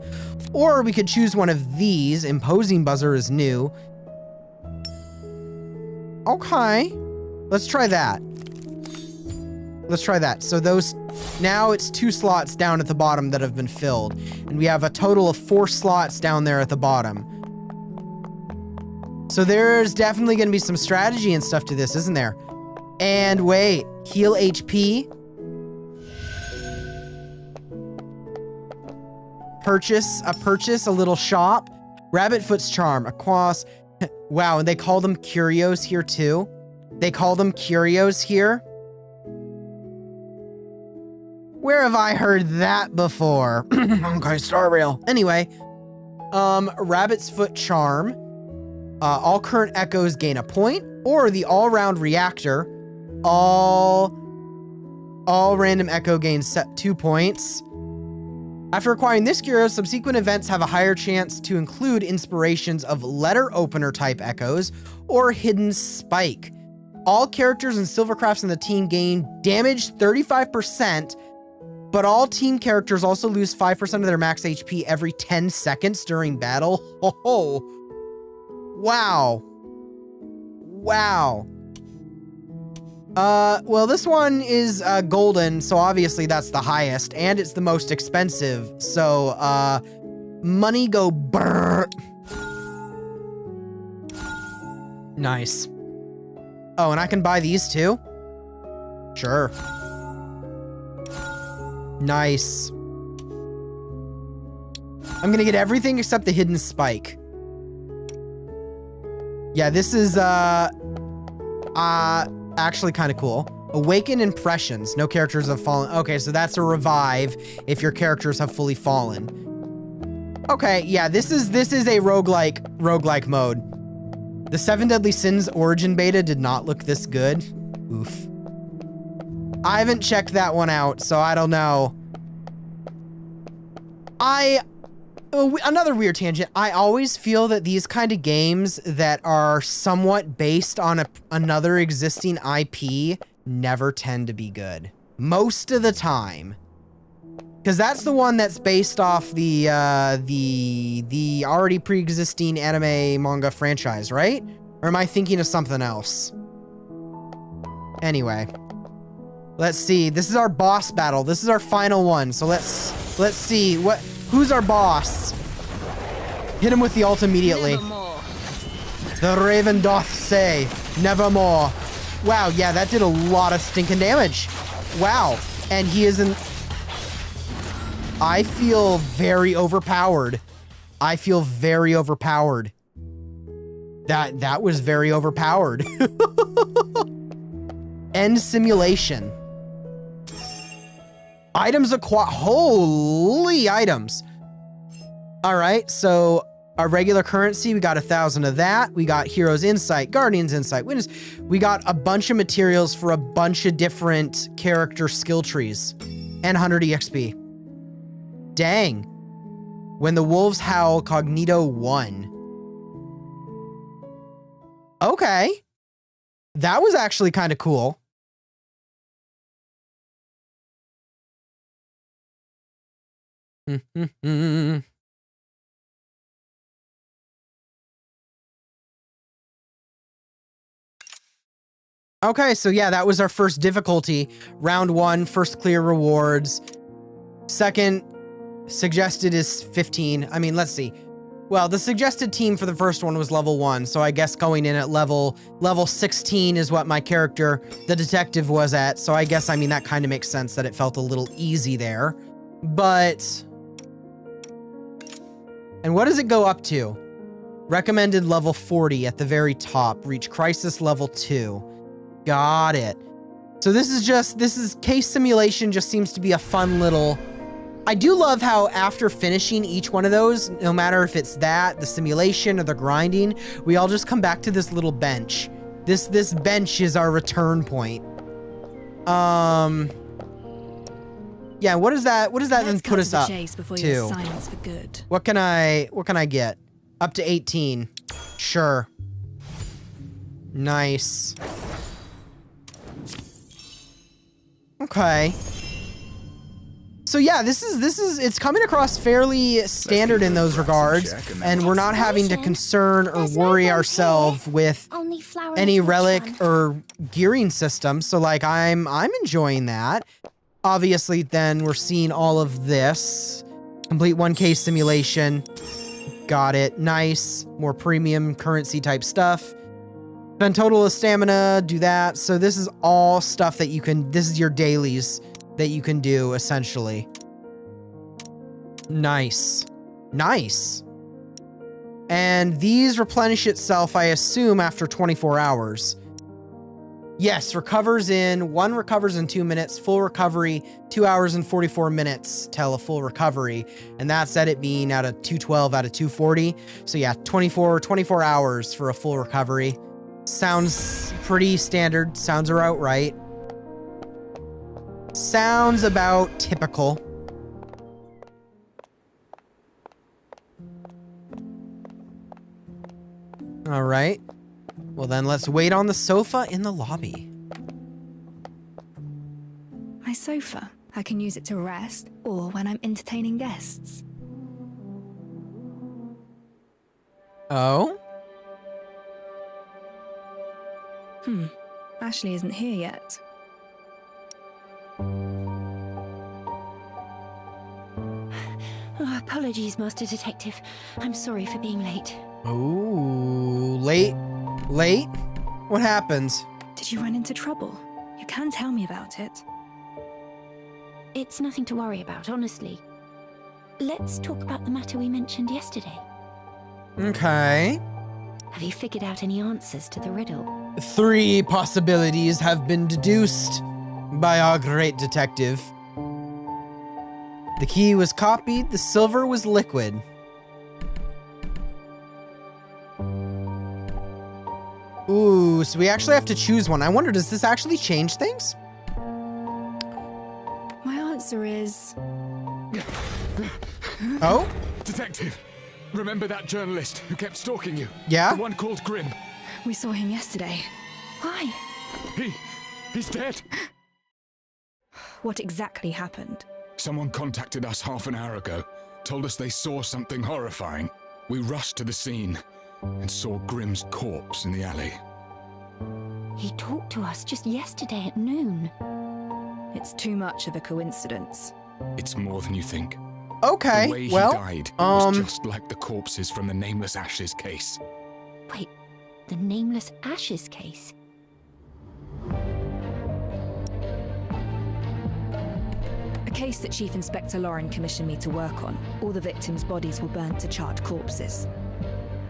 Or we could choose one of these. Imposing buzzer is new. Okay. Let's try that. Let's try that. So those, now it's 2 slots down at the bottom that have been filled. And we have a total of 4 slots down there at the bottom. So there's definitely going to be some strategy and stuff to this, isn't there? And wait, heal HP. Purchase, a little shop. Rabbitfoot's charm, across. Wow, and they call them curios here too. They call them curios here. Where have I heard that before? Okay, Star Rail. Anyway, Rabbit's Foot charm. All current echoes gain a point, or the all-round reactor. All random echo gains 2 points. After acquiring this curio, subsequent events have a higher chance to include inspirations of letter opener type echoes or hidden spike. All characters and silvercrafts in the team gain damage 35%, but all team characters also lose 5% of their max HP every 10 seconds during battle. Oh, wow. Wow. Well, this one is golden, so obviously that's the highest, and it's the most expensive. So, money go brrr. Nice. Oh, and I can buy these too? Sure. Nice. I'm gonna get everything except the hidden spike. Yeah, this is, actually kind of cool. Awaken impressions. No characters have fallen. Okay, so that's a revive if your characters have fully fallen. Okay, yeah, this is a roguelike mode. The 7 Deadly Sins Origin beta did not look this good. Oof. I haven't checked that one out, so I don't know. Another weird tangent. I always feel that these kind of games that are somewhat based on another existing IP never tend to be good. Most of the time. Because that's the one that's based off the already pre-existing anime manga franchise, right? Or am I thinking of something else? Anyway. Let's see. This is our boss battle. This is our final one. So let's see who's our boss. Hit him with the ult immediately. The Raven doth say, nevermore. Wow, yeah, that did a lot of stinking damage. Wow. And he isn't... I feel very overpowered. I feel very overpowered. That was very overpowered. End simulation. Items acquired. Holy items. All right, so our regular currency, we got 1,000 of that. We got Hero's Insight, Guardian's Insight, Witness. We got a bunch of materials for a bunch of different character skill trees and 100 EXP. Dang. When the Wolves Howl, Cognito 1. Okay. That was actually kind of cool. Okay, so yeah, that was our first difficulty. Round 1, first clear rewards. Second, suggested is 15. I mean, let's see. Well, the suggested team for the first one was level 1, so I guess going in at level 16 is what my character, the detective, was at. So I guess, I mean, that kind of makes sense that it felt a little easy there. But... And what does it go up to? Recommended level 40 at the very top. Reach crisis level 2. Got it. So this is case simulation, just seems to be a fun little... I do love how after finishing each one of those, no matter if it's that, the simulation, or the grinding, we all just come back to this little bench. This bench is our return point. Yeah, what does that then put us up to? For good. What can I get? Up to 18. Sure. Nice. Okay. So yeah, this is it's coming across fairly standard in those regards, and we're not having to concern or worry ourselves with any relic or gearing system. So like I'm enjoying that. Obviously, then we're seeing all of this. Complete 1K simulation. Got it. Nice. More premium currency type stuff. Spend total of stamina. Do that. So this is all stuff that you can... This is your dailies that you can do, essentially. Nice. Nice. And these replenish itself, I assume, after 24 hours. Yes, one recovers in 2 minutes, full recovery, 2 hours and 44 minutes till a full recovery. And that's at it being out of 212 out of 240. So yeah, 24 hours for a full recovery. Sounds pretty standard. Sounds about right. Sounds about typical. All right. Well, then let's wait on the sofa in the lobby. My sofa. I can use it to rest or when I'm entertaining guests. Oh? Ashley isn't here yet. Oh, apologies, Master Detective. I'm sorry for being late. Oh, late? Late? What happens? Did you run into trouble? You can tell me about it. It's nothing to worry about, honestly. Let's talk about the matter we mentioned yesterday. Okay. Have you figured out any answers to the riddle? 3 possibilities have been deduced by our great detective. The key was copied, the silver was liquid. Ooh, so we actually have to choose one. I wonder, does this actually change things? My answer is... Oh? Detective, remember that journalist who kept stalking you? Yeah? The one called Grimm. We saw him yesterday. Why? He's dead. What exactly happened? Someone contacted us half an hour ago, told us they saw something horrifying. We rushed to the scene and saw Grimm's corpse in the alley. He talked to us just yesterday at noon. It's too much of a coincidence. It's more than you think. Okay, The way well, he died was just like the corpses from the Nameless Ashes case. Wait, the Nameless Ashes case? A case that Chief Inspector Lauren commissioned me to work on. All the victims' bodies were burnt to charred corpses.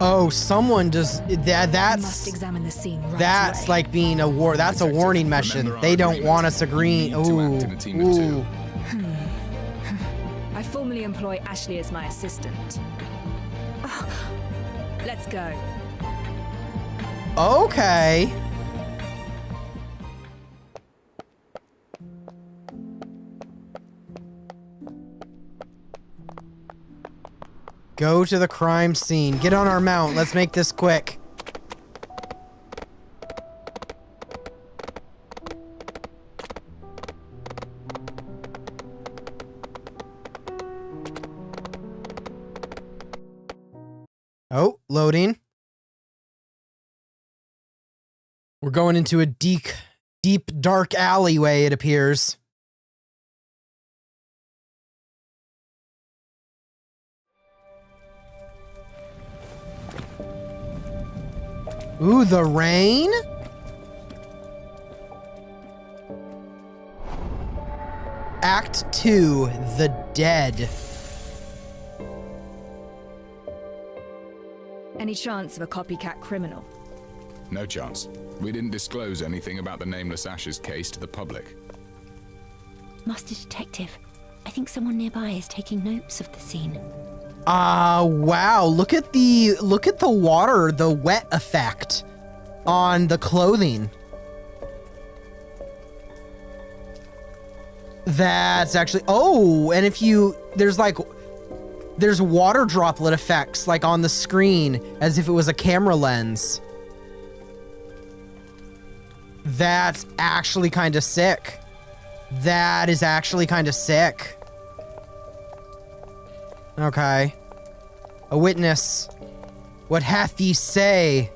oh, someone does that. I must That's examine the scene right that's away. like being a war. That's a Detective, warning mission. remember our They don't agreement. want us agreeing. You need to act in a team of two. I formally employ Ashley as my assistant. Let's go. Okay. Go to the crime scene. Get on our mount. Let's make this quick. Oh, loading. We're going into a deep, dark alleyway, it appears. Ooh, the rain? Act 2, The Dead. Any chance of a copycat criminal? No chance. We didn't disclose anything about the Nameless Ashes case to the public. Master Detective, I think someone nearby is taking notes of the scene. Wow, look at the water, the wet effect on the clothing. That's actually, oh, and if you, there's water droplet effects like on the screen as if it was a camera lens. That's actually kind of sick. That is actually kind of sick. Okay. A witness. What hath he say?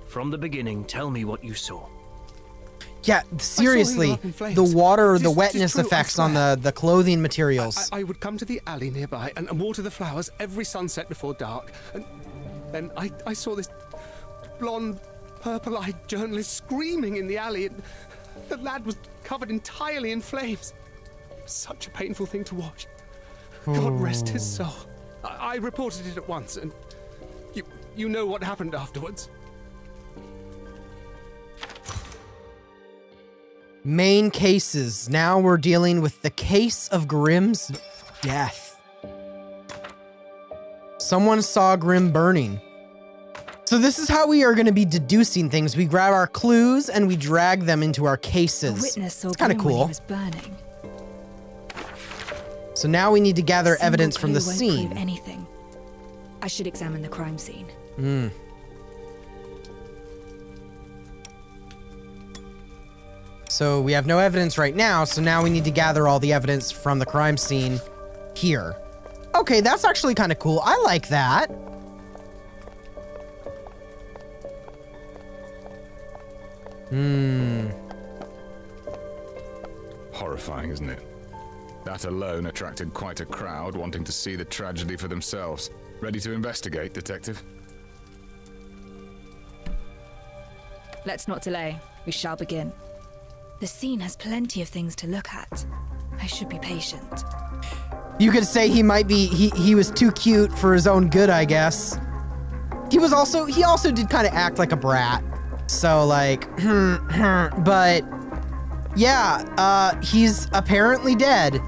From the beginning, tell me what you saw. Yeah, seriously. up in flames. The water, the Tis wetness true, I effects on swear. the clothing materials. I would come to the alley nearby and water the flowers every sunset before dark. And then I saw this blonde, purple-eyed journalist screaming in the alley. And the lad was covered entirely in flames. It was such a painful thing to watch. God rest his soul. I reported it at once, and you know what happened afterwards. Main cases. Now we're dealing with the case of Grimm's death. Someone saw Grimm burning. So this is how we are going to be deducing things. We grab our clues and we drag them into our A cases. witness saw It's kind of Grimm when he cool. was burning. So now we need to gather Single evidence from the clue won't prove scene. anything. I should examine the crime scene. So we have no evidence right now, so now we need to gather all the evidence from the crime scene here. Okay, that's actually kind of cool. I like that. Horrifying, isn't it? That alone attracted quite a crowd wanting to see the tragedy for themselves. Ready to investigate, Detective? Let's not delay. We shall begin. The scene has plenty of things to look at. I should be patient. You could say he might be, he was too cute for his own good, I guess. He also did kind of act like a brat. So like, but yeah, he's apparently dead.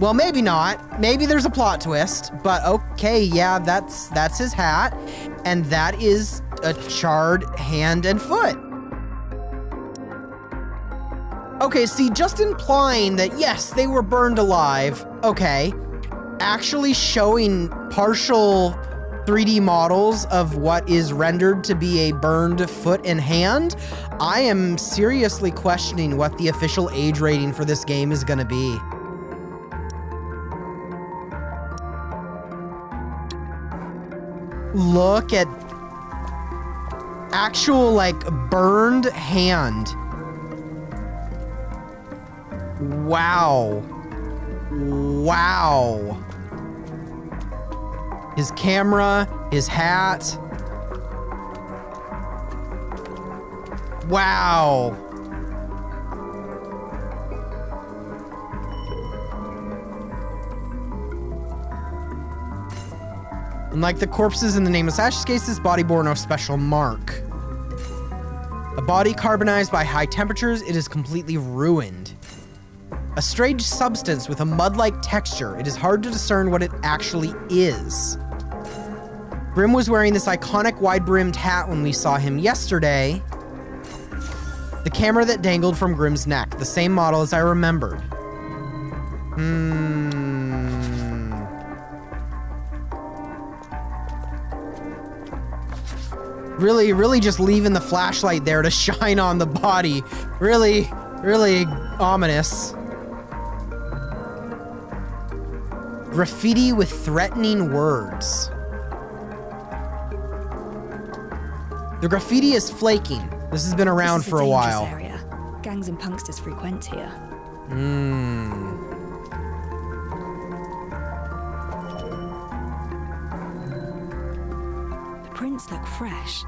Well, maybe not. Maybe there's a plot twist, but okay, yeah, that's his hat, and that is a charred hand and foot. Okay, see, just implying that, yes, they were burned alive, okay. Actually showing partial 3D models of what is rendered to be a burned foot and hand, I am seriously questioning what the official age rating for this game is gonna be. Look at actual, like, burned hand. Wow. Wow. His camera, his hat. Wow. Unlike the corpses in the nameless Ash's case, this body bore no special mark. A body carbonized by high temperatures, it is completely ruined. A strange substance with a mud-like texture, it is hard to discern what it actually is. Grimm was wearing this iconic wide-brimmed hat when we saw him yesterday. The camera that dangled from Grimm's neck, the same model as I remembered. Really just leaving the flashlight there to shine on the body. Really ominous. Graffiti with threatening words. The graffiti is flaking. This has been around for a while. Area. Gangs and punksters frequent here. The prints look fresh.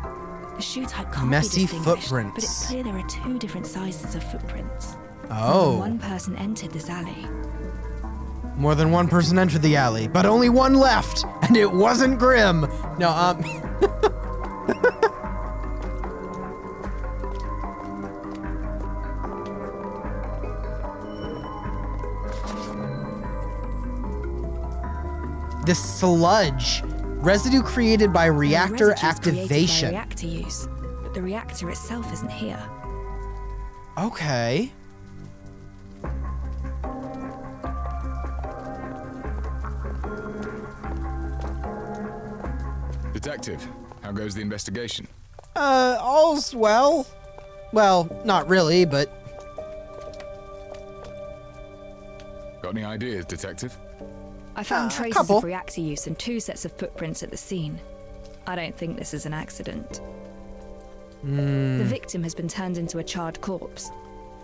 The shoe type can't Messy be distinguished, footprints. but it's clear there are two different sizes of footprints. Oh. One person entered this alley. More than one person entered the alley, but only one left, and it wasn't Grimm. No, This sludge. Residue created by reactor activation. By reactor use, but the reactor itself isn't here. Okay. Detective, how goes the investigation? All's well. Well, not really, but... Got any ideas, Detective? I found traces couple. of reactor use and 2 sets of footprints at the scene. I don't think this is an accident. The victim has been turned into a charred corpse.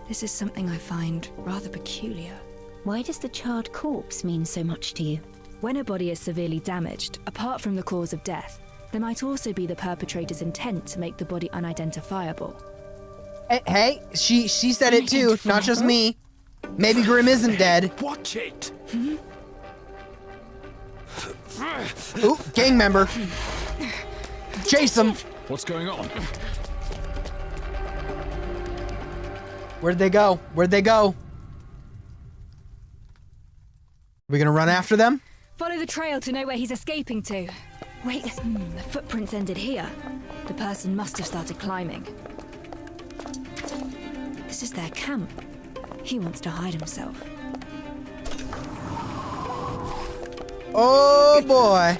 This is something I find rather peculiar. Why does the charred corpse mean so much to you? When a body is severely damaged, apart from the cause of death, there might also be the perpetrator's intent to make the body unidentifiable. Hey, she said it too, not just me. Maybe Grimm isn't dead. Watch it! Ooh, gang member. Chase him. What's going on? Where'd they go? Where'd they go? We gonna run after them? Follow the trail to know where he's escaping to. Wait, the footprints ended here. The person must have started climbing. This is their camp. He wants to hide himself. Oh boy.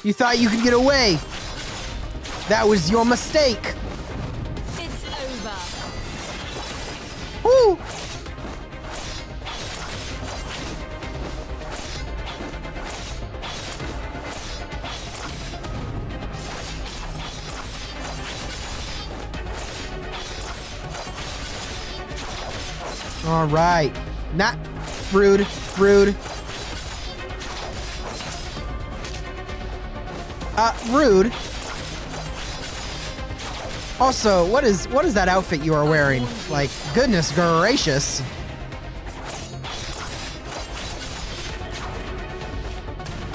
You thought you could get away. That was your mistake. It's over. Woo! All right. Not rude. Rude. Rude. Also, what is that outfit you are wearing? Like, goodness gracious.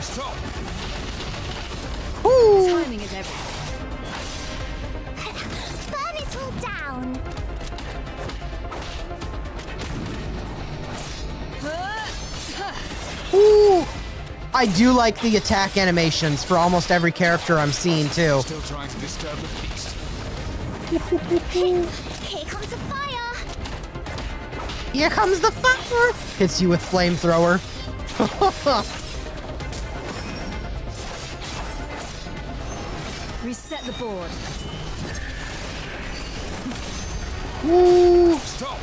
Stop! Woo! Timing is everything. Burn it all down. I do like the attack animations for almost every character I'm seeing, too. Still trying to disturb the peace. Here comes the fire! Here comes the fire! Hits you with flamethrower. Reset the board. Woo! Stop!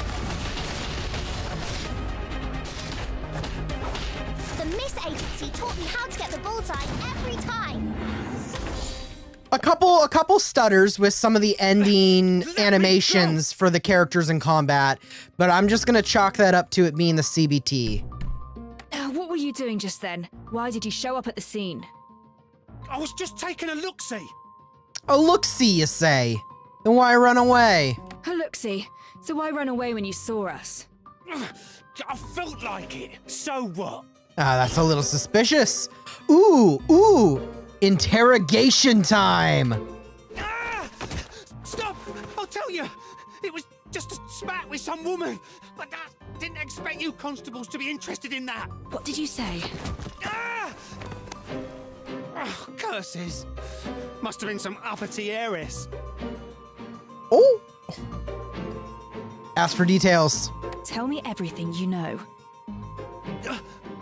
The Miss Agency taught me how to get the bullseye every time. A couple stutters with some of the ending animations for the characters in combat, but I'm just gonna chalk that up to it being the CBT. What were you doing just then? Why did you show up at the scene? I was just taking a look-see. A look-see, you say? Then why run away? Look-see, so why run away when you saw us? I felt like it. So what? Ah, that's a little suspicious. Ooh, interrogation time. Ah! Stop! I'll tell you. It was just a spat with some woman. But I didn't expect you constables to be interested in that. What did you say? Ah! Oh, curses. Must have been some uppity heiress. Oh. Ask for details. Tell me everything you know.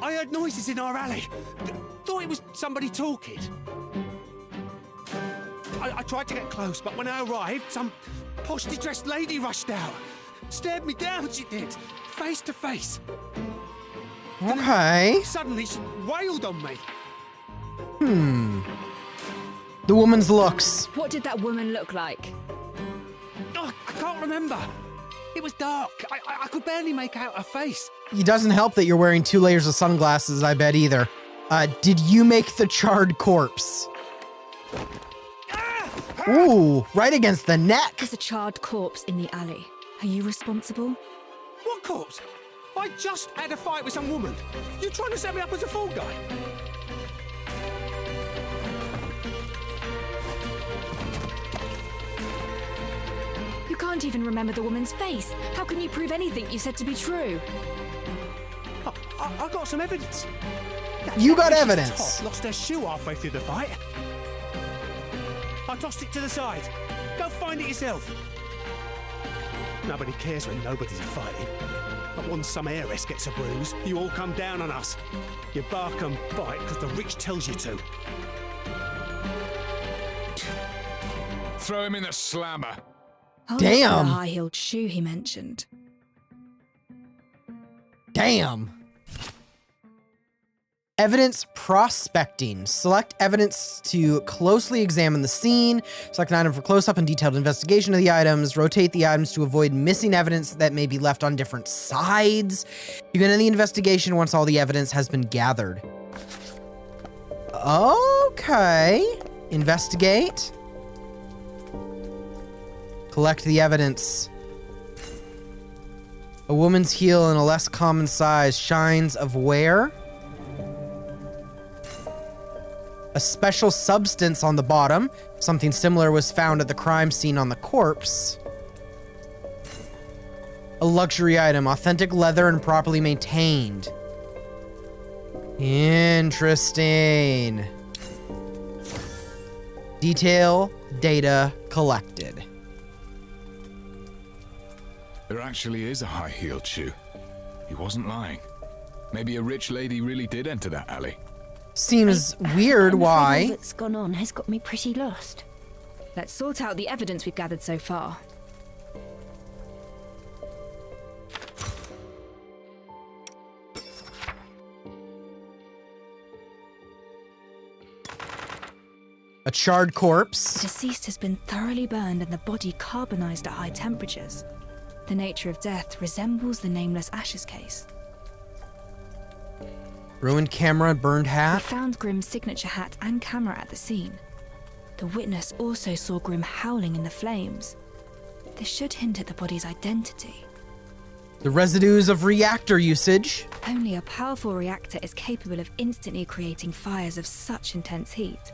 I heard noises in our alley. Thought it was somebody talking. I tried to get close, but when I arrived, some poshly dressed lady rushed out. Stared me down, she did. Face to face. Okay. Suddenly, she wailed on me. The woman's looks. What did that woman look like? Oh, I can't remember. It was dark. I could barely make out her face. It doesn't help that you're wearing 2 layers of sunglasses, I bet either. Did you make the charred corpse? Ooh, right against the neck. There's a charred corpse in the alley. Are you responsible? What corpse? I just had a fight with some woman. You trying to set me up as a fall guy? You can't even remember the woman's face. How can you prove anything you said to be true? I got some evidence. You got Mrs. evidence. Todd lost her shoe halfway through the fight. I tossed it to the side. Go find it yourself. Nobody cares when nobody's fighting. But once some heiress gets a bruise, you all come down on us. You bark and bite because the rich tells you to. Throw him in the slammer. I'll look for Damn. the high-heeled shoe he mentioned. Damn. Evidence prospecting. Select evidence to closely examine the scene. Select an item for close-up and detailed investigation of the items. Rotate the items to avoid missing evidence that may be left on different sides. You can end the investigation once all the evidence has been gathered. Okay. Investigate. Collect the evidence. A woman's heel in a less common size. Shines of where? A special substance on the bottom. Something similar was found at the crime scene on the corpse. A luxury item. Authentic leather and properly maintained. Interesting. Detail, data collected. There actually is a high-heeled shoe. He wasn't lying. Maybe a rich lady really did enter that alley. Seems weird. I'm afraid Why? all that's gone on has got me pretty lost. Let's sort out the evidence we've gathered so far. A charred corpse. The deceased has been thoroughly burned and the body carbonized at high temperatures. The nature of death resembles the nameless Ashes case. Ruined camera, burned We hat. found Grimm's signature hat and camera at the scene. The witness also saw Grimm howling in the flames. This should hint at the body's identity. The residues of reactor usage. Only a powerful reactor is capable of instantly creating fires of such intense heat.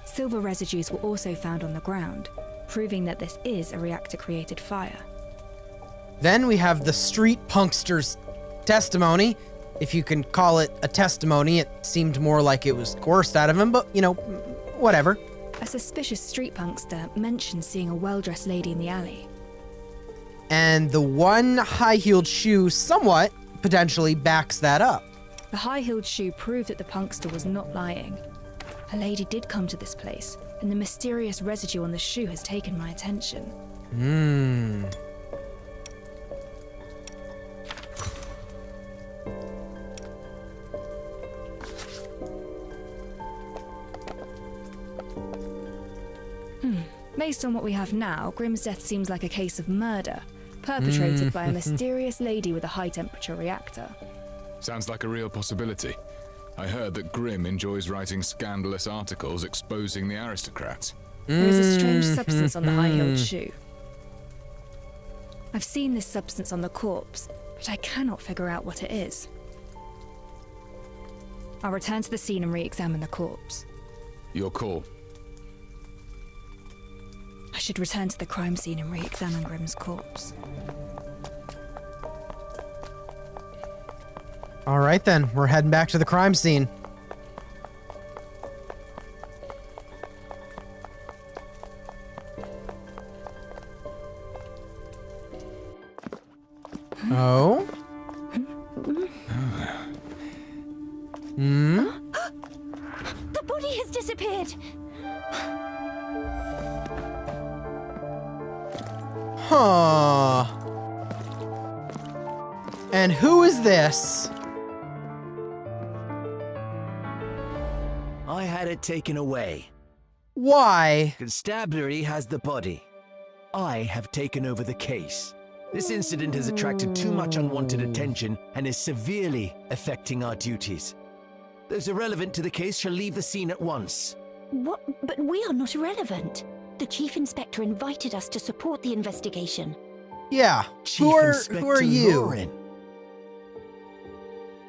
Silver residues were also found on the ground, proving that this is a reactor-created fire. Then we have the street punkster's testimony. if you can call it a testimony, it seemed more like it was coerced out of him, but, whatever. A suspicious street punkster mentioned seeing a well-dressed lady in the alley. And the one high-heeled shoe somewhat, potentially, backs that up. The high-heeled shoe proved that the punkster was not lying. A lady did come to this place, and the mysterious residue on the shoe has taken my attention. Based on what we have now, Grimm's death seems like a case of murder, perpetrated by a mysterious lady with a high-temperature reactor. Sounds like a real possibility. I heard that Grimm enjoys writing scandalous articles exposing the aristocrats. There is a strange substance on the high-heeled shoe. I've seen this substance on the corpse, but I cannot figure out what it is. I'll return to the scene and re-examine the corpse. Your call. I should return to the crime scene and re-examine Grimm's corpse. All right, then. We're heading back to the crime scene. Oh? The body has disappeared. Huh. And who is this? I had it taken away. Why? Constabulary has the body. I have taken over the case. This incident has attracted too much unwanted attention and is severely affecting our duties. Those irrelevant to the case shall leave the scene at once. What? But we are not irrelevant. The Chief Inspector invited us to support the investigation. Yeah. Chief who are Inspector you? Lauren.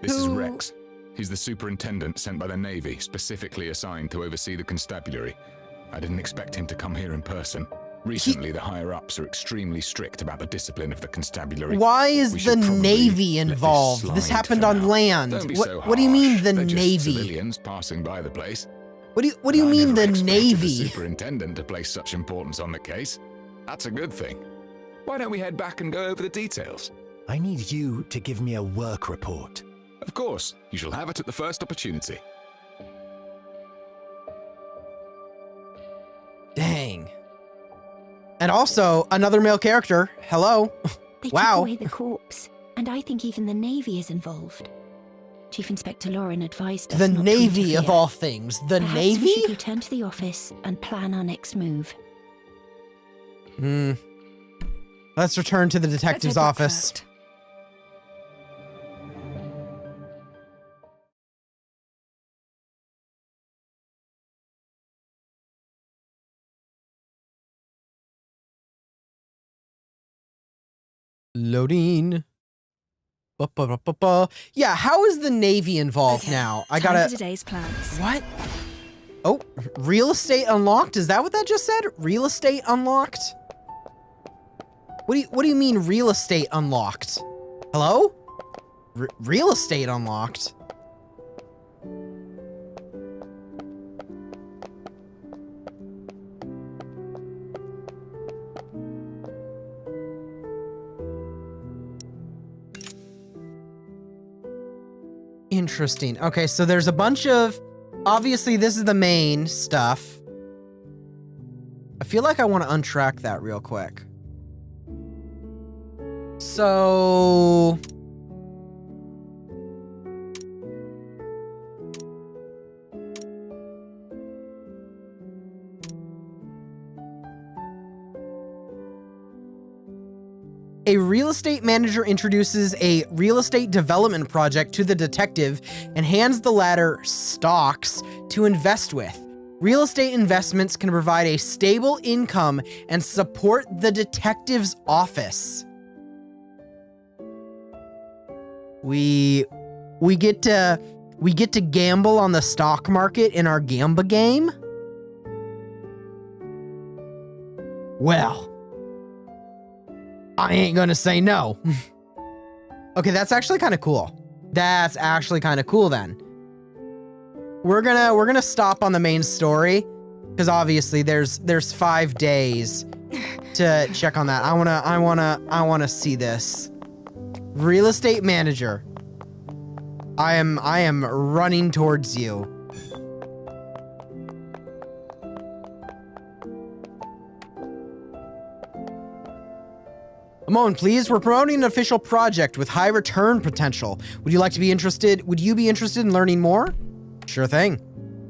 This is Rex. He's the superintendent sent by the Navy, specifically assigned to oversee the constabulary. I didn't expect him to come here in person. Recently, the higher-ups are extremely strict about the discipline of the constabulary. Why is We the should probably Navy let this involved? This slide happened for on now. land. Don't be What, so what do you mean harsh. the They're just Navy? Civilians passing by the place. What do you I mean never the expected Navy? The superintendent to place such importance on the case. That's a good thing. Why don't we head back and go over the details? I need you to give me a work report. Of course, you shall have it at the first opportunity. Dang. And also, another male character. Hello. They Wow. took away the corpse, and I think even the Navy is involved. Chief Inspector Lauren advised us The not to Navy of interfere. all things. The Perhaps Navy? we should return to the office and plan our next move. Let's return to the Let's detective's head back office. first. Loading. Ba-ba-ba-ba-ba. Yeah, how is the Navy involved Okay, now? I time gotta... for today's plans. What? Oh, real estate unlocked? Is that what that just said? Real estate unlocked? What do you mean real estate unlocked? Hello? Real estate unlocked? Interesting. Okay, so there's a bunch of... Obviously, this is the main stuff. I feel like I want to untrack that real quick. So... A real estate manager introduces a real estate development project to the detective and hands the latter stocks to invest with. Real estate investments can provide a stable income and support the detective's office. We get to gamble on the stock market in our Gamba game? Well, I ain't gonna say no. Okay, that's actually kind of cool. That's actually kind of cool then. We're gonna stop on the main story because obviously there's 5 days to check on that. I wanna see this. Real estate manager. I am running towards you. A moment, please. We're promoting an official project with high return potential. Would you be interested in learning more? Sure thing.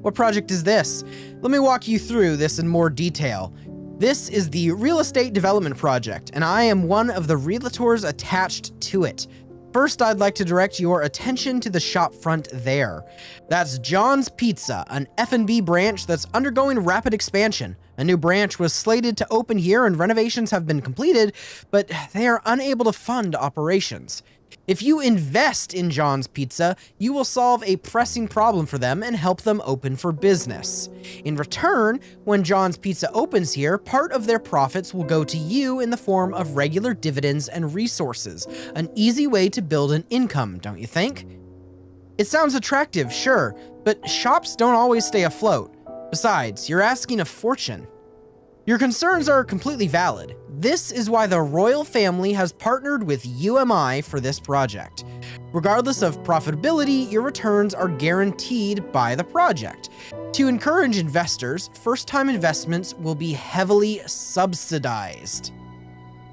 What project is this? Let me walk you through this in more detail. This is the real estate development project, and I am one of the realtors attached to it. First, I'd like to direct your attention to the shop front there. That's John's Pizza, an F&B branch that's undergoing rapid expansion. A new branch was slated to open here and renovations have been completed, but they are unable to fund operations. If you invest in John's Pizza, you will solve a pressing problem for them and help them open for business. In return, when John's Pizza opens here, part of their profits will go to you in the form of regular dividends and resources. An easy way to build an income, don't you think? It sounds attractive, sure, but shops don't always stay afloat. Besides, you're asking a fortune. Your concerns are completely valid. This is why the royal family has partnered with UMI for this project. Regardless of profitability, your returns are guaranteed by the project. To encourage investors, first-time investments will be heavily subsidized.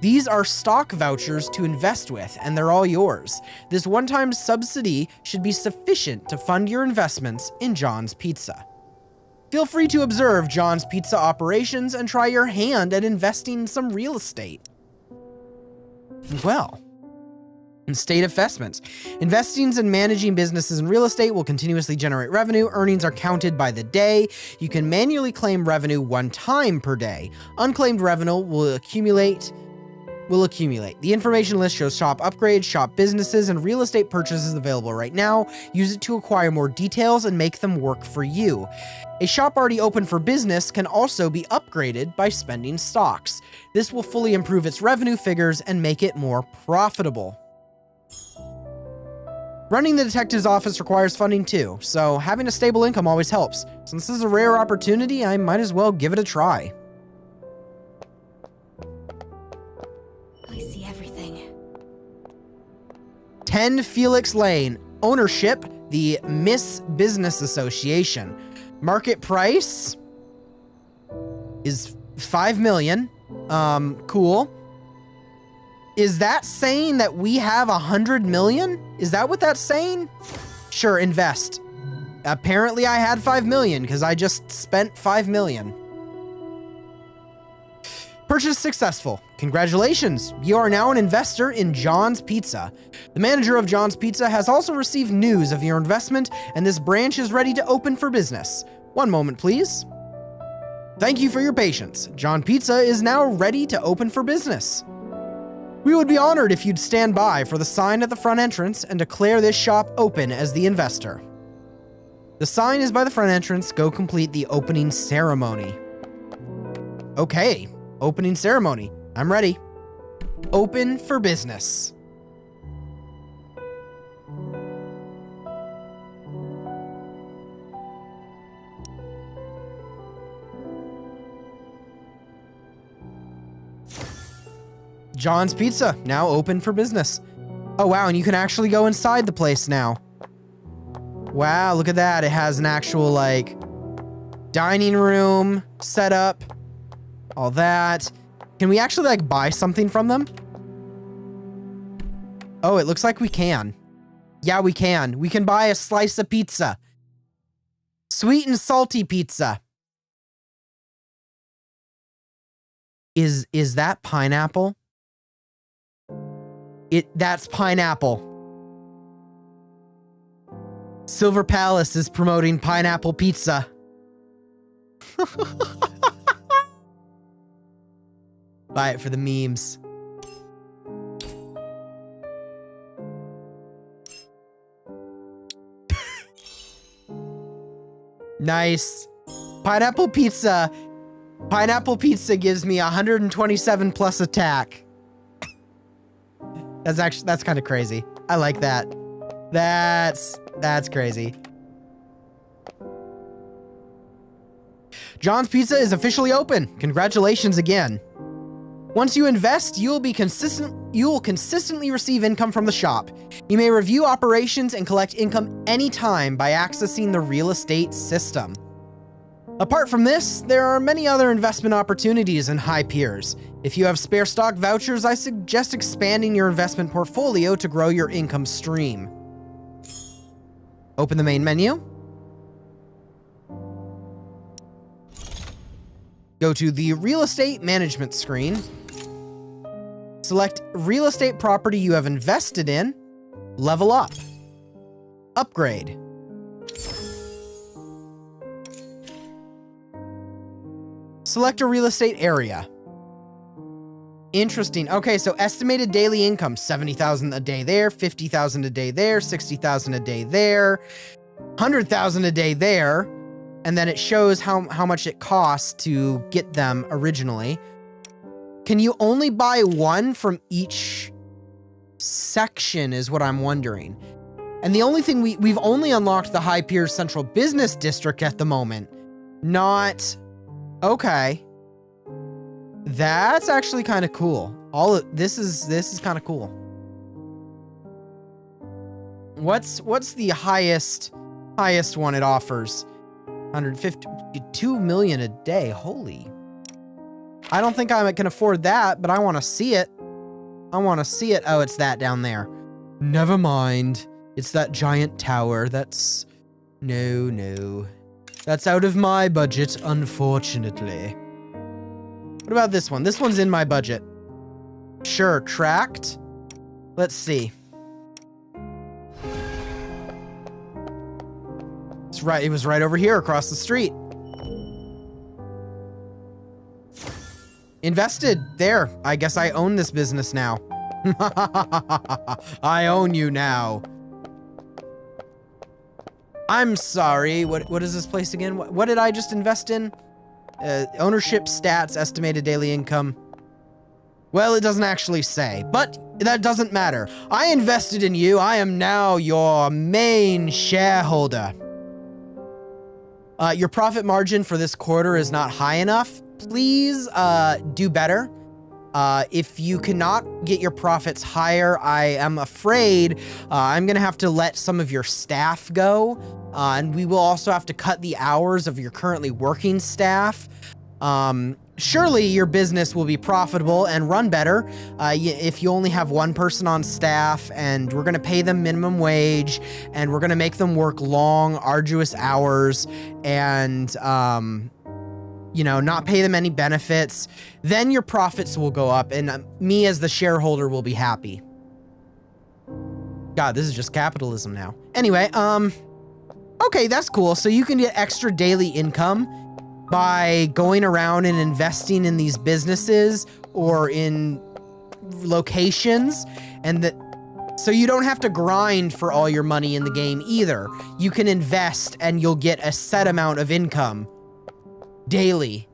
These are stock vouchers to invest with, and they're all yours. This one-time subsidy should be sufficient to fund your investments in John's Pizza. Feel free to observe John's Pizza operations and try your hand at investing in some real estate. Well, state investments. Investings and managing businesses in real estate will continuously generate revenue. Earnings are counted by the day. You can manually claim revenue 1 time per day. Unclaimed revenue will accumulate. The information list shows shop upgrades, shop businesses, and real estate purchases available right now. Use it to acquire more details and make them work for you. A shop already open for business can also be upgraded by spending stocks. This will fully improve its revenue figures and make it more profitable. Running the detective's office requires funding too, so having a stable income always helps. Since this is a rare opportunity, I might as well give it a try. I see everything. 10 Felix Lane. Ownership, the Miss Business Association. Market price is 5 million. Cool. Is that saying that we have 100 million? Is that what that's saying? Sure, invest. Apparently I had 5 million because I just spent 5 million. Purchase successful. Congratulations. You are now an investor in John's Pizza. The manager of John's Pizza has also received news of your investment, and this branch is ready to open for business. One moment, please. Thank you for your patience. John Pizza is now ready to open for business. We would be honored if you'd stand by for the sign at the front entrance and declare this shop open as the investor. The sign is by the front entrance. Go complete the opening ceremony. Okay, opening ceremony. I'm ready. Open for business. John's Pizza, now open for business. Oh wow, and you can actually go inside the place now. Wow, look at that. It has an actual, like, dining room set up. All that. Can we actually, like, buy something from them? Oh, it looks like we can. Yeah, we can. We can buy a slice of pizza. Sweet and salty pizza. Is that pineapple? That's pineapple. Silver Palace is promoting pineapple pizza. Buy it for the memes. Nice. Pineapple pizza. Pineapple pizza gives me 127 plus attack. That's kind of crazy. I like that. That's crazy. John's Pizza is officially open. Congratulations again. Once you invest, you will consistently receive income from the shop. You may review operations and collect income anytime by accessing the real estate system. Apart from this, there are many other investment opportunities in High Piers. If you have spare stock vouchers, I suggest expanding your investment portfolio to grow your income stream. Open the main menu. Go to the real estate management screen. Select real estate property you have invested in. Level up. Upgrade. Select a real estate area. Interesting. Okay, so estimated daily income, 70,000 a day there, 50,000 a day there, 60,000 a day there, 100,000 a day there. And then it shows how much it costs to get them originally. Can you only buy one from each section is what I'm wondering. And the only thing we've only unlocked the High Piers Central Business District at the moment. Not... Okay. That's actually kind of cool. This is kind of cool. What's the highest one it offers? 152 million a day. Holy. I don't think I can afford that, but I want to see it. I want to see it. Oh, it's that down there. Never mind. It's that giant tower. That's... No. That's out of my budget, unfortunately. What about this one? This one's in my budget. Sure, tracked. Let's see. It's right. It was right over here across the street. Invested. There. I guess I own this business now. I own you now. I'm sorry. What is this place again? What did I just invest in? Ownership stats, estimated daily income. Well, it doesn't actually say, but that doesn't matter. I invested in you. I am now your main shareholder. Your profit margin for this quarter is not high enough. Please do better. If you cannot get your profits higher, I am afraid I'm going to have to let some of your staff go. And we will also have to cut the hours of your currently working staff. Surely your business will be profitable and run better if you only have one person on staff, and we're going to pay them minimum wage, and we're going to make them work long, arduous hours, and, you know, not pay them any benefits. Then your profits will go up, and me as the shareholder will be happy. God, this is just capitalism now. Anyway, okay, that's cool. So you can get extra daily income by going around and investing in these businesses or in locations, and that so you don't have to grind for all your money in the game either. You can invest and you'll get a set amount of income daily.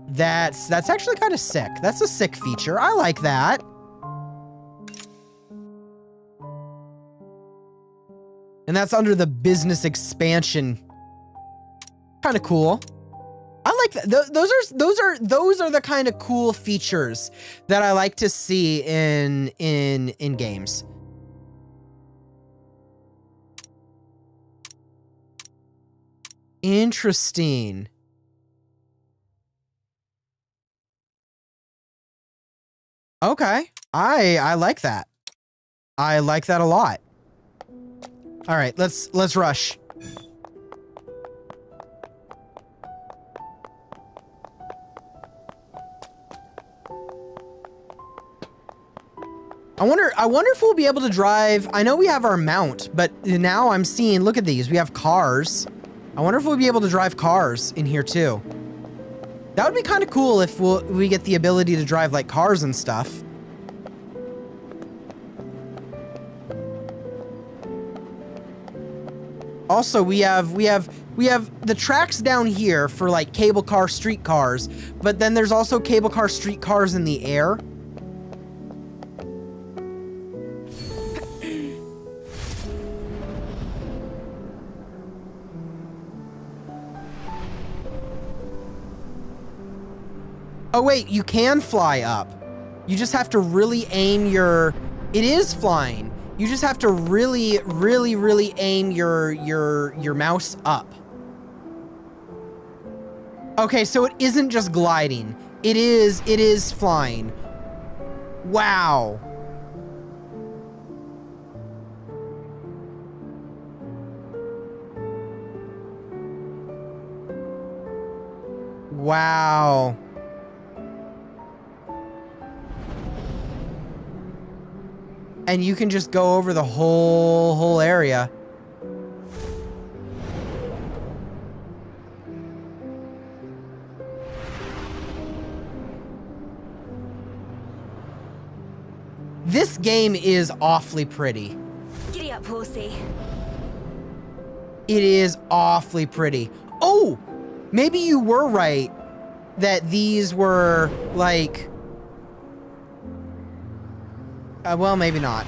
That's actually kind of sick. That's a sick feature. I like that. And that's under the business expansion. Kind of cool. I like that. Those are the kind of cool features that I like to see in games. Interesting. Okay. I like that. I like that a lot. All right, let's rush. I wonder if we'll be able to drive. I know we have our mount, but now I'm seeing, look at these. We have cars. I wonder if we'll be able to drive cars in here too. That would be kind of cool if we get the ability to drive like cars and stuff. Also, we have the tracks down here for like cable car street cars, but then there's also cable car street cars in the air. Oh wait, you can fly up. You just have to really aim your... It is flying. You just have to really, really, really aim your mouse up. Okay, so it isn't just gliding. It is flying. Wow. Wow. And you can just go over the whole area. This game is awfully pretty. Giddy up, horsey. It is awfully pretty. Oh, maybe you were right that these were like... well, maybe not.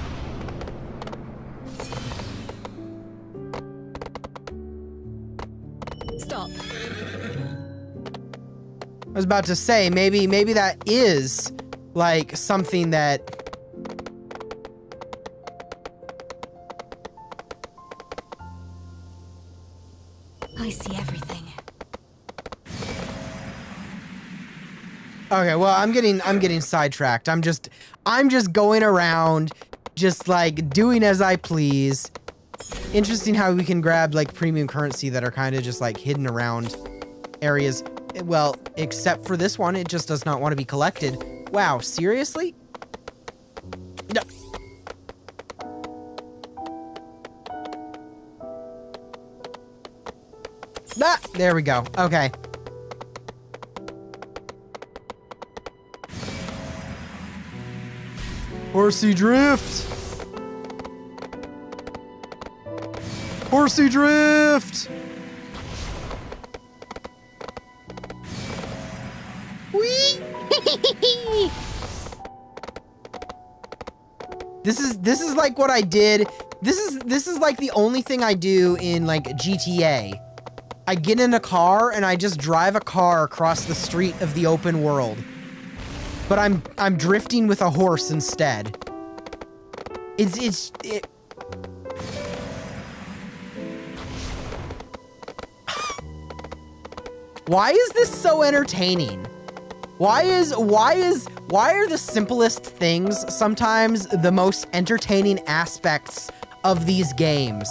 Stop. I was about to say, maybe that is like something that... I see everything. Okay, well, I'm getting sidetracked. I'm just going around, just like doing as I please. Interesting how we can grab like premium currency that are kind of just like hidden around areas. Well, except for this one, it just does not want to be collected. Wow, seriously? No. Ah, there we go. Okay. Horsey drift. Horsey drift. Whee! This is like what I did. This is like the only thing I do in like GTA. I get in a car and I just drive a car across the street of the open world. But I'm drifting with a horse instead. It. Why is this so entertaining? Why are the simplest things sometimes the most entertaining aspects of these games?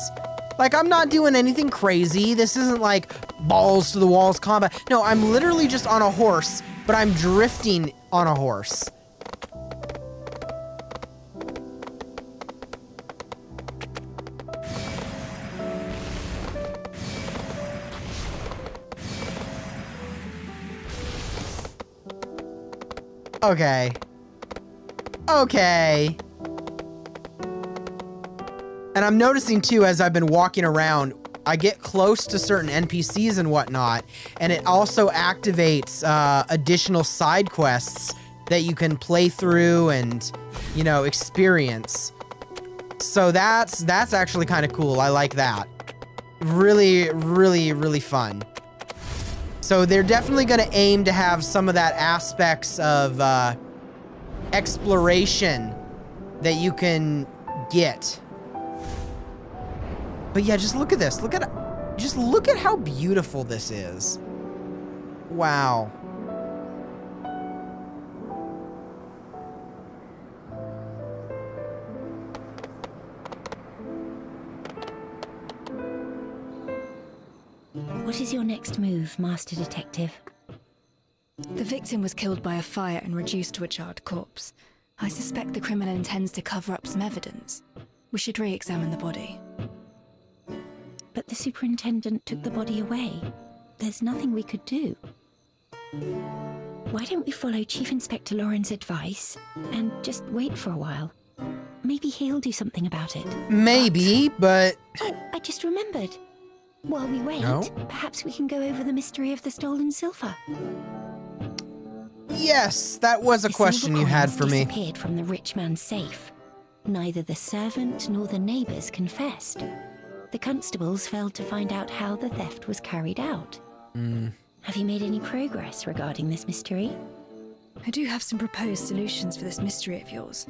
Like, I'm not doing anything crazy. This isn't like balls to the walls combat. No, I'm literally just on a horse, but I'm drifting on a horse. Okay. Okay. And I'm noticing too, as I've been walking around, I get close to certain NPCs and whatnot, and it also activates additional side quests that you can play through and, you know, experience. So that's actually kind of cool. I like that. Really, really, really fun. So they're definitely going to aim to have some of that aspects of exploration that you can get. But yeah, just look at this. Just look at how beautiful this is. Wow. What is your next move, Master Detective? The victim was killed by a fire and reduced to a charred corpse. I suspect the criminal intends to cover up some evidence. We should re-examine the body. But the superintendent took the body away. There's nothing we could do. Why don't we follow Chief Inspector Lauren's advice and just wait for a while? Maybe he'll do something about it. Maybe, but... Oh, I just remembered. While we wait, No? perhaps we can go over the mystery of the stolen silver. Yes, that was a The question silver you had coins for me. disappeared from the rich man's safe. Neither the servant nor the neighbors confessed. The constables failed to find out how the theft was carried out. Have you made any progress regarding this mystery? I do have some proposed solutions for this mystery of yours.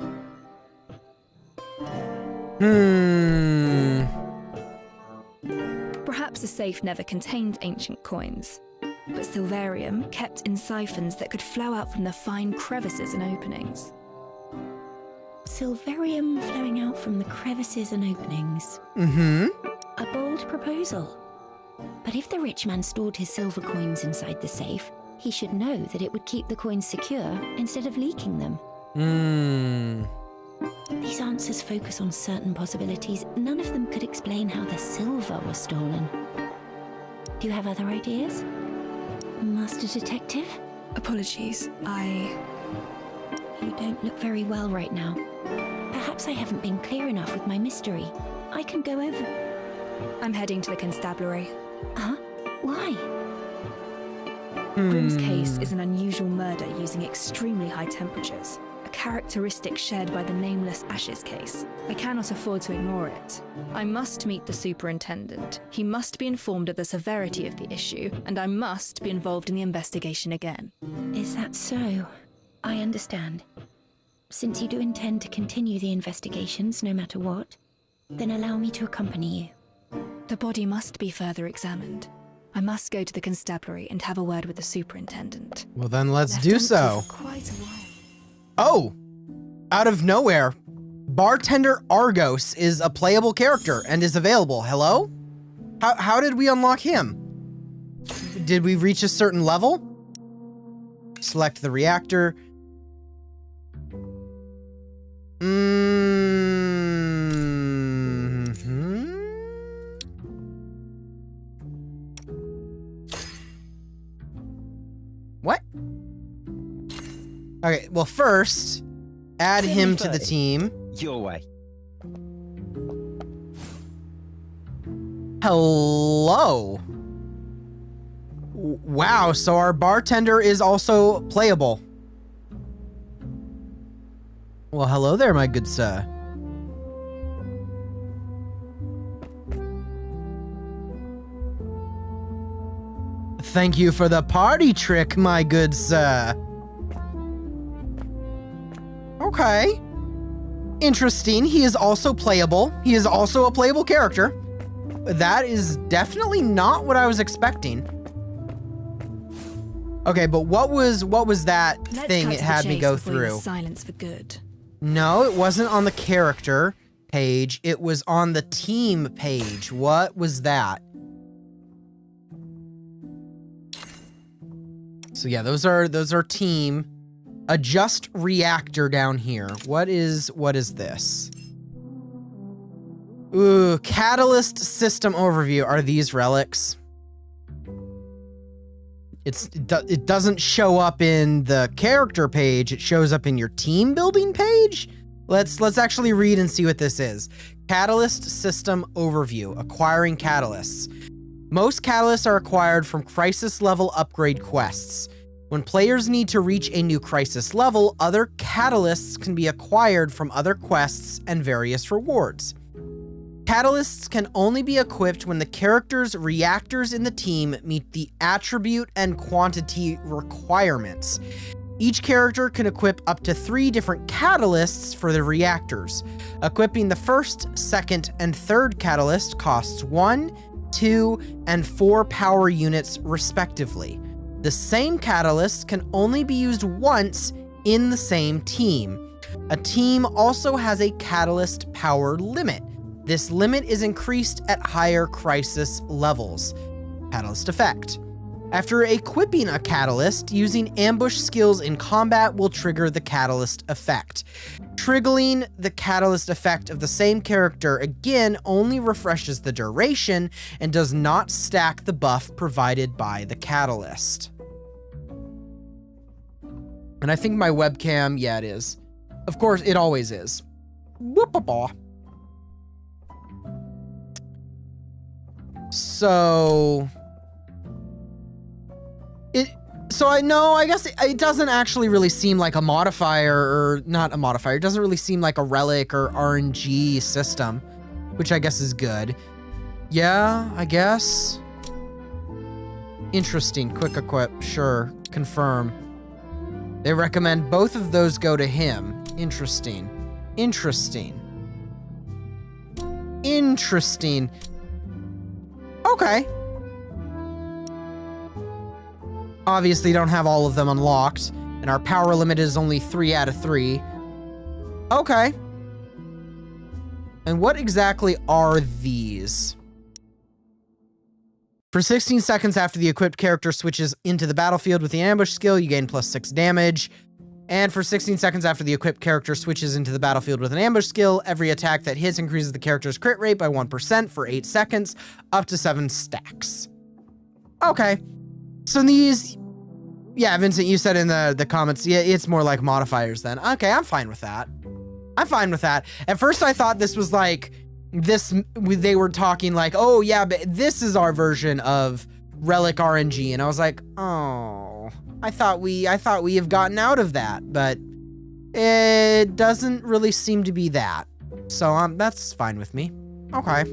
Perhaps the safe never contained ancient coins, but silverium kept in siphons that could flow out from the fine crevices and openings. Silverium flowing out from the crevices and openings. A bold proposal. But if the rich man stored his silver coins inside the safe, he should know that it would keep the coins secure instead of leaking them. These answers focus on certain possibilities. None of them could explain how the silver was stolen. Do you have other ideas, Master Detective? Apologies, You don't look very well right now. Perhaps I haven't been clear enough with my mystery. I can go over... I'm heading to the constabulary. Huh? Why? Grimm's case is an unusual murder using extremely high temperatures, a characteristic shared by the nameless Ashes case. I cannot afford to ignore it. I must meet the superintendent. He must be informed of the severity of the issue, and I must be involved in the investigation again. Is that so? I understand. Since you do intend to continue the investigations no matter what, then allow me to accompany you. The body must be further examined. I must go to the constabulary and have a word with the superintendent. Well, then let's Left do empty so. for quite a while. Oh, out of nowhere, Bartender Argos is a playable character and is available. Hello? How did we unlock him? Did we reach a certain level? Select the reactor. What? Okay, well first, add him to the team. Your way. Hello. Wow, so our bartender is also playable. Well, hello there, my good sir. Thank you for the party trick, my good sir. Okay. Interesting. He is also playable. He is also a playable character. That is definitely not what I was expecting. Okay, but what was that thing it had me go through? Silence for good. No, it wasn't on the character page. It was on the team page. What was that? So yeah, those are team. Adjust reactor down here. What is this? Ooh, catalyst system overview. Are these relics? It doesn't show up in the character page. It shows up in your team building page. Let's actually read and see what this is. Catalyst system overview. Acquiring catalysts. Most catalysts are acquired from crisis level upgrade quests. When players need to reach a new crisis level, other catalysts can be acquired from other quests and various rewards. Catalysts can only be equipped when the character's reactors in the team meet the attribute and quantity requirements. Each character can equip up to 3 different catalysts for the reactors. Equipping the first, second, and third catalyst costs 1, 2, and 4 power units respectively. The same catalyst can only be used once in the same team. A team also has a catalyst power limit. This limit is increased at higher crisis levels. Catalyst effect. After equipping a catalyst, using ambush skills in combat will trigger the catalyst effect. Triggering the catalyst effect of the same character again only refreshes the duration and does not stack the buff provided by the catalyst. And I think my webcam, yeah, it is. Of course, it always is. Whoop-a-baw. So I guess it doesn't actually really seem like a modifier, or not a modifier. It doesn't really seem like a relic or RNG system, which I guess is good. Yeah, I guess. Interesting. Quick equip. Sure. Confirm. They recommend both of those go to him. Interesting. Interesting. Interesting. Okay. Obviously don't have all of them unlocked, and our power limit is only 3 out of 3. Okay. And what exactly are these? For 16 seconds after the equipped character switches into the battlefield with the ambush skill, you gain +6 damage. And for 16 seconds after the equipped character switches into the battlefield with an ambush skill, every attack that hits increases the character's crit rate by 1% for 8 seconds, up to 7 stacks. Okay. So these... Yeah, Vincent, you said in the comments, yeah, it's more like modifiers then. Okay, I'm fine with that. I'm fine with that. At first I thought this was like... They were talking like, oh yeah, but this is our version of Relic RNG. And I was like, oh... I thought we have gotten out of that, but it doesn't really seem to be that. So that's fine with me. Okay.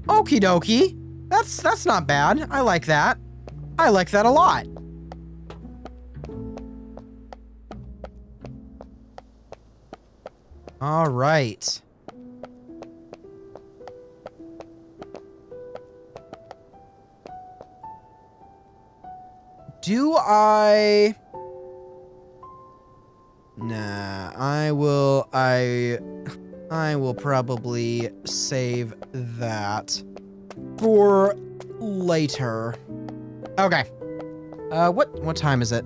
Okie dokie. That's not bad. I like that. I like that a lot. All right. Do I... Nah, I will probably save that for later. Okay. What time is it?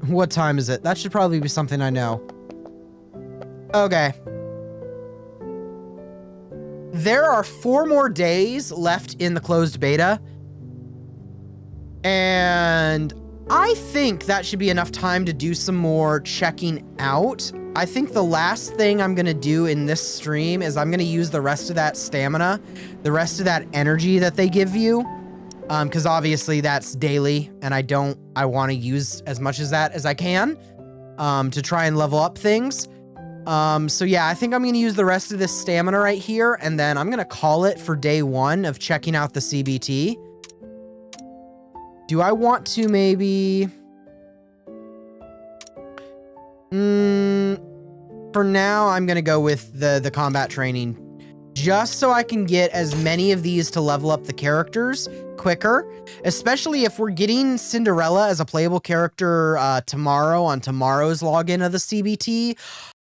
What time is it? That should probably be something I know. Okay. There are 4 more days left in the closed beta. And I think that should be enough time to do some more checking out. I think the last thing I'm going to do in this stream is I'm going to use the rest of that stamina, the rest of that energy that they give you. Because obviously that's daily, and I want to use as much as that as I can to try and level up things. So yeah, I think I'm going to use the rest of this stamina right here, and then I'm going to call it for day 1 of checking out the CBT. Do I want to maybe... for now, I'm going to go with the combat training. Just so I can get as many of these to level up the characters quicker. Especially if we're getting Cinderella as a playable character tomorrow on tomorrow's login of the CBT.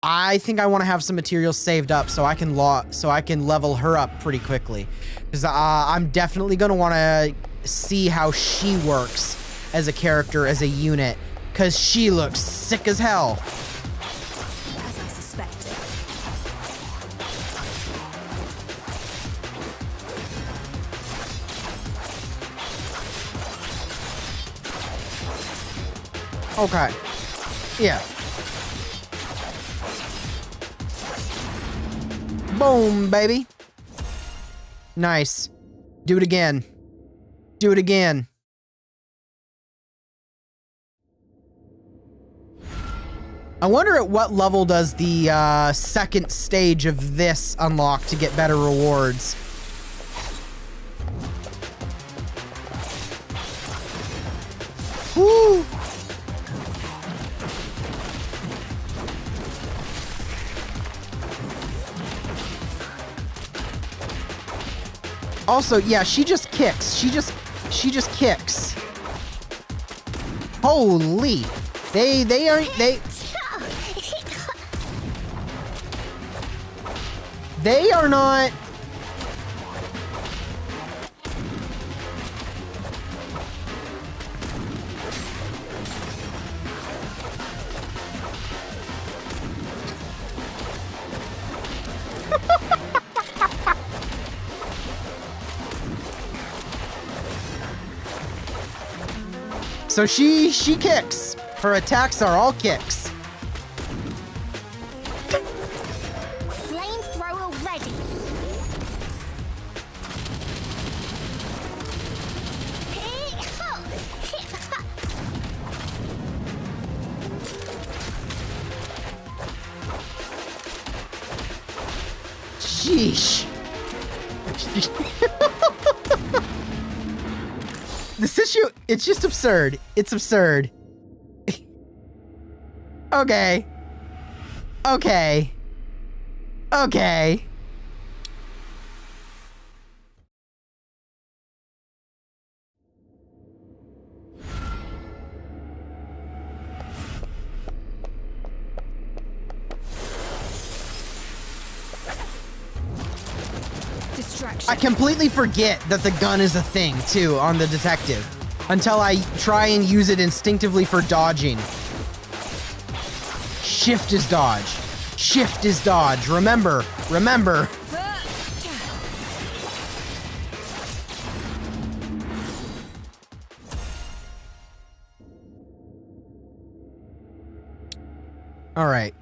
I think I want to have some materials saved up so I can level her up pretty quickly. Because I'm definitely going to want to see how she works as a character, as a unit, because she looks sick as hell. As I suspected. Okay. Yeah. Boom, baby. Nice. Do it again. Do it again. I wonder at what level does the second stage of this unlock to get better rewards. Woo! Also, yeah, she just kicks. She just kicks. Holy. They are not... So she kicks. Her attacks are all kicks. Flamethrower ready. Sheesh. This issue, it's just absurd. It's absurd. Okay. Okay. Okay. Distraction. I completely forget that the gun is a thing, too, on the detective. Until I try and use it instinctively for dodging. Shift is dodge. Shift is dodge. Remember. Remember. All right.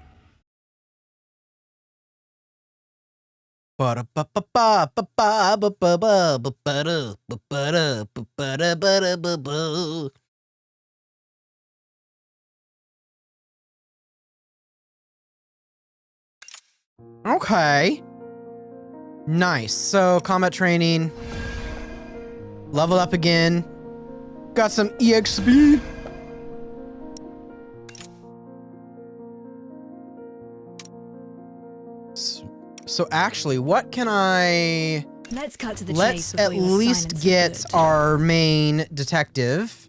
Okay. Nice. So, combat training. Level up again. Got some EXP. So actually, what can I... Let's cut to the chase. Let's at before your least assignments get are good. our main detective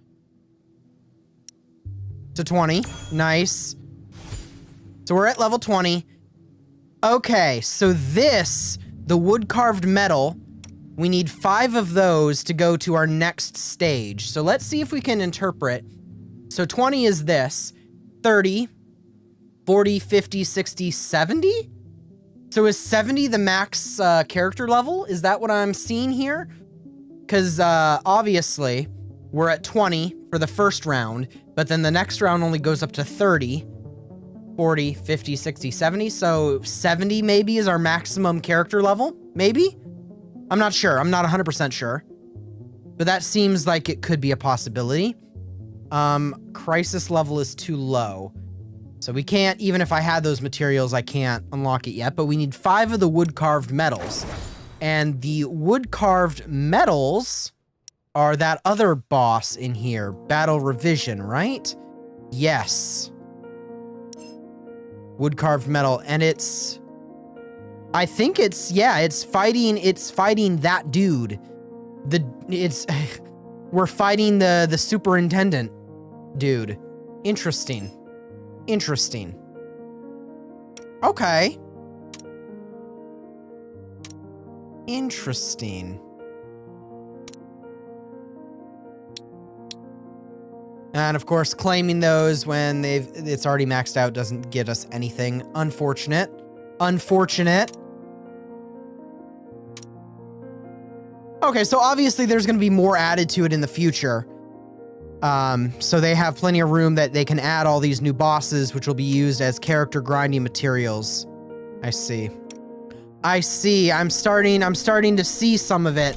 to 20. Nice. So we're at level 20. Okay, so this, the wood-carved metal, we need 5 of those to go to our next stage. So let's see if we can interpret. So 20 is this. 30, 40, 50, 60, 70? So is 70 the max character level? Is that what I'm seeing here? Because obviously, we're at 20 for the first round, but then the next round only goes up to 30, 40, 50, 60, 70. So 70 maybe is our maximum character level? Maybe? I'm not sure. I'm not 100% sure. But that seems like it could be a possibility. Crisis level is too low. So we can't, even if I had those materials, I can't unlock it yet, but we need 5 of the wood-carved metals. And the wood-carved metals are that other boss in here, Battle Revision, right? Yes. Wood-carved metal, and it's... I think it's, yeah, it's fighting that dude. We're fighting the superintendent dude. Interesting. Interesting. Okay. Interesting. And of course, claiming those when it's already maxed out doesn't get us anything. Unfortunate. Unfortunate. Okay, so obviously there's going to be more added to it in the future. So they have plenty of room that they can add all these new bosses, which will be used as character grinding materials. I see. I see. I'm starting to see some of it.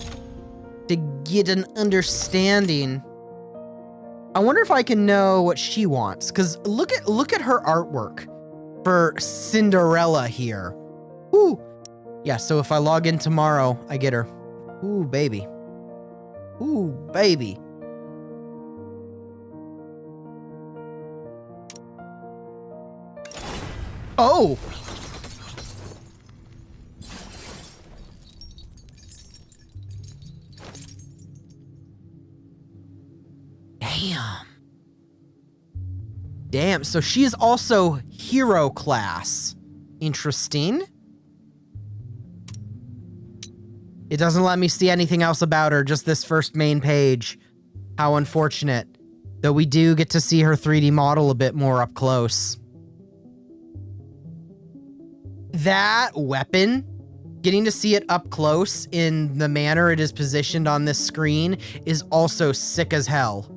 To get an understanding. I wonder if I can know what she wants, because look at her artwork for Cinderella here. Ooh. Yeah, so if I log in tomorrow, I get her. Ooh, baby. Ooh, baby. Oh! Damn. Damn, so she is also hero class. Interesting. It doesn't let me see anything else about her, just this first main page. How unfortunate. Though we do get to see her 3D model a bit more up close. That weapon, getting to see it up close in the manner it is positioned on this screen is also sick as hell.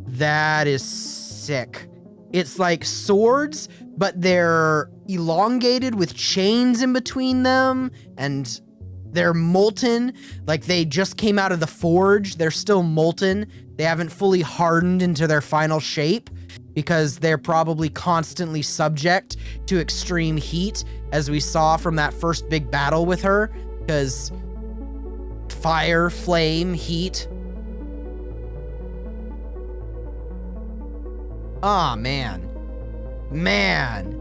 That is sick. It's like swords, but they're elongated with chains in between them, and they're molten, like they just came out of the forge. They're still molten. They haven't fully hardened into their final shape because they're probably constantly subject to extreme heat, as we saw from that first big battle with her, because fire, flame, heat. Ah, man. Man.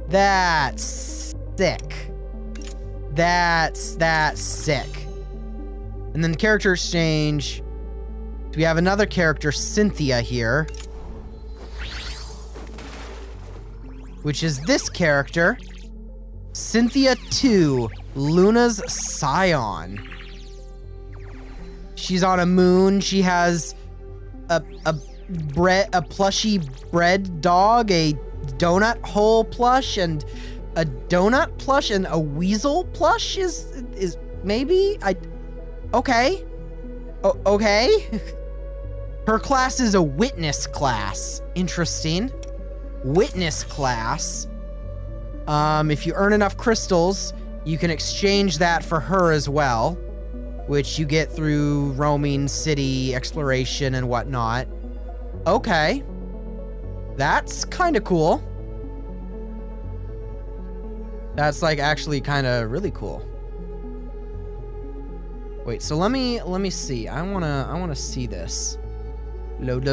That's sick. That's sick. And then the character exchange. We have another character, Cynthia, here. Which is this character. Cynthia 2, Luna's Scion. She's on a moon. She has a plushy bread dog, a donut hole plush, and a donut plush, and a weasel plush is maybe? Okay. Okay. Her class is a witness class. Interesting. Witness class. If you earn enough crystals, you can exchange that for her as well, which you get through roaming city exploration and whatnot. Okay. That's kind of cool. That's like actually kind of really cool. Wait, so let me see. I wanna see this. Load.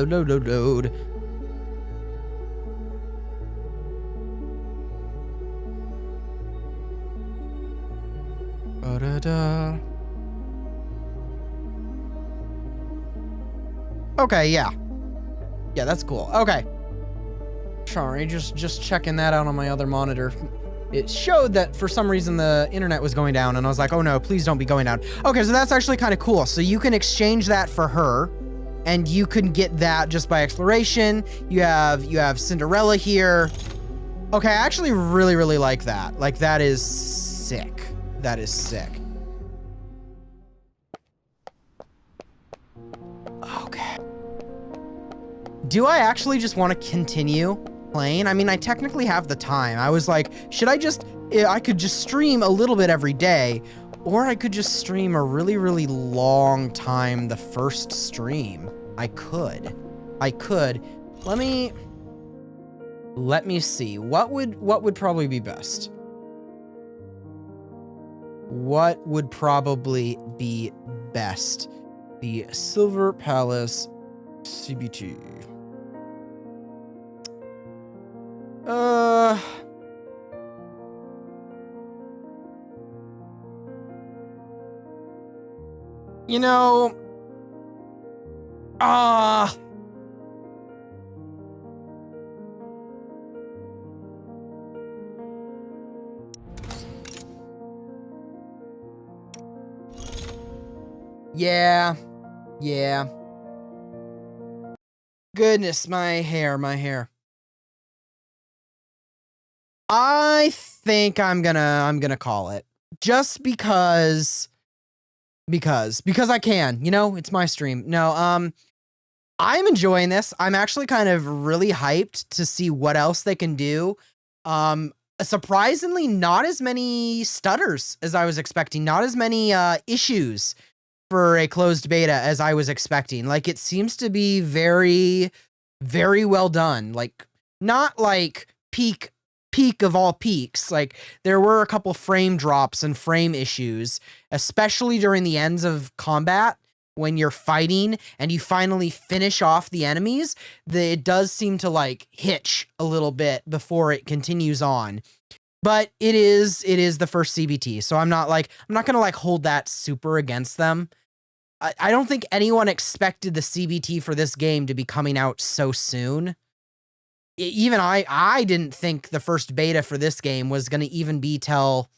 Da-da-da. Okay, yeah. Yeah, that's cool. Okay. Sorry, just checking that out on my other monitor. It showed that for some reason the internet was going down, and I was like, oh no, please don't be going down. Okay, so that's actually kind of cool. So you can exchange that for her, and you can get that just by exploration. You have Cinderella here. Okay, I actually really like that. Like, that is sick. That is sick. Okay. Do I actually just want to continue playing? I mean, I technically have the time. I was like, I could just stream a little bit every day, or I could just stream a really long time the first stream. I could. Let me see. What would probably be best? What would probably be best? The Silver Palace CBT. You know, yeah. Goodness, my hair. I think I'm gonna call it. Just because I can, you know, it's my stream. No, I'm enjoying this. I'm actually kind of really hyped to see what else they can do. Surprisingly, not as many stutters as I was expecting, not as many issues for a closed beta as I was expecting. Like, it seems to be very well done. Like, not like peak of all peaks. Like, there were a couple frame drops and frame issues, especially during the ends of combat when you're fighting and you finally finish off the enemies. It does seem to like hitch a little bit before it continues on. But it is the first CBT, so I'm not gonna like hold that super against them. I don't think anyone expected the CBT for this game to be coming out so soon. Even I didn't think the first beta for this game was gonna even be till,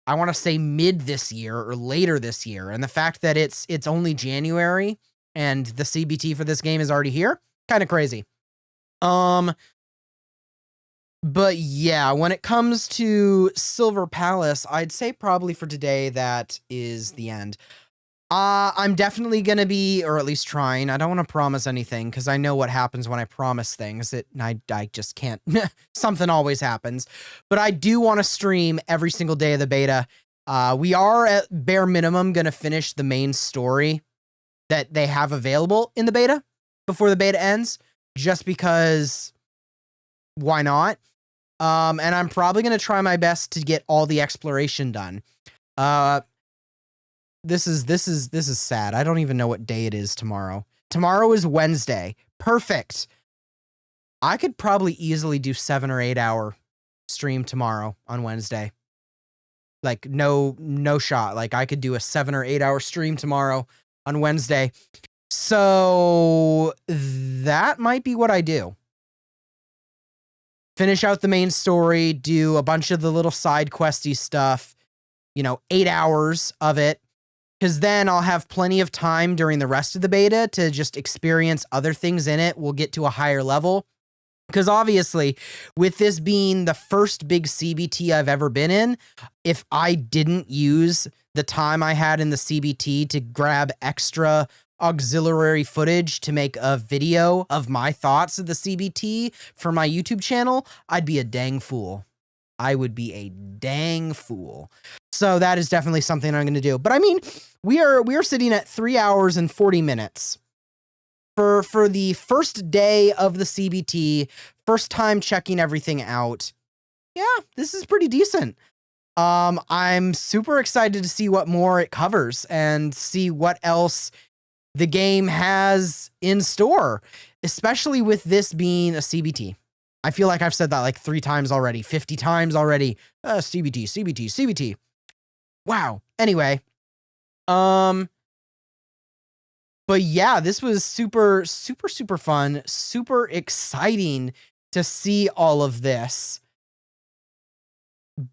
I want to say, mid this year or later this year. And the fact that it's only January and the CBT for this game is already here, kind of crazy. But yeah, when it comes to Silver Palace, I'd say probably for today that is the end. I'm definitely going to be, or at least trying. I don't want to promise anything because I know what happens when I promise things. I just can't. Something always happens. But I do want to stream every single day of the beta. We are at bare minimum going to finish the main story that they have available in the beta before the beta ends, just because why not? And I'm probably going to try my best to get all the exploration done. This is sad. I don't even know what day it is tomorrow. Tomorrow is Wednesday. Perfect. I could probably easily do 7 or 8 hour stream tomorrow on Wednesday. Like no shot. Like I could do a 7 or 8 hour stream tomorrow on Wednesday. So that might be what I do. Finish out the main story, do a bunch of the little side questy stuff, 8 hours of it. Because then I'll have plenty of time during the rest of the beta to just experience other things in it. We'll get to a higher level. Because obviously, with this being the first big CBT I've ever been in, if I didn't use the time I had in the CBT to grab extra auxiliary footage to make a video of my thoughts of the CBT for my YouTube channel, I'd be a dang fool. I would be a dang fool. So that is definitely something I'm going to do. But I mean, we are sitting at 3 hours and 40 minutes. For the first day of the CBT, first time checking everything out. Yeah, this is pretty decent. I'm super excited to see what more it covers and see what else the game has in store, especially with this being a CBT. I feel like I've said that like 3 times already, 50 times already. CBT, CBT, CBT. Wow. Anyway, but yeah, this was super, super, super fun, super exciting to see all of this.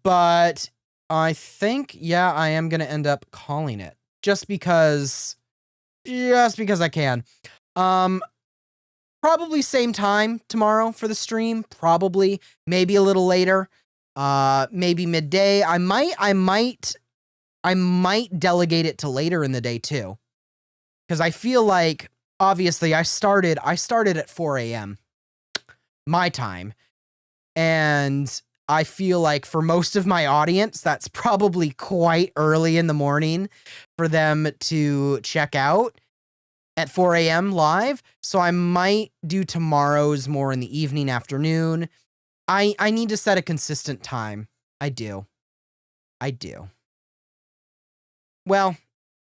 But I think, yeah, I am going to end up calling it just because I can. Probably same time tomorrow for the stream, probably, maybe a little later, maybe midday. I might delegate it to later in the day too. Because I feel like, obviously, I started at 4 a.m. my time. And I feel like for most of my audience, that's probably quite early in the morning for them to check out at 4 a.m. live. So I might do tomorrow's more in the evening, afternoon. I need to set a consistent time. I do. Well,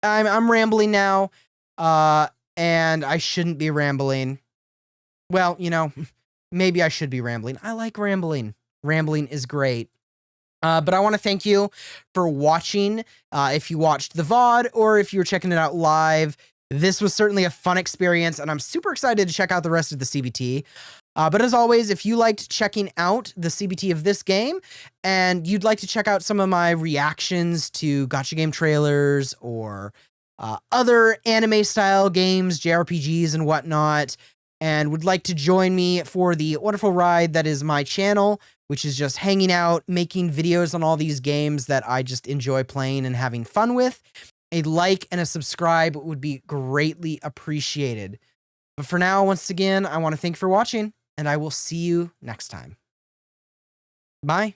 I'm rambling now. And I shouldn't be rambling. Well, maybe I should be rambling. I like rambling. Rambling is great. But I want to thank you for watching. If you watched the VOD or if you were checking it out live, this was certainly a fun experience and I'm super excited to check out the rest of the CBT. But as always, if you liked checking out the CBT of this game and you'd like to check out some of my reactions to Gacha game trailers or other anime style games, JRPGs and whatnot, and would like to join me for the wonderful ride that is my channel, which is just hanging out, making videos on all these games that I just enjoy playing and having fun with, a like and a subscribe would be greatly appreciated. But for now, once again, I want to thank you for watching, and I will see you next time. Bye.